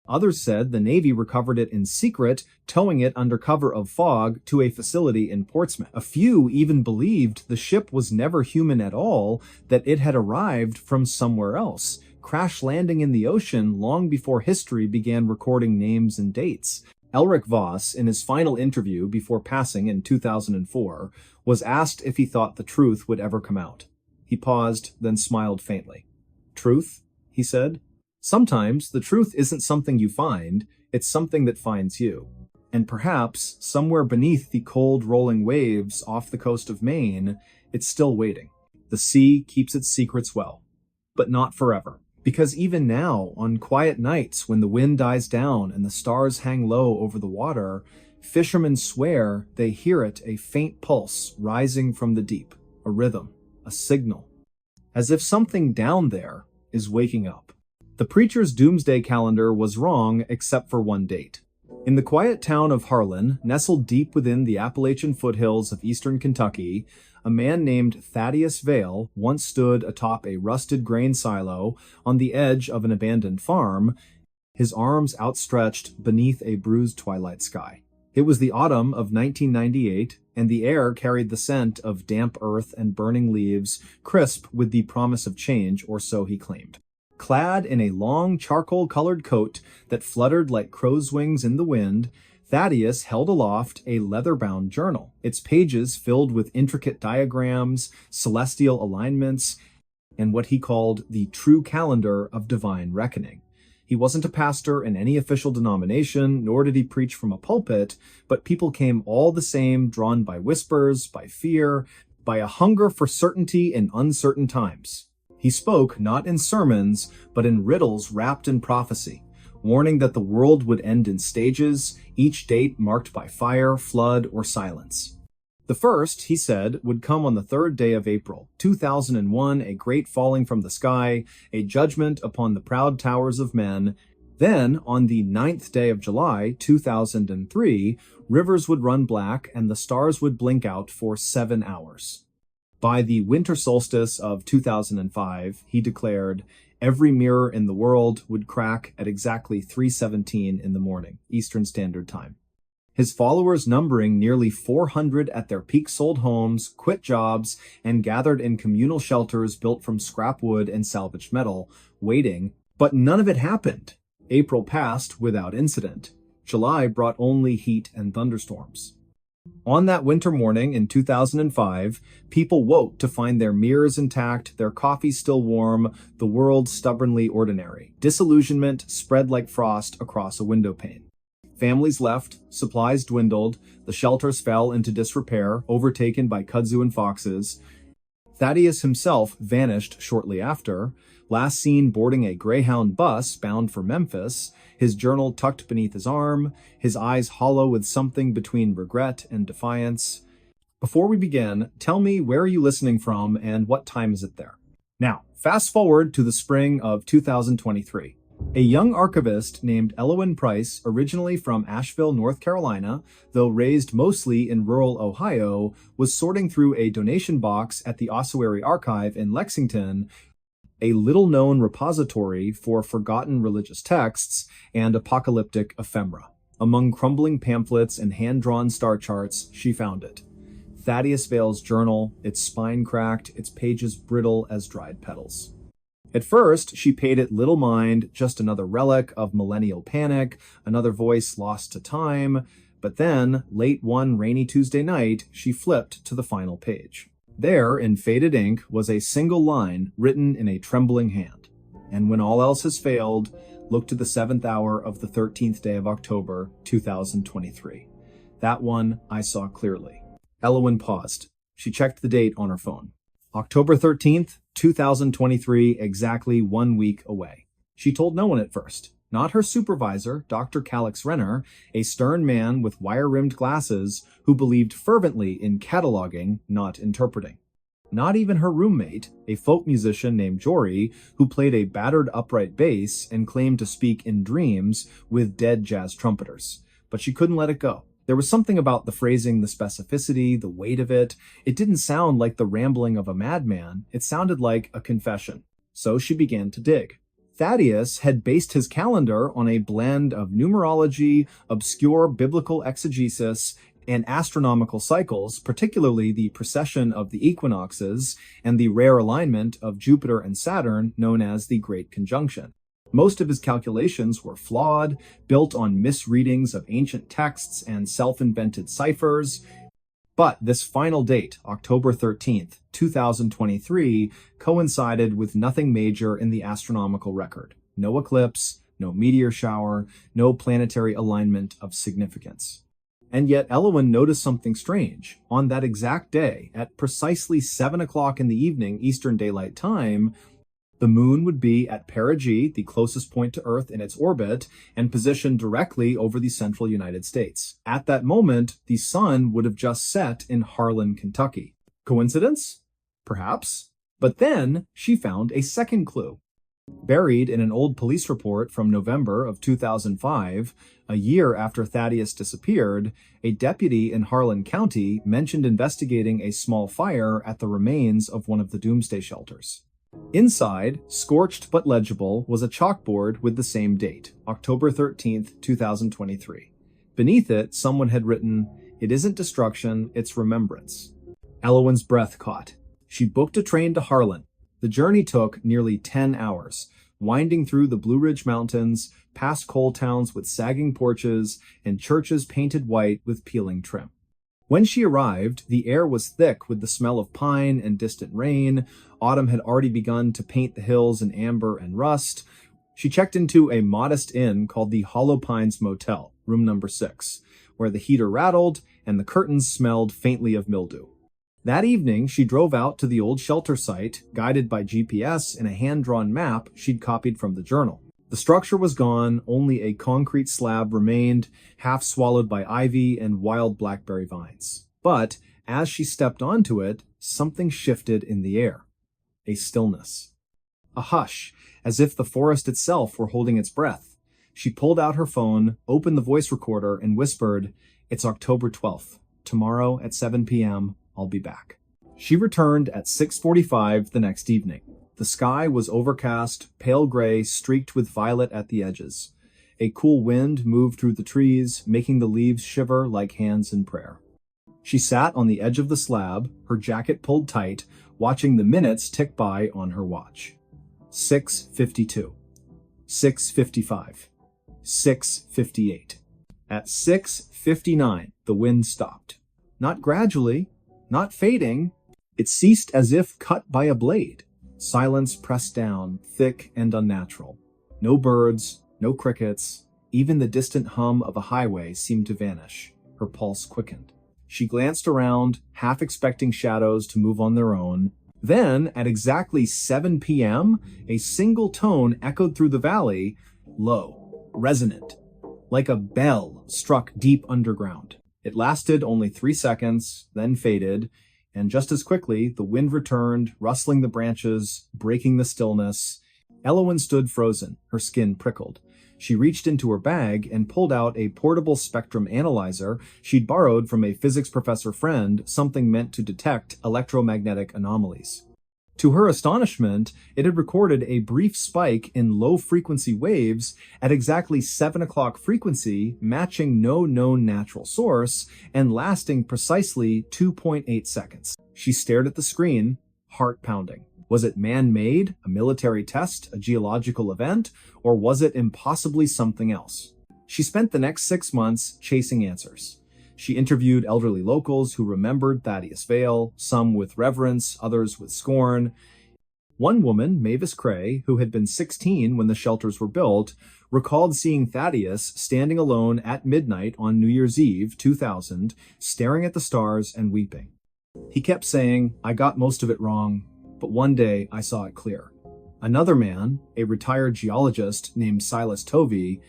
Others said the Navy recovered it in secret, towing it under cover of fog to a facility in Portsmouth. A few even believed the ship was never human at all, that it had arrived from somewhere else, crash landing in the ocean long before history began recording names and dates. Elric Voss, in his final interview before passing in 2004, was asked if he thought the truth would ever come out. He paused, then smiled faintly. "Truth?" he said. "Sometimes the truth isn't something you find, it's something that finds you. And perhaps, somewhere beneath the cold rolling waves off the coast of Maine, it's still waiting. The sea keeps its secrets well. But not forever. Because even now, on quiet nights when the wind dies down and the stars hang low over the water, fishermen swear they hear it, a faint pulse rising from the deep, a rhythm, a signal. As if something down there is waking up." The preacher's doomsday calendar was wrong except for one date. In the quiet town of Harlan, nestled deep within the Appalachian foothills of eastern Kentucky, a man named Thaddeus Vale once stood atop a rusted grain silo on the edge of an abandoned farm, his arms outstretched beneath a bruised twilight sky. It was the autumn of 1998, and the air carried the scent of damp earth and burning leaves, crisp with the promise of change, or so he claimed. Clad in a long charcoal-colored coat that fluttered like crow's wings in the wind, Thaddeus held aloft a leather-bound journal, its pages filled with intricate diagrams, celestial alignments, and what he called the true calendar of divine reckoning. He wasn't a pastor in any official denomination, nor did he preach from a pulpit, but people came all the same, drawn by whispers, by fear, by a hunger for certainty in uncertain times. He spoke not in sermons, but in riddles wrapped in prophecy, warning that the world would end in stages, each date marked by fire, flood, or silence. The first, he said, would come on the 3rd day of April, 2001, a great falling from the sky, a judgment upon the proud towers of men. Then, on the 9th day of July, 2003, rivers would run black and the stars would blink out for 7 hours. By the winter solstice of 2005, he declared, every mirror in the world would crack at exactly 3:17 in the morning, Eastern Standard Time. His followers, numbering nearly 400 at their peak-sold homes, quit jobs, and gathered in communal shelters built from scrap wood and salvaged metal, waiting. But none of it happened. April passed without incident. July brought only heat and thunderstorms. On that winter morning in 2005, people woke to find their mirrors intact, their coffee still warm, the world stubbornly ordinary. Disillusionment spread like frost across a window pane. Families left, supplies dwindled, the shelters fell into disrepair, overtaken by kudzu and foxes. Thaddeus himself vanished shortly after, last seen boarding a Greyhound bus bound for Memphis, his journal tucked beneath his arm, his eyes hollow with something between regret and defiance. Before we begin, tell me, where are you listening from and what time is it there? Now, fast forward to the spring of 2023. A young archivist named Elowyn Price, originally from Asheville, North Carolina, though raised mostly in rural Ohio, was sorting through a donation box at the Ossuary Archive in Lexington, a little-known repository for forgotten religious texts and apocalyptic ephemera. Among crumbling pamphlets and hand-drawn star charts, she found it. Thaddeus Vale's journal, its spine cracked, its pages brittle as dried petals. At first, she paid it little mind, just another relic of millennial panic, another voice lost to time, but then, late one rainy Tuesday night, she flipped to the final page. There, in faded ink, was a single line written in a trembling hand. And when all else has failed, look to the 7th hour of the 13th day of October, 2023. That one I saw clearly. Elowyn paused. She checked the date on her phone. October 13th, 2023, exactly 1 week away. She told no one at first. Not her supervisor, Dr. Calix Renner, a stern man with wire-rimmed glasses who believed fervently in cataloging, not interpreting. Not even her roommate, a folk musician named Jory, who played a battered upright bass and claimed to speak in dreams with dead jazz trumpeters. But she couldn't let it go. There was something about the phrasing, the specificity, the weight of it. It didn't sound like the rambling of a madman. It sounded like a confession. So she began to dig. Thaddeus had based his calendar on a blend of numerology, obscure biblical exegesis, and astronomical cycles, particularly the precession of the equinoxes and the rare alignment of Jupiter and Saturn known as the Great Conjunction. Most of his calculations were flawed, built on misreadings of ancient texts and self-invented ciphers. But this final date, October 13th, 2023, coincided with nothing major in the astronomical record. No eclipse, no meteor shower, no planetary alignment of significance. And yet Elowyn noticed something strange. On that exact day, at precisely 7 o'clock in the evening Eastern Daylight Time, the moon would be at perigee, the closest point to Earth in its orbit, and positioned directly over the central United States. At that moment, the sun would have just set in Harlan, Kentucky. Coincidence? Perhaps. But then she found a second clue. Buried in an old police report from November of 2005, a year after Thaddeus disappeared, a deputy in Harlan County mentioned investigating a small fire at the remains of one of the doomsday shelters. Inside, scorched but legible, was a chalkboard with the same date, October 13th, 2023. Beneath it, someone had written, "It isn't destruction, it's remembrance." Elowyn's breath caught. She booked a train to Harlan. The journey took nearly 10 hours, winding through the Blue Ridge Mountains, past coal towns with sagging porches, and churches painted white with peeling trim. When she arrived, the air was thick with the smell of pine and distant rain. Autumn had already begun to paint the hills in amber and rust. She checked into a modest inn called the Hollow Pines Motel, room number 6, where the heater rattled and the curtains smelled faintly of mildew. That evening, she drove out to the old shelter site, guided by GPS and a hand-drawn map she'd copied from the journal. The structure was gone, only a concrete slab remained, half swallowed by ivy and wild blackberry vines. But as she stepped onto it, something shifted in the air. A stillness. A hush, as if the forest itself were holding its breath. She pulled out her phone, opened the voice recorder, and whispered, "It's October 12th. Tomorrow at 7 p.m., I'll be back." She returned at 6:45 the next evening. The sky was overcast, pale gray, streaked with violet at the edges. A cool wind moved through the trees, making the leaves shiver like hands in prayer. She sat on the edge of the slab, her jacket pulled tight, watching the minutes tick by on her watch. 6:52. 6:55. 6:58. At 6:59, the wind stopped. Not gradually, not fading. It ceased as if cut by a blade. Silence pressed down, thick and unnatural. No birds, no crickets. Even the distant hum of a highway seemed to vanish. Her pulse quickened. She glanced around, half expecting shadows to move on their own. Then, at exactly 7 p.m., a single tone echoed through the valley, low, resonant, like a bell struck deep underground. It lasted only 3 seconds, then faded, and just as quickly, the wind returned, rustling the branches, breaking the stillness. Elowen stood frozen, her skin prickled. She reached into her bag and pulled out a portable spectrum analyzer she'd borrowed from a physics professor friend, something meant to detect electromagnetic anomalies. To her astonishment, it had recorded a brief spike in low-frequency waves at exactly 7 o'clock frequency, matching no known natural source, and lasting precisely 2.8 seconds. She stared at the screen, heart pounding. Was it man-made, a military test, a geological event, or was it impossibly something else? She spent the next 6 months chasing answers. She interviewed elderly locals who remembered Thaddeus Vale, some with reverence, others with scorn. One woman, Mavis Cray, who had been 16 when the shelters were built, recalled seeing Thaddeus standing alone at midnight on New Year's Eve, 2000, staring at the stars and weeping. He kept saying, "I got most of it wrong, but one day I saw it clear." Another man, a retired geologist named Silas Tovey,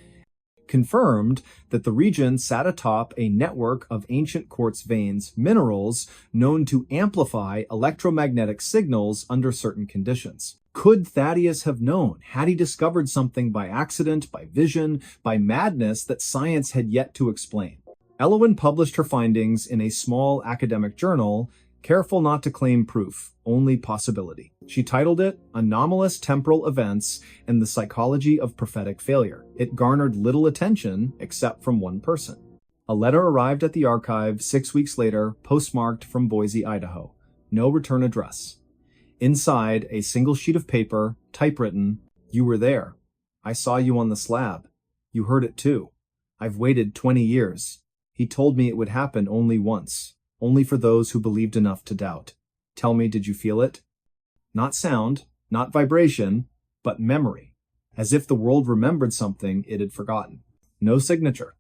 confirmed that the region sat atop a network of ancient quartz veins, minerals known to amplify electromagnetic signals under certain conditions. Could Thaddeus have known? Had he discovered something by accident, by vision, by madness that science had yet to explain? Elowen published her findings in a small academic journal, careful not to claim proof, only possibility. She titled it Anomalous Temporal Events and the Psychology of Prophetic Failure. It garnered little attention except from one person. A letter arrived at the archive 6 weeks later, postmarked from Boise, Idaho. No return address. Inside, a single sheet of paper, typewritten, "You were there. I saw you on the slab. You heard it too. I've waited 20 years. He told me it would happen only once. Only for those who believed enough to doubt. Tell me, did you feel it?" Not sound, not vibration, but memory, as if the world remembered something it had forgotten. No signature.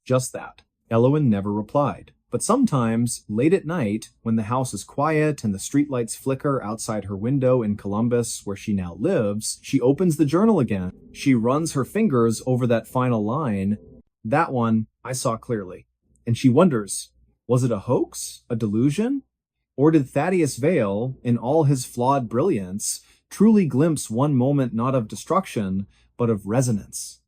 Just that. Elowen never replied. But sometimes, late at night, when the house is quiet and the streetlights flicker outside her window in Columbus, where she now lives, she opens the journal again. She runs her fingers over that final line. That one, I saw clearly. And she wonders, was it a hoax? A delusion? Or did Thaddeus Vale, in all his flawed brilliance, truly glimpse one moment not of destruction, but of resonance?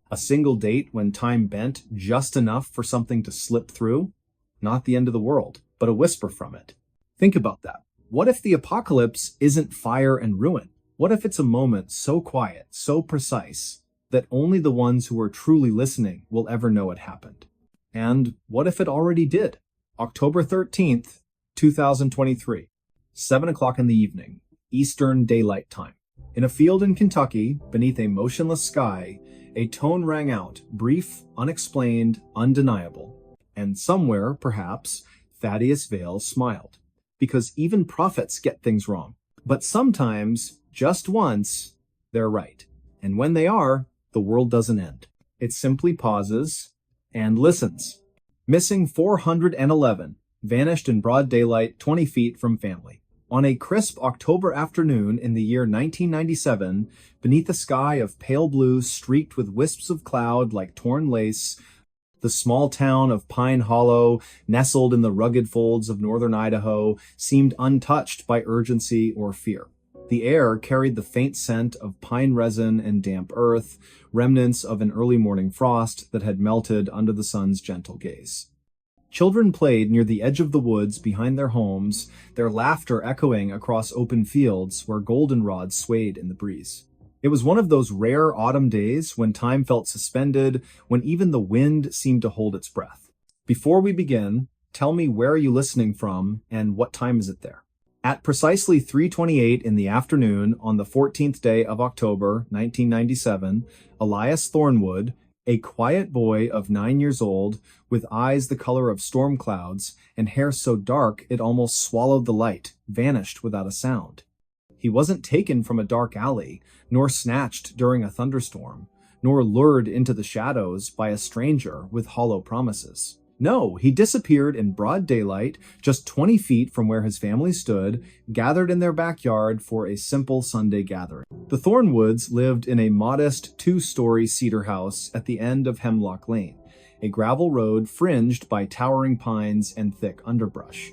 A single date when time bent just enough for something to slip through? Not the end of the world, but a whisper from it. Think about that. What if the apocalypse isn't fire and ruin? What if it's a moment so quiet, so precise, that only the ones who are truly listening will ever know it happened? And what if it already did? October 13th, 2023, 7 o'clock in the evening, Eastern Daylight Time. In a field in Kentucky, beneath a motionless sky, a tone rang out, brief, unexplained, undeniable. And somewhere, perhaps, Thaddeus Vale smiled. Because even prophets get things wrong. But sometimes, just once, they're right. And when they are, the world doesn't end. It simply pauses and listens. Missing 411, vanished in broad daylight 20 feet from family. On a crisp October afternoon in the year 1997, beneath a sky of pale blue streaked with wisps of cloud like torn lace, the small town of Pine Hollow, nestled in the rugged folds of northern Idaho, seemed untouched by urgency or fear. The air carried the faint scent of pine resin and damp earth, remnants of an early morning frost that had melted under the sun's gentle gaze. Children played near the edge of the woods behind their homes, their laughter echoing across open fields where goldenrod swayed in the breeze. It was one of those rare autumn days when time felt suspended, when even the wind seemed to hold its breath. Before we begin, tell me, where are you listening from and what time is it there? At precisely 3:28 in the afternoon on the 14th day of October, 1997, Elias Thornwood, a quiet boy of 9 years old, with eyes the color of storm clouds and hair so dark it almost swallowed the light, vanished without a sound. He wasn't taken from a dark alley, nor snatched during a thunderstorm, nor lured into the shadows by a stranger with hollow promises. No, he disappeared in broad daylight, just 20 feet from where his family stood, gathered in their backyard for a simple Sunday gathering. The Thornwoods lived in a modest 2-story cedar house at the end of Hemlock Lane, a gravel road fringed by towering pines and thick underbrush.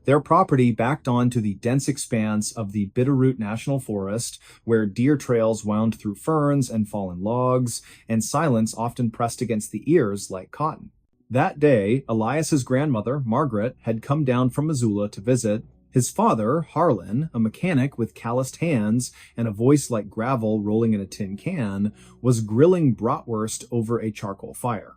Their property backed onto the dense expanse of the Bitterroot National Forest, where deer trails wound through ferns and fallen logs, and silence often pressed against the ears like cotton. That day, Elias's grandmother, Margaret, had come down from Missoula to visit. His father, Harlan, a mechanic with calloused hands and a voice like gravel rolling in a tin can, was grilling bratwurst over a charcoal fire.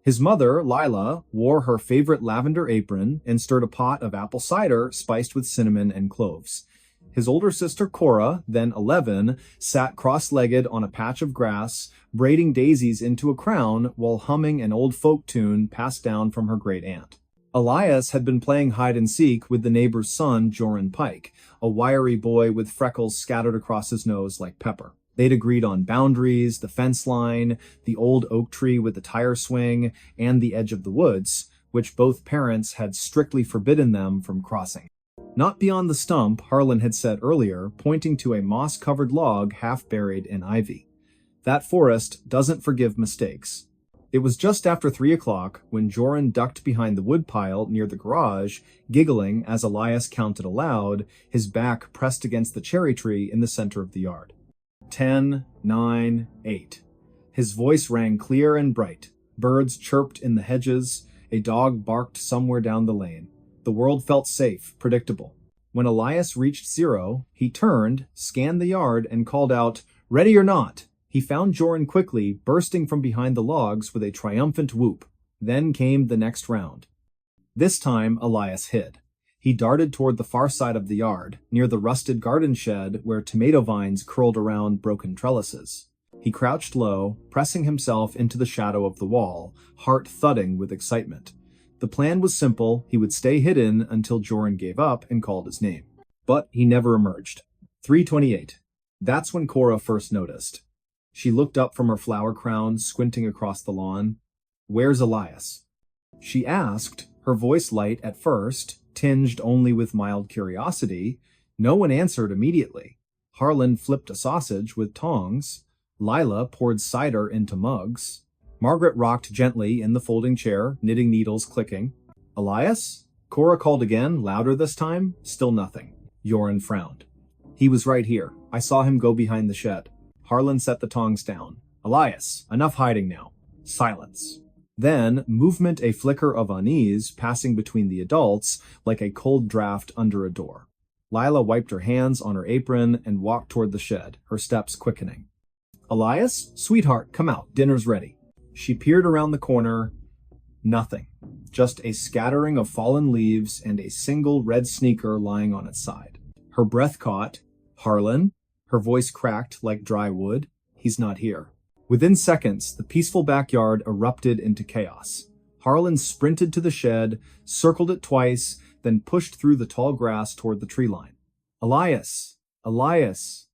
His mother, Lila, wore her favorite lavender apron and stirred a pot of apple cider spiced with cinnamon and cloves. His older sister, Cora, then 11, sat cross-legged on a patch of grass, braiding daisies into a crown while humming an old folk tune passed down from her great-aunt. Elias had been playing hide-and-seek with the neighbor's son, Joran Pike, a wiry boy with freckles scattered across his nose like pepper. They'd agreed on boundaries, the fence line, the old oak tree with the tire swing, and the edge of the woods, which both parents had strictly forbidden them from crossing. Not beyond the stump, Harlan had said earlier, pointing to a moss-covered log half buried in ivy. That forest doesn't forgive mistakes. It was just after 3 o'clock when Joran ducked behind the woodpile near the garage, giggling as Elias counted aloud, his back pressed against the cherry tree in the center of the yard. 10, 9, 8. His voice rang clear and bright. Birds chirped in the hedges. A dog barked somewhere down the lane. The world felt safe, predictable. When Elias reached 0, he turned, scanned the yard, and called out, "Ready or not?" He found Joran quickly, bursting from behind the logs with a triumphant whoop. Then came the next round. This time, Elias hid. He darted toward the far side of the yard, near the rusted garden shed where tomato vines curled around broken trellises. He crouched low, pressing himself into the shadow of the wall, heart thudding with excitement. The plan was simple. He would stay hidden until Joran gave up and called his name. But he never emerged. 3:28. That's when Cora first noticed. She looked up from her flower crown, squinting across the lawn. "Where's Elias?" She asked, her voice light at first, tinged only with mild curiosity. No one answered immediately. Harlan flipped a sausage with tongs. Lila poured cider into mugs. Margaret rocked gently in the folding chair, knitting needles clicking. "Elias?" Cora called again, louder this time. Still nothing. Joran frowned. "He was right here. I saw him go behind the shed." Harlan set the tongs down. "Elias, enough hiding now." Silence. Then, movement, a flicker of unease passing between the adults like a cold draft under a door. Lila wiped her hands on her apron and walked toward the shed, her steps quickening. "Elias? Sweetheart, come out. Dinner's ready." She peered around the corner. Nothing. Just a scattering of fallen leaves and a single red sneaker lying on its side. Her breath caught. "Harlan?" Her voice cracked like dry wood. "He's not here." Within seconds, the peaceful backyard erupted into chaos. Harlan sprinted to the shed, circled it twice, then pushed through the tall grass toward the tree line. "Elias! Elias!"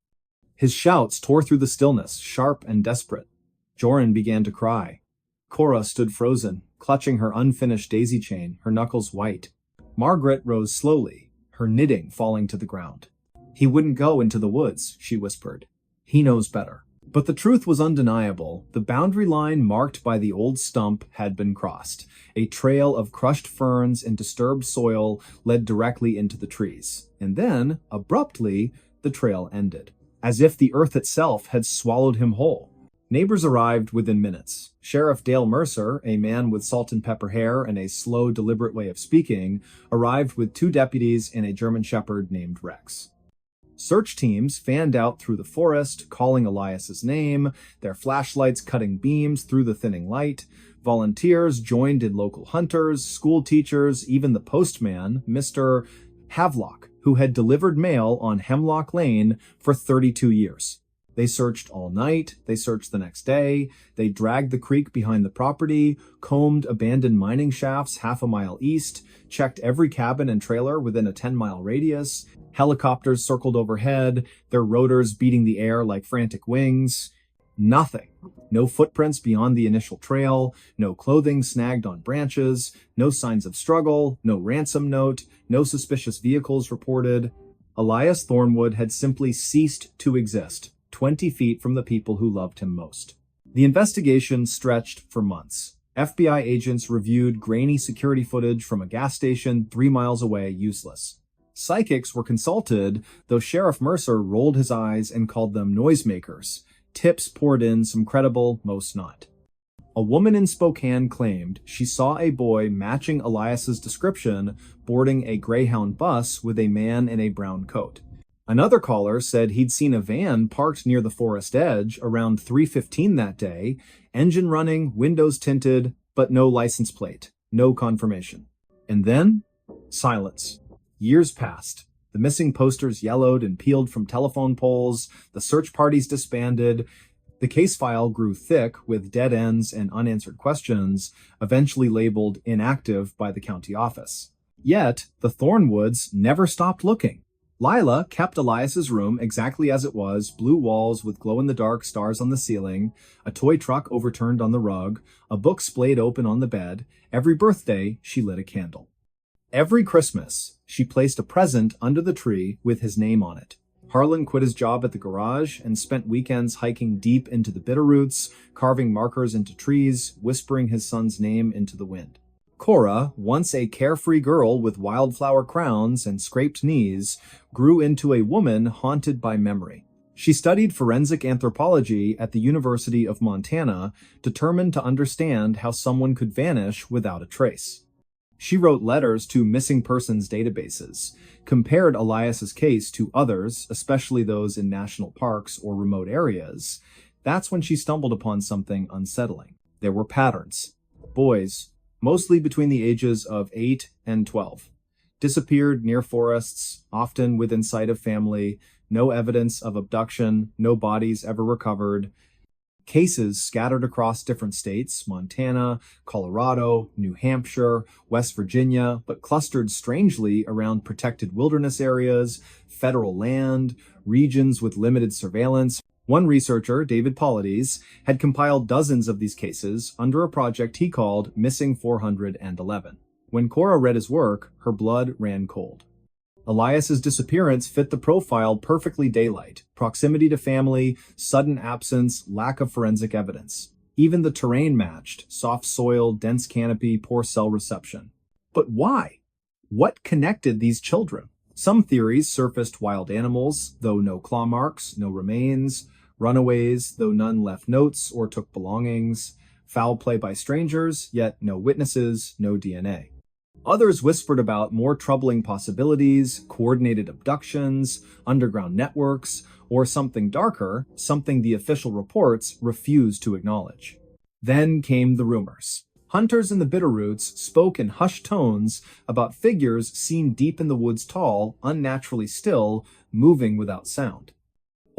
His shouts tore through the stillness, sharp and desperate. Joran began to cry. Cora stood frozen, clutching her unfinished daisy chain, her knuckles white. Margaret rose slowly, her knitting falling to the ground. "He wouldn't go into the woods," she whispered. "He knows better." But the truth was undeniable. The boundary line marked by the old stump had been crossed. A trail of crushed ferns and disturbed soil led directly into the trees. And then, abruptly, the trail ended, as if the earth itself had swallowed him whole. Neighbors arrived within minutes. Sheriff Dale Mercer, a man with salt and pepper hair and a slow, deliberate way of speaking, arrived with 2 deputies and a German shepherd named Rex. Search teams fanned out through the forest, calling Elias's name, their flashlights cutting beams through the thinning light. Volunteers joined in local hunters, school teachers, even the postman, Mr. Havelock, who had delivered mail on Hemlock Lane for 32 years. They searched all night, they searched the next day, they dragged the creek behind the property, combed abandoned mining shafts half a mile east, checked every cabin and trailer within a 10-mile radius. Helicopters circled overhead, their rotors beating the air like frantic wings. Nothing. No footprints beyond the initial trail, no clothing snagged on branches, no signs of struggle, no ransom note, no suspicious vehicles reported. Elias Thornwood had simply ceased to exist, 20 feet from the people who loved him most. The investigation stretched for months. FBI agents reviewed grainy security footage from a gas station 3 miles away useless. Psychics were consulted, though Sheriff Mercer rolled his eyes and called them noisemakers. Tips poured in, some credible, most not. A woman in Spokane claimed she saw a boy matching Elias's description boarding a Greyhound bus with a man in a brown coat. Another caller said he'd seen a van parked near the forest edge around 3:15 that day, engine running, windows tinted, but no license plate, no confirmation. And then, silence. Years passed. The missing posters yellowed and peeled from telephone poles, the search parties disbanded. The case file grew thick with dead ends and unanswered questions, eventually labeled inactive by the county office. Yet, the Thornwoods never stopped looking. Lila kept Elias's room exactly as it was, blue walls with glow-in-the-dark stars on the ceiling, a toy truck overturned on the rug, a book splayed open on the bed. Every birthday, she lit a candle. Every Christmas, she placed a present under the tree with his name on it. Harlan quit his job at the garage and spent weekends hiking deep into the bitterroots, carving markers into trees, whispering his son's name into the wind. Cora, once a carefree girl with wildflower crowns and scraped knees, grew into a woman haunted by memory. She studied forensic anthropology at the University of Montana, determined to understand how someone could vanish without a trace. She wrote letters to missing persons databases, compared Elias's case to others, especially those in national parks or remote areas. That's when she stumbled upon something unsettling. There were patterns. Boys, mostly between the ages of 8 and 12, disappeared near forests, often within sight of family, no evidence of abduction, no bodies ever recovered. Cases scattered across different states, Montana, Colorado, New Hampshire, West Virginia, but clustered strangely around protected wilderness areas, federal land, regions with limited surveillance. One researcher, David Paulides, had compiled dozens of these cases under a project he called Missing 411. When Cora read his work, her blood ran cold. Elias's disappearance fit the profile perfectly: daylight, proximity to family, sudden absence, lack of forensic evidence. Even the terrain matched: soft soil, dense canopy, poor cell reception. But why? What connected these children? Some theories surfaced: wild animals, though no claw marks, no remains; runaways, though none left notes or took belongings; foul play by strangers, yet no witnesses, no DNA. Others whispered about more troubling possibilities: coordinated abductions, underground networks, or something darker, something the official reports refused to acknowledge. Then came the rumors. Hunters in the Bitterroots spoke in hushed tones about figures seen deep in the woods, tall, unnaturally still, moving without sound.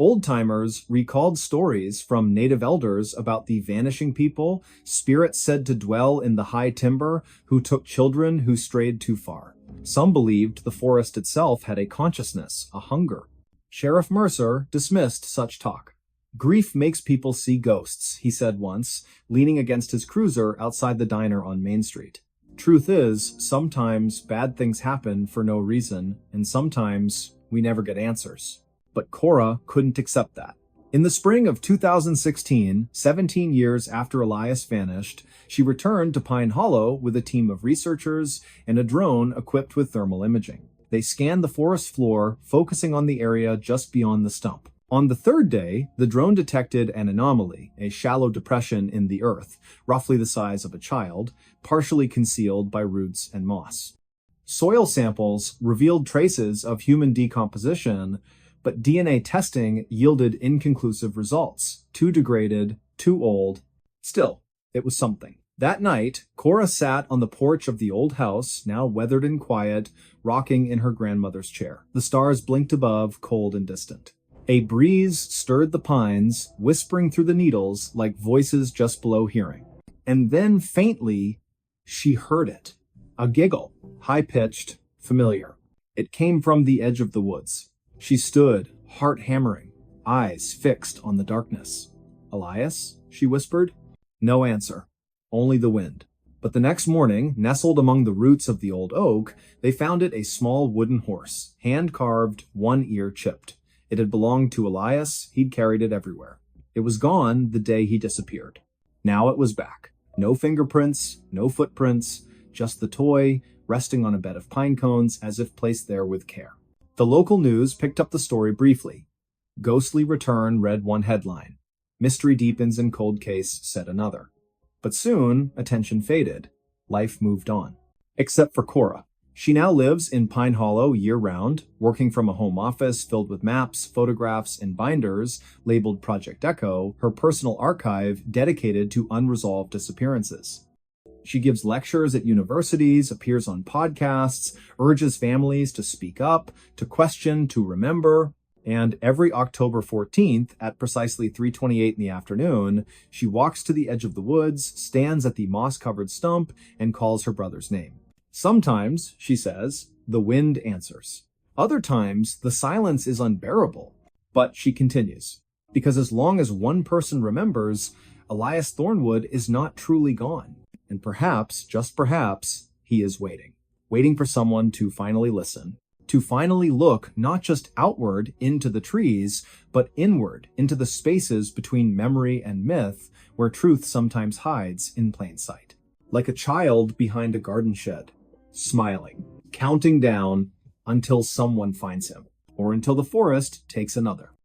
Old-timers recalled stories from native elders about the vanishing people, spirits said to dwell in the high timber, who took children who strayed too far. Some believed the forest itself had a consciousness, a hunger. Sheriff Mercer dismissed such talk. "Grief makes people see ghosts," he said once, leaning against his cruiser outside the diner on Main Street. Truth is, sometimes bad things happen for no reason, and sometimes we never get answers. But Cora couldn't accept that. In the spring of 2016, 17 years after Elias vanished, she returned to Pine Hollow with a team of researchers and a drone equipped with thermal imaging. They scanned the forest floor, focusing on the area just beyond the stump. On the third day, the drone detected an anomaly, a shallow depression in the earth, roughly the size of a child, partially concealed by roots and moss. Soil samples revealed traces of human decomposition, but DNA testing yielded inconclusive results. Too degraded, too old. Still, it was something. That night, Cora sat on the porch of the old house, now weathered and quiet, rocking in her grandmother's chair. The stars blinked above, cold and distant. A breeze stirred the pines, whispering through the needles like voices just below hearing. And then, faintly, she heard it. A giggle, high-pitched, familiar. It came from the edge of the woods. She stood, heart hammering, eyes fixed on the darkness. "Elias?" she whispered. No answer, only the wind. But the next morning, nestled among the roots of the old oak, they found it a small wooden horse, hand-carved, one ear chipped. It had belonged to Elias. He'd carried it everywhere. It was gone the day he disappeared. Now it was back. No fingerprints, no footprints, just the toy resting on a bed of pine cones as if placed there with care. The local news picked up the story briefly. Ghostly return read one headline. Mystery deepens in cold case, said another. But soon, attention faded. Life moved on. Except for Cora. She now lives in Pine Hollow year-round, working from a home office filled with maps, photographs, and binders labeled Project Echo, her personal archive dedicated to unresolved disappearances. She gives lectures at universities, appears on podcasts, urges families to speak up, to question, to remember, and every October 14th at precisely 3:28 in the afternoon, she walks to the edge of the woods, stands at the moss-covered stump, and calls her brother's name. Sometimes, she says, the wind answers. Other times, the silence is unbearable. But she continues, because as long as one person remembers, Elias Thornwood is not truly gone. And perhaps, just perhaps, he is waiting. Waiting for someone to finally listen. To finally look not just outward into the trees, but inward into the spaces between memory and myth, where truth sometimes hides in plain sight. Like a child behind a garden shed, smiling, counting down until someone finds him, or until the forest takes another.